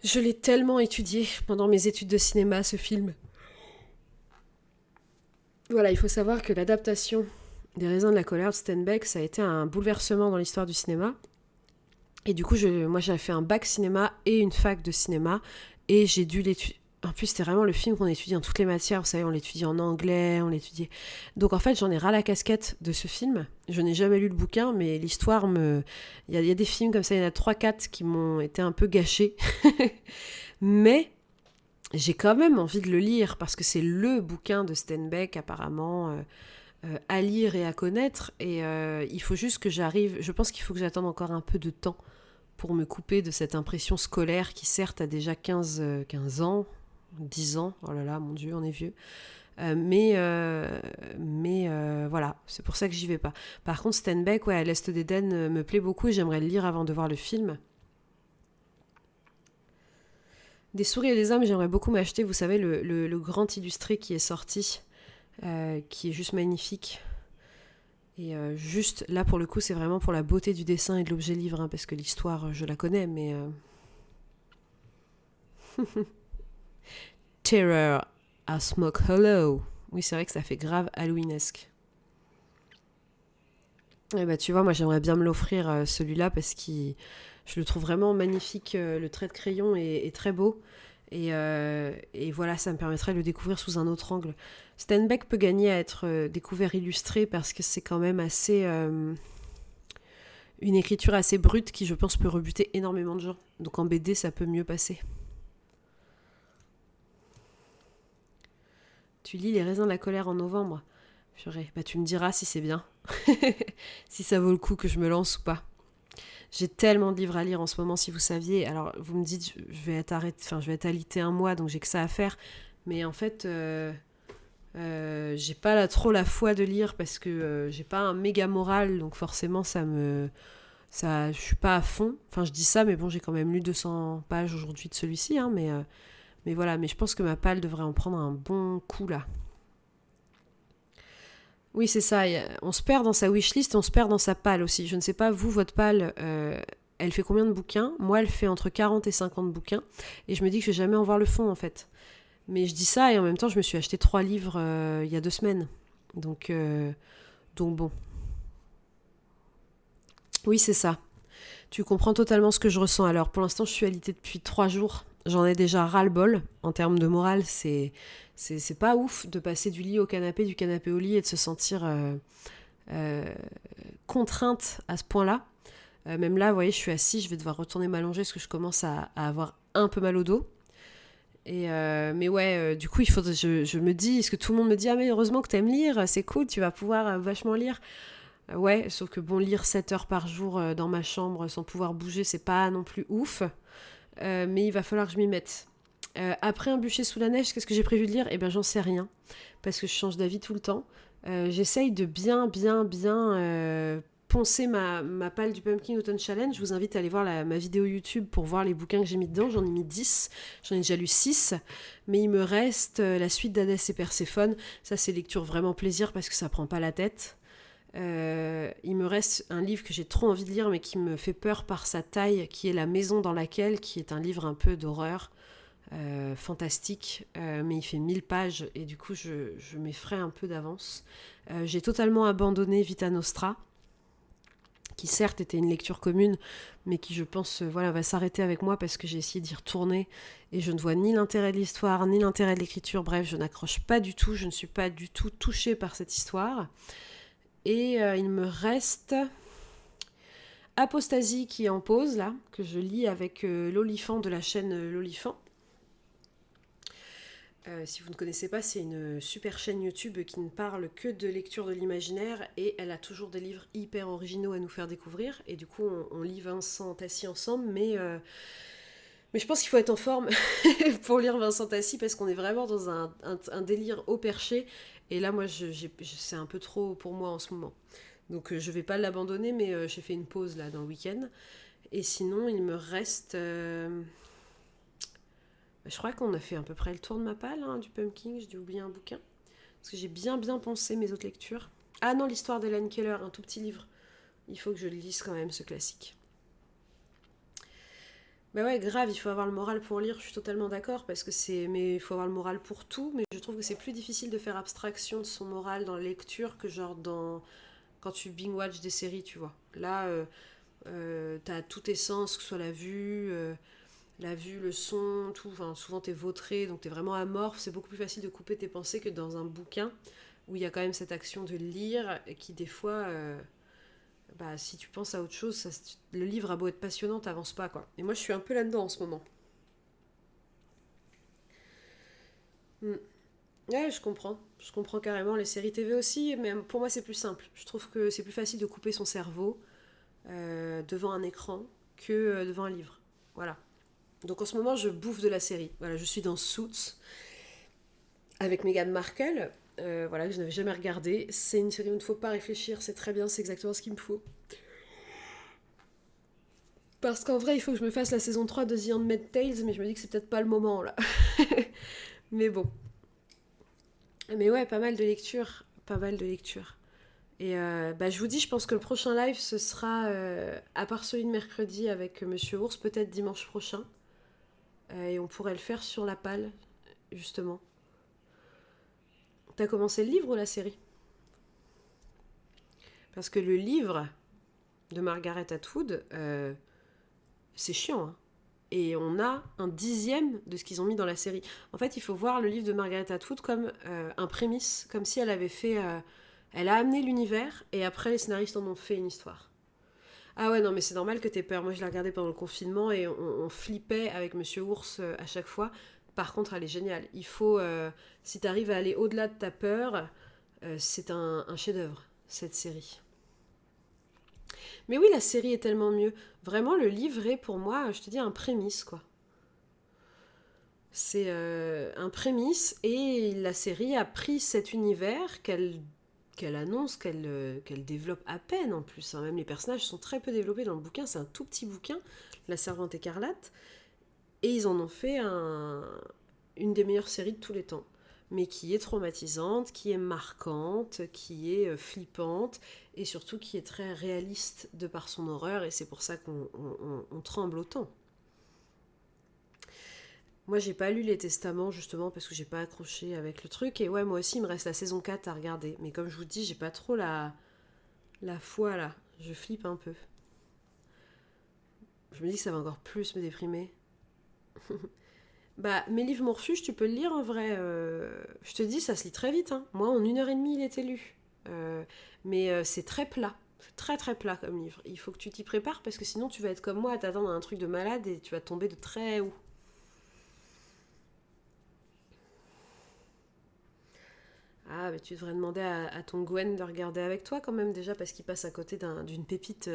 je l'ai tellement étudié pendant mes études de cinéma, ce film. Voilà, il faut savoir que l'adaptation des raisins de la colère de Steinbeck, ça a été un bouleversement dans l'histoire du cinéma. Et du coup, moi j'ai fait un bac cinéma et une fac de cinéma, et j'ai dû l'étudier. En plus, c'était vraiment le film qu'on étudie en toutes les matières, vous savez, on l'étudie en anglais, on l'étudie... Donc en fait, j'en ai ras la casquette de ce film. Je n'ai jamais lu le bouquin, mais l'histoire me... Il y a des films comme ça, il y en a 3-4 qui m'ont été un peu gâchés. Mais j'ai quand même envie de le lire, parce que c'est le bouquin de Steinbeck, apparemment, à lire et à connaître. Et il faut juste que j'arrive... Je pense qu'il faut que j'attende encore un peu de temps pour me couper de cette impression scolaire qui, certes, a déjà 15 ans, 10 ans, oh là là, mon Dieu, on est vieux. Mais voilà, c'est pour ça que j'y vais pas. Par contre, Steinbeck, ouais, à l'Est d'Éden me plaît beaucoup et j'aimerais le lire avant de voir le film. Des souris et des hommes, j'aimerais beaucoup m'acheter, vous savez, le grand illustré qui est sorti, qui est juste magnifique. Et juste, là, pour le coup, c'est vraiment pour la beauté du dessin et de l'objet livre, hein, parce que l'histoire, je la connais, mais... Terror à Smoke Hollow. Oui, c'est vrai que ça fait grave Halloweenesque. Et bah tu vois, moi j'aimerais bien me l'offrir celui-là parce que je le trouve vraiment magnifique. Le trait de crayon est très beau. Et voilà, ça me permettrait de le découvrir sous un autre angle. Steinbeck peut gagner à être découvert illustré parce que c'est quand même assez... une écriture assez brute qui, je pense, peut rebuter énormément de gens. Donc en BD, ça peut mieux passer. Tu lis Les raisins de la colère en novembre. Purée, bah tu me diras si c'est bien. Si ça vaut le coup que je me lance ou pas. J'ai tellement de livres à lire en ce moment, si vous saviez. Alors, vous me dites, je vais être alitée un mois, donc j'ai que ça à faire. Mais en fait, j'ai pas trop la foi de lire parce que j'ai pas un méga moral, donc forcément, je suis pas à fond. Enfin, je dis ça, mais bon, j'ai quand même lu 200 pages aujourd'hui de celui-ci, hein, mais voilà, mais je pense que ma palle devrait en prendre un bon coup, là. Oui, c'est ça. On se perd dans sa wishlist et on se perd dans sa palle aussi. Je ne sais pas, vous, votre palle, elle fait combien de bouquins ? Moi, elle fait entre 40 et 50 bouquins. Et je me dis que je vais jamais en voir le fond, en fait. Mais je dis ça et en même temps, je me suis acheté 3 livres il y a 2 semaines. Donc bon. Oui, c'est ça. Tu comprends totalement ce que je ressens. Alors, pour l'instant, je suis alitée depuis 3 jours. J'en ai déjà ras-le-bol. En termes de morale, c'est pas ouf de passer du lit au canapé, du canapé au lit et de se sentir contrainte à ce point-là. Même là, vous voyez, je suis assise, je vais devoir retourner m'allonger parce que je commence à avoir un peu mal au dos. Mais ouais, du coup, je me dis, est-ce que tout le monde me dit, ah mais heureusement que t'aimes lire, c'est cool, tu vas pouvoir vachement lire. Ouais, sauf que bon, lire 7 heures par jour dans ma chambre sans pouvoir bouger, c'est pas non plus ouf. Mais il va falloir que je m'y mette. Après un bûcher sous la neige, qu'est-ce que j'ai prévu de lire ? Eh bien, j'en sais rien, parce que je change d'avis tout le temps. J'essaye de bien poncé ma palle du Pumpkin Autumn Challenge, je vous invite à aller voir ma vidéo YouTube pour voir les bouquins que j'ai mis dedans. J'en ai mis 10, j'en ai déjà lu 6, mais il me reste la suite d'Hadès et Perséphone. Ça, c'est lecture vraiment plaisir parce que ça prend pas la tête. Il me reste un livre que j'ai trop envie de lire, mais qui me fait peur par sa taille, qui est La maison dans laquelle, qui est un livre un peu d'horreur. Fantastique, mais il fait 1000 pages et du coup je m'effraie un peu d'avance. J'ai totalement abandonné Vita Nostra, qui certes était une lecture commune, mais qui je pense va s'arrêter avec moi parce que j'ai essayé d'y retourner et je ne vois ni l'intérêt de l'histoire ni l'intérêt de l'écriture. Bref, je n'accroche pas du tout, je ne suis pas du tout touchée par cette histoire. Et il me reste Apostasie qui est en pause là, que je lis avec l'Olifant de la chaîne L'Olifant. Si vous ne connaissez pas, c'est une super chaîne YouTube qui ne parle que de lecture de l'imaginaire et elle a toujours des livres hyper originaux à nous faire découvrir. Et du coup, on lit Vincent Tassi ensemble, mais je pense qu'il faut être en forme pour lire Vincent Tassi parce qu'on est vraiment dans un délire haut perché. Et là, moi, c'est un peu trop pour moi en ce moment. Donc, je vais pas l'abandonner, mais j'ai fait une pause là dans le week-end. Et sinon, il me reste... Je crois qu'on a fait à peu près le tour de ma palle du Pumpkin. J'ai dû oublier un bouquin. Parce que j'ai bien poncé mes autres lectures. Ah non, l'histoire d'Hélène Keller, un tout petit livre. Il faut que je le lise quand même, ce classique. Bah ouais, grave, il faut avoir le moral pour lire, je suis totalement d'accord, parce que mais il faut avoir le moral pour tout, mais je trouve que c'est plus difficile de faire abstraction de son moral dans la lecture que genre quand tu binge-watch des séries, tu vois. Là, t'as tous tes sens, que ce soit la vue, le son, tout. Enfin, souvent t'es vautré, donc t'es vraiment amorphe. C'est beaucoup plus facile de couper tes pensées que dans un bouquin où il y a quand même cette action de lire qui des fois, si tu penses à autre chose, le livre a beau être passionnant, t'avances pas quoi. Et moi je suis un peu là-dedans en ce moment. Ouais, je comprends carrément. Les séries TV aussi, mais pour moi c'est plus simple. Je trouve que c'est plus facile de couper son cerveau devant un écran que devant un livre. Voilà. Donc en ce moment, je bouffe de la série. Voilà, je suis dans Suits avec Meghan Markle, que je n'avais jamais regardé. C'est une série où il ne faut pas réfléchir, c'est très bien, c'est exactement ce qu'il me faut. Parce qu'en vrai, il faut que je me fasse la saison 3 de The Handmaid's Tales, mais je me dis que c'est peut-être pas le moment là. Mais bon. Mais ouais, pas mal de lectures. Pas mal de lectures. Et je vous dis, je pense que le prochain live, ce sera, à part celui de mercredi avec Monsieur Ours, peut-être dimanche prochain. Et on pourrait le faire sur la palle, justement. T'as commencé le livre ou la série? Parce que le livre de Margaret Atwood, c'est chiant. Hein. Et on a un dixième de ce qu'ils ont mis dans la série. En fait, il faut voir le livre de Margaret Atwood comme un prémisse, comme si elle avait fait... elle a amené l'univers, et après les scénaristes en ont fait une histoire. Ah ouais, non, mais c'est normal que t'aies peur. Moi, je l'ai regardé pendant le confinement, et on flippait avec Monsieur Ours à chaque fois. Par contre, elle est géniale. Il faut... si t'arrives à aller au-delà de ta peur, c'est un chef-d'œuvre, cette série. Mais oui, la série est tellement mieux. Vraiment, le livre est pour moi, je te dis, un prémisse, quoi. C'est un prémisse et la série a pris cet univers qu'elle annonce, qu'elle développe à peine en plus. Hein. Même les personnages sont très peu développés dans le bouquin. C'est un tout petit bouquin, La Servante écarlate. Et ils en ont fait une des meilleures séries de tous les temps. Mais qui est traumatisante, qui est marquante, qui est flippante, et surtout qui est très réaliste de par son horreur, et c'est pour ça qu'on tremble autant. Moi, j'ai pas lu les Testaments, justement, parce que j'ai pas accroché avec le truc, et ouais, moi aussi, il me reste la saison 4 à regarder. Mais comme je vous dis, j'ai pas trop la foi, là. Je flippe un peu. Je me dis que ça va encore plus me déprimer. Mes livres Morpheus, tu peux le lire en vrai. Je te dis, ça se lit très vite. Hein. Moi, en 1h30, il était lu. Mais c'est très plat. C'est très très plat comme livre. Il faut que tu t'y prépares parce que sinon, tu vas être comme moi à t'attendre à un truc de malade et tu vas tomber de très haut. Ah, mais tu devrais demander à ton Gwen de regarder avec toi quand même déjà parce qu'il passe à côté d'une pépite.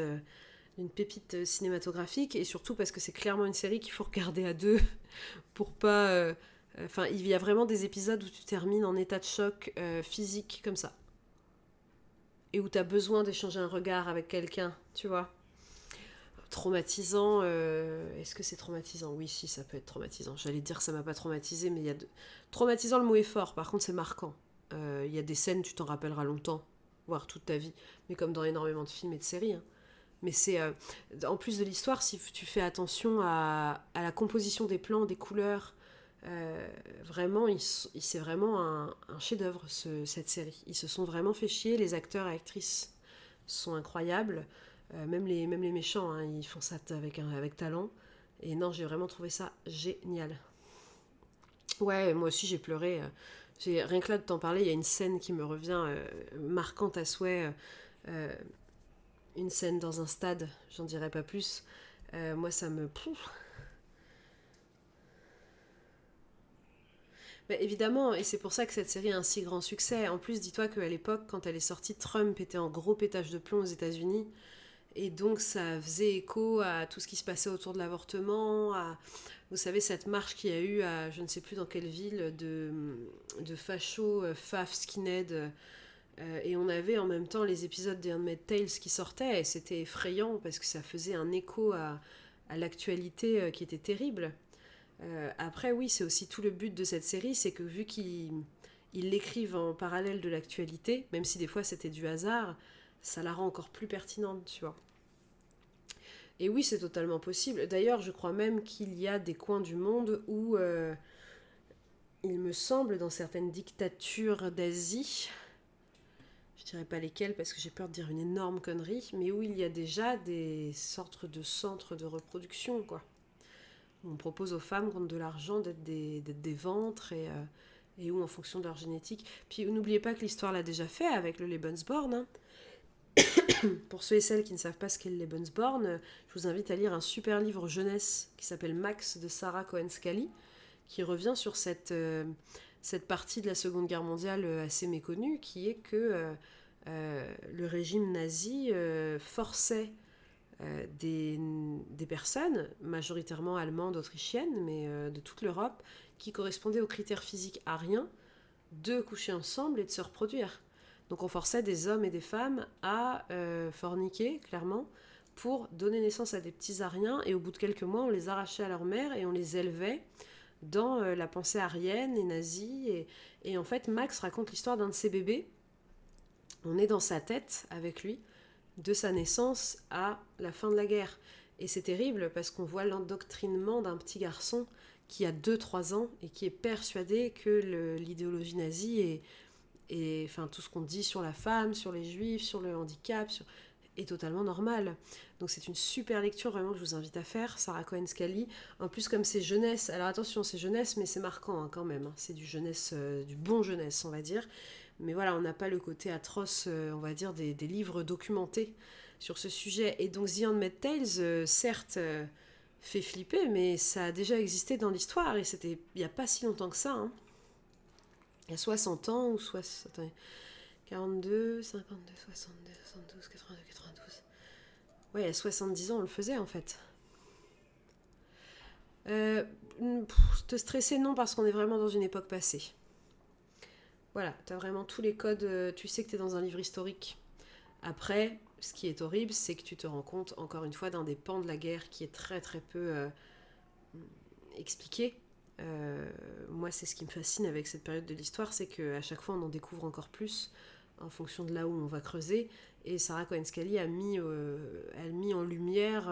Une pépite cinématographique et surtout parce que c'est clairement une série qu'il faut regarder à deux pour pas... il y a vraiment des épisodes où tu termines en état de choc physique comme ça. et où t'as besoin d'échanger un regard avec quelqu'un, tu vois. Traumatisant, est-ce que c'est traumatisant? Oui, si, ça peut être traumatisant. J'allais dire que ça m'a pas traumatisé, mais il y a de... Traumatisant, le mot est fort, par contre c'est marquant. Il y a des scènes, tu t'en rappelleras longtemps, voire toute ta vie, mais comme dans énormément de films et de séries, hein. Mais c'est, en plus de l'histoire, si tu fais attention à la composition des plans, des couleurs, vraiment, c'est vraiment un chef-d'œuvre, cette série. Ils se sont vraiment fait chier, les acteurs et actrices sont incroyables. Même les méchants, hein, ils font ça avec talent. Et non, j'ai vraiment trouvé ça génial. Ouais, moi aussi j'ai pleuré. Rien que là de t'en parler, il y a une scène qui me revient marquante à souhait. Euh, une scène dans un stade, j'en dirai pas plus. Moi ça me... Bah, évidemment, et c'est pour ça que cette série a un si grand succès. En plus, dis-toi qu'à l'époque, quand elle est sortie, Trump était en gros pétage de plomb aux États-Unis. Et donc ça faisait écho à tout ce qui se passait autour de l'avortement, à, vous savez, cette marche qu'il y a eu à je ne sais plus dans quelle ville de fachos, faf, skinhead. Et on avait en même temps les épisodes des Handmaid's Tales qui sortaient, et c'était effrayant parce que ça faisait un écho à l'actualité qui était terrible. Après, oui, c'est aussi tout le but de cette série, c'est que vu qu'ils l'écrivent en parallèle de l'actualité, même si des fois c'était du hasard, ça la rend encore plus pertinente, tu vois. Et oui, c'est totalement possible. D'ailleurs, je crois même qu'il y a des coins du monde où, il me semble, dans certaines dictatures d'Asie, je dirais pas lesquelles parce que j'ai peur de dire une énorme connerie, mais où il y a déjà des sortes de centres de reproduction, quoi. On propose aux femmes contre de l'argent d'être des ventres et où en fonction de leur génétique. Puis n'oubliez pas que l'histoire l'a déjà fait avec le Lebensborn, hein. Pour ceux et celles qui ne savent pas ce qu'est le Lebensborn, je vous invite à lire un super livre jeunesse qui s'appelle Max de Sarah Cohen-Scally, qui revient sur cette partie de la Seconde Guerre mondiale assez méconnue, qui est que le régime nazi forçait des personnes, majoritairement allemandes, autrichiennes, mais de toute l'Europe, qui correspondaient aux critères physiques ariens, de coucher ensemble et de se reproduire. Donc on forçait des hommes et des femmes à forniquer, clairement, pour donner naissance à des petits ariens, et au bout de quelques mois, on les arrachait à leur mère et on les élevait dans la pensée arienne et nazie. Et en fait, Max raconte l'histoire d'un de ses bébés. On est dans sa tête avec lui, de sa naissance à la fin de la guerre. Et c'est terrible parce qu'on voit l'endoctrinement d'un petit garçon qui a 2-3 ans et qui est persuadé que l'idéologie nazie et enfin tout ce qu'on dit sur la femme, sur les juifs, sur le handicap, est totalement normal. Donc c'est une super lecture vraiment que je vous invite à faire, Sarah Cohen-Scally. En plus comme c'est jeunesse, alors attention c'est jeunesse mais c'est marquant hein, quand même, hein. C'est du jeunesse, du bon jeunesse on va dire. Mais voilà, on n'a pas le côté atroce, on va dire, des livres documentés sur ce sujet. Et donc The Handmaid's Tales, certes, fait flipper, mais ça a déjà existé dans l'histoire et c'était il n'y a pas si longtemps que ça, hein. Il y a 60 ans, ou soit... Attendez, 42, 52, 62, 72, 82, 92... Ouais, il y a 70 ans, on le faisait, en fait. Te stresser, non, parce qu'on est vraiment dans une époque passée. Voilà, t'as vraiment tous les codes, tu sais que t'es dans un livre historique. Après, ce qui est horrible, c'est que tu te rends compte, encore une fois, d'un des pans de la guerre qui est très très peu expliqué. Moi, c'est ce qui me fascine avec cette période de l'histoire, c'est qu'à chaque fois, on en découvre encore plus en fonction de là où on va creuser. Et Sarah Cohen-Scally a mis en lumière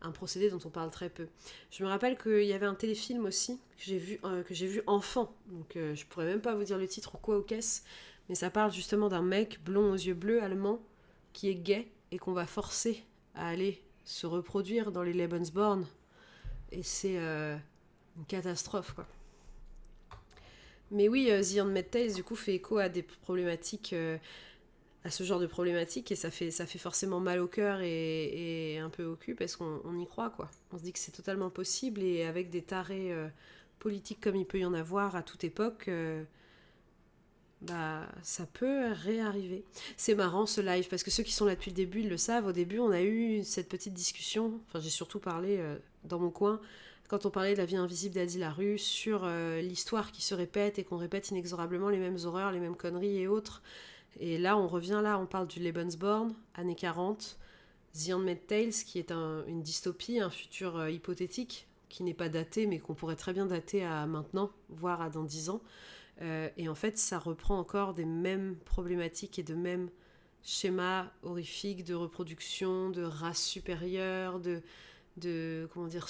un procédé dont on parle très peu. Je me rappelle qu'il y avait un téléfilm aussi que j'ai vu enfant. Donc, je pourrais même pas vous dire le titre ou quoi ou qu'est-ce, mais ça parle justement d'un mec blond aux yeux bleus, allemand, qui est gay et qu'on va forcer à aller se reproduire dans les Lebensborn. Et c'est une catastrophe, quoi. Mais oui, The Handmaid's Tales, du coup, fait écho à des problématiques, à ce genre de problématiques, et ça fait forcément mal au cœur et un peu au cul, parce qu'on y croit, quoi. On se dit que c'est totalement possible, et avec des tarés politiques comme il peut y en avoir à toute époque, bah, ça peut réarriver. C'est marrant ce live, parce que ceux qui sont là depuis le début, ils le savent. Au début, on a eu cette petite discussion, enfin j'ai surtout parlé dans mon coin, quand on parlait de la vie invisible d'Adi Larue, sur l'histoire qui se répète et qu'on répète inexorablement les mêmes horreurs, les mêmes conneries et autres. Et là, on parle du Lebensborn, années 40, The Handmaid's Tale, qui est une dystopie, un futur hypothétique, qui n'est pas daté, mais qu'on pourrait très bien dater à maintenant, voire à dans 10 ans. Et en fait, ça reprend encore des mêmes problématiques et de mêmes schémas horrifiques de reproduction, de race supérieure, de comment dire,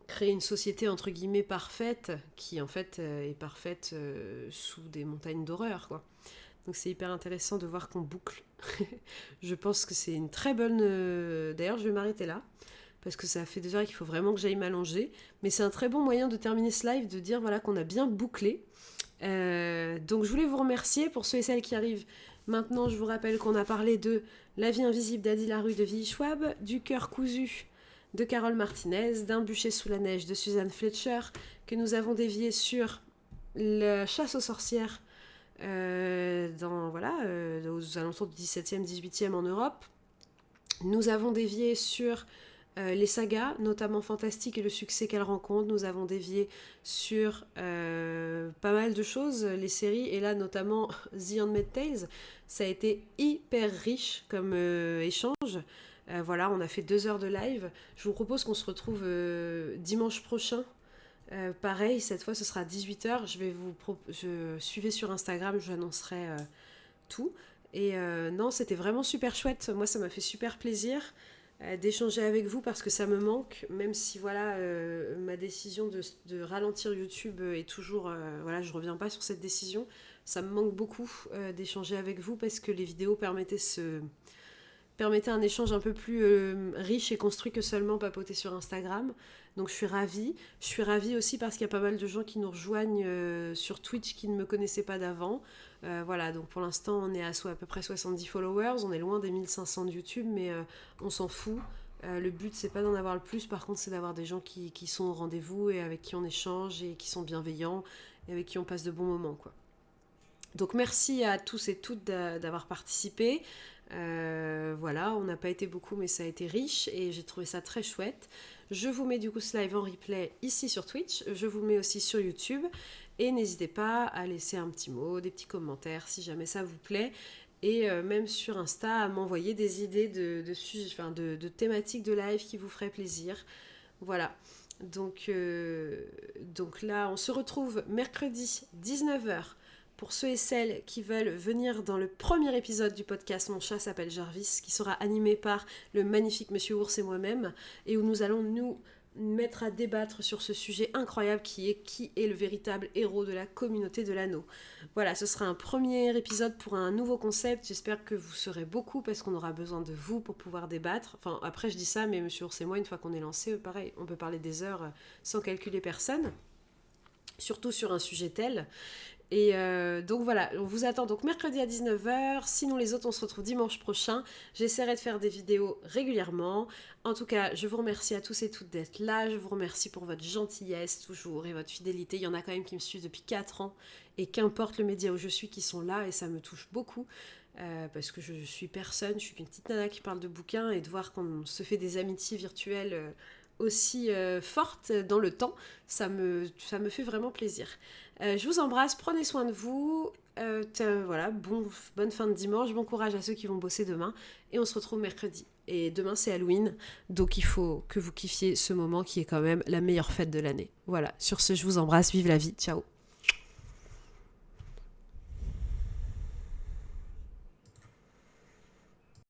créer une société entre guillemets parfaite, qui en fait est parfaite sous des montagnes d'horreur, quoi. Donc c'est hyper intéressant de voir qu'on boucle. Je pense que c'est une très bonne... D'ailleurs, je vais m'arrêter là, parce que ça fait 2 heures qu'il faut vraiment que j'aille m'allonger. Mais c'est un très bon moyen de terminer ce live, de dire voilà, qu'on a bien bouclé. Donc je voulais vous remercier pour ceux et celles qui arrivent. Maintenant, je vous rappelle qu'on a parlé de La vie invisible d'Adi Larue de Vie Schwab, du cœur cousu de Carole Martinez, d'un bûcher sous la neige de Suzanne Fletcher, que nous avons dévié sur la chasse aux sorcières aux alentours du 17e, 18e en Europe. Nous avons dévié sur les sagas, notamment Fantastique et le succès qu'elle rencontre. Nous avons dévié sur pas mal de choses, les séries, et là notamment The Handmaid's Tale. Ça a été hyper riche comme échange. Voilà, on a fait 2 heures de live. Je vous propose qu'on se retrouve dimanche prochain. Pareil, cette fois ce sera 18h. Je suivais sur Instagram, j'annoncerai tout. Et non, c'était vraiment super chouette. Moi, ça m'a fait super plaisir d'échanger avec vous parce que ça me manque, même si voilà, ma décision de ralentir YouTube est toujours... voilà, je reviens pas sur cette décision. Ça me manque beaucoup d'échanger avec vous parce que les vidéos permettaient un échange un peu plus riche et construit que seulement papoter sur Instagram. Donc je suis ravie. Je suis ravie aussi parce qu'il y a pas mal de gens qui nous rejoignent sur Twitch qui ne me connaissaient pas d'avant. Voilà, donc pour l'instant on est à peu près 70 followers. On est loin des 1500 de YouTube, mais on s'en fout. Le but c'est pas d'en avoir le plus, par contre c'est d'avoir des gens qui sont au rendez-vous et avec qui on échange et qui sont bienveillants et avec qui on passe de bons moments, quoi. Donc merci à tous et toutes d'avoir participé. Voilà, on n'a pas été beaucoup, mais ça a été riche et j'ai trouvé ça très chouette. Je vous mets du coup ce live en replay ici sur Twitch, je vous mets aussi sur YouTube et n'hésitez pas à laisser un petit mot, des petits commentaires si jamais ça vous plaît, et même sur Insta à m'envoyer des idées de thématiques de live qui vous feraient plaisir. Voilà. Donc là, on se retrouve mercredi 19h pour ceux et celles qui veulent venir dans le premier épisode du podcast Mon chat s'appelle Jarvis, qui sera animé par le magnifique Monsieur Ours et moi-même, et où nous allons nous mettre à débattre sur ce sujet incroyable qui est le véritable héros de la communauté de l'anneau. Voilà, ce sera un premier épisode pour un nouveau concept. J'espère que vous serez beaucoup parce qu'on aura besoin de vous pour pouvoir débattre. Enfin, après je dis ça, mais Monsieur Ours et moi, une fois qu'on est lancé, pareil, on peut parler des heures sans calculer personne, surtout sur un sujet tel. Et donc voilà, on vous attend donc mercredi à 19h. Sinon les autres, on se retrouve dimanche prochain. J'essaierai de faire des vidéos régulièrement. En tout cas, je vous remercie à tous et toutes d'être là. Je vous remercie pour votre gentillesse toujours et votre fidélité. Il y en a quand même qui me suivent depuis 4 ans. Et qu'importe le média où je suis, qui sont là. Et ça me touche beaucoup. Parce que je suis personne. Je suis qu'une petite nana qui parle de bouquins. Et de voir qu'on se fait des amitiés virtuelles aussi fortes dans le temps, ça me fait vraiment plaisir. Je vous embrasse, prenez soin de vous, voilà, bonne fin de dimanche, bon courage à ceux qui vont bosser demain, et on se retrouve mercredi. Et demain c'est Halloween, donc il faut que vous kiffiez ce moment qui est quand même la meilleure fête de l'année. Voilà, sur ce je vous embrasse, vive la vie, ciao.